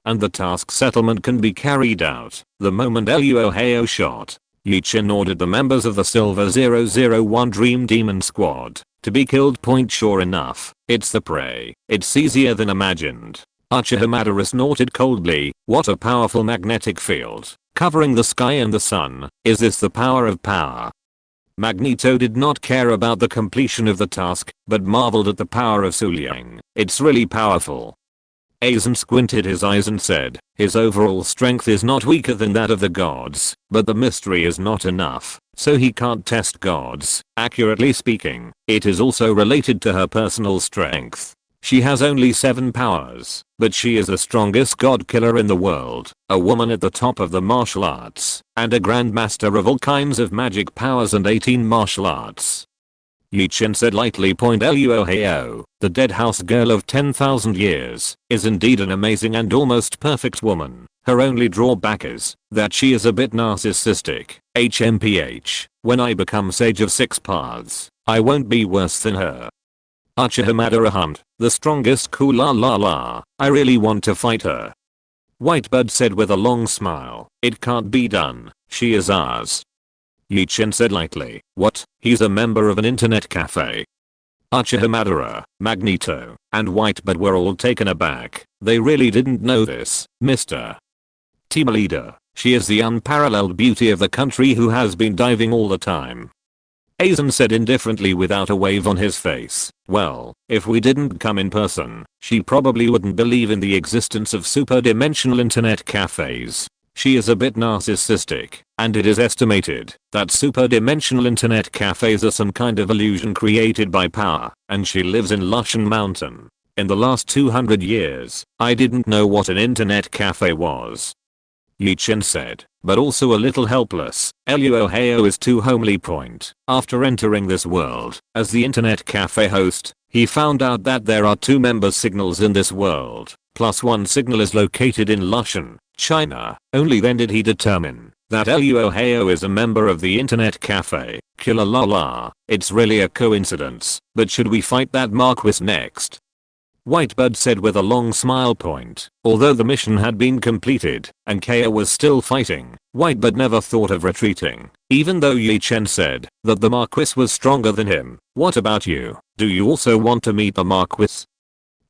and the task settlement can be carried out. The moment Luo shot Yi Chen ordered the members of the Silver 001 Dream Demon Squad to be killed. Sure enough, it's the prey. It's easier than imagined. Uchiha snorted coldly. What a powerful magnetic field, covering the sky and the sun. Is this the power of power? Magneto did not care about the completion of the task, but marveled at the power of Su Liang. It's really powerful. Aizen squinted his eyes and said, his overall strength is not weaker than that of the gods, but the mystery is not enough, so he can't test gods. Accurately speaking, it is also related to her personal strength. She has only 7 powers, but she is the strongest god killer in the world, a woman at the top of the martial arts, and a grandmaster of all kinds of magic powers and 18 martial arts. Yi Chen said lightly. Luoheo, the dead house girl of 10,000 years, is indeed an amazing and almost perfect woman. Her only drawback is that she is a bit narcissistic. HMPH, when I become sage of 6 paths, I won't be worse than her. Uchiha hummed, the strongest. Cool la la la, I really want to fight her. Whitebird said with a long smile, it can't be done, she is ours. Yi Chen said lightly, what, he's a member of an internet cafe? Uchiha, Magneto, and Whitebird were all taken aback. They really didn't know this, Mr. Team leader. She is the unparalleled beauty of the country who has been diving all the time. Aizen said indifferently without a wave on his face, well, if we didn't come in person, she probably wouldn't believe in the existence of superdimensional internet cafes. She is a bit narcissistic, and it is estimated that superdimensional internet cafes are some kind of illusion created by power, and she lives in Lushan Mountain. In the last 200 years, I didn't know what an internet cafe was. Yi Chen said, but also a little helpless. Luoheo is too homely. After entering this world as the internet cafe host, he found out that there are 2 member signals in this world, plus 1 signal is located in Lushan, China. Only then did he determine that Luoheo is a member of the internet cafe. Killer la la, it's really a coincidence, but should we fight that Marquis next? Whitebird said with a long smile. Although the mission had been completed and Kea was still fighting, Whitebird never thought of retreating, even though Yi Chen said that the Marquis was stronger than him. What about you? Do you also want to meet the Marquis?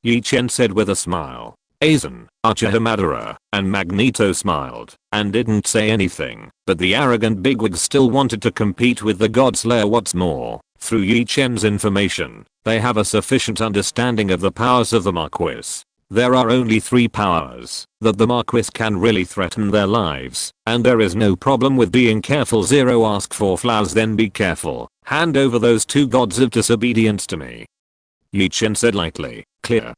Yi Chen said with a smile. Aizen, Uchiha, and Magneto smiled and didn't say anything, but the arrogant bigwigs still wanted to compete with the Godslayer. What's more, through Yi Chen's information, they have a sufficient understanding of the powers of the Marquis. There are only 3 powers that the Marquis can really threaten their lives, and there is no problem with being careful. 0 Ask for flowers, then be careful. Hand over those 2 gods of disobedience to me. Yi Chen said lightly, clear.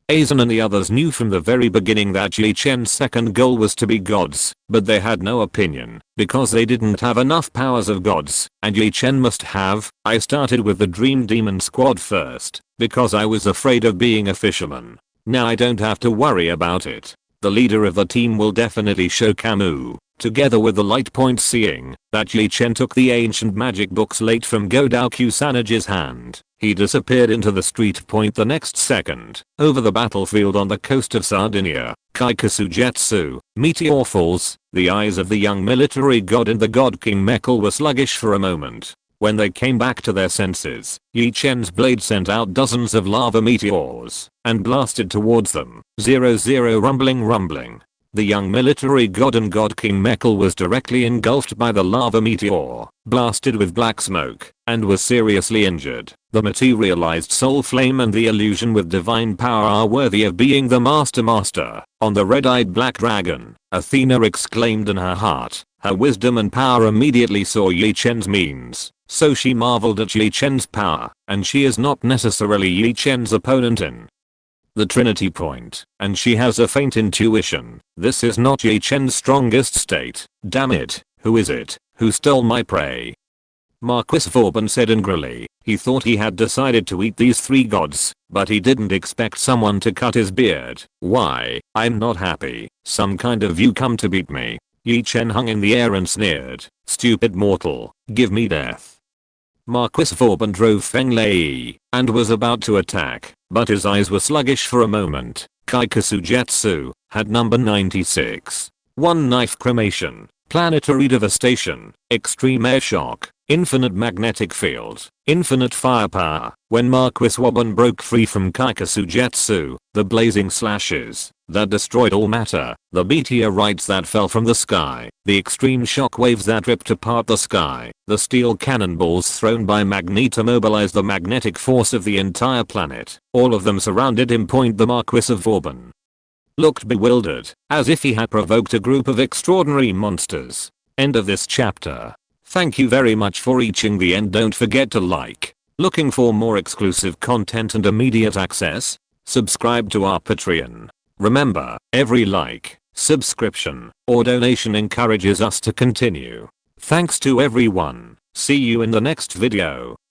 Aizen and the others knew from the very beginning that Yi Chen's second goal was to be gods, but they had no opinion, because they didn't have enough powers of gods, and Yi Chen must have. I started with the Dream Demon Squad first, because I was afraid of being a fisherman. Now I don't have to worry about it. The leader of the team will definitely show Camus, together with the light point, seeing that Yi Chen took the ancient magic books late from Godao Kusanage's hand. He disappeared into the street. The next second, over the battlefield on the coast of Sardinia, Kaikasujetsu, meteor falls. The eyes of the young military god and the god King Mekl were sluggish for a moment. When they came back to their senses, Yi Chen's blade sent out dozens of lava meteors and blasted towards them. 0 rumbling. The young military god and god King Mekl was directly engulfed by the lava meteor, blasted with black smoke, and was seriously injured. The materialized soul flame and the illusion with divine power are worthy of being the master. On the red-eyed black dragon, Athena exclaimed in her heart. Her wisdom and power immediately saw Yi Chen's means, so she marveled at Yi Chen's power, and she is not necessarily Yi Chen's opponent in the Trinity point, and she has a faint intuition. This is not Yi Chen's strongest state. Damn it, who is it who stole my prey? Marquis Vauban said angrily. He thought he had decided to eat these 3 gods, but he didn't expect someone to cut his beard. Why, I'm not happy. Some kind of you come to beat me. Yi Chen hung in the air and sneered. Stupid mortal, give me death. Marquis Vauban drove Feng Lei and was about to attack, but his eyes were sluggish for a moment. Kaikasujetsu had number 96. 1 knife cremation. planetary devastation, extreme air shock, infinite magnetic field, infinite firepower. When Marquis Wobben broke free from Kaikasujetsu, the blazing slashes that destroyed all matter, the meteorites that fell from the sky, the extreme shock waves that ripped apart the sky, the steel cannonballs thrown by Magneto mobilized the magnetic force of the entire planet. All of them surrounded him. The Marquis of Wobben looked bewildered, as if he had provoked a group of extraordinary monsters. End of this chapter. Thank you very much for reaching the end. Don't forget to like. Looking for more exclusive content and immediate access? Subscribe to our Patreon. Remember, every like, subscription, or donation encourages us to continue. Thanks to everyone. See you in the next video.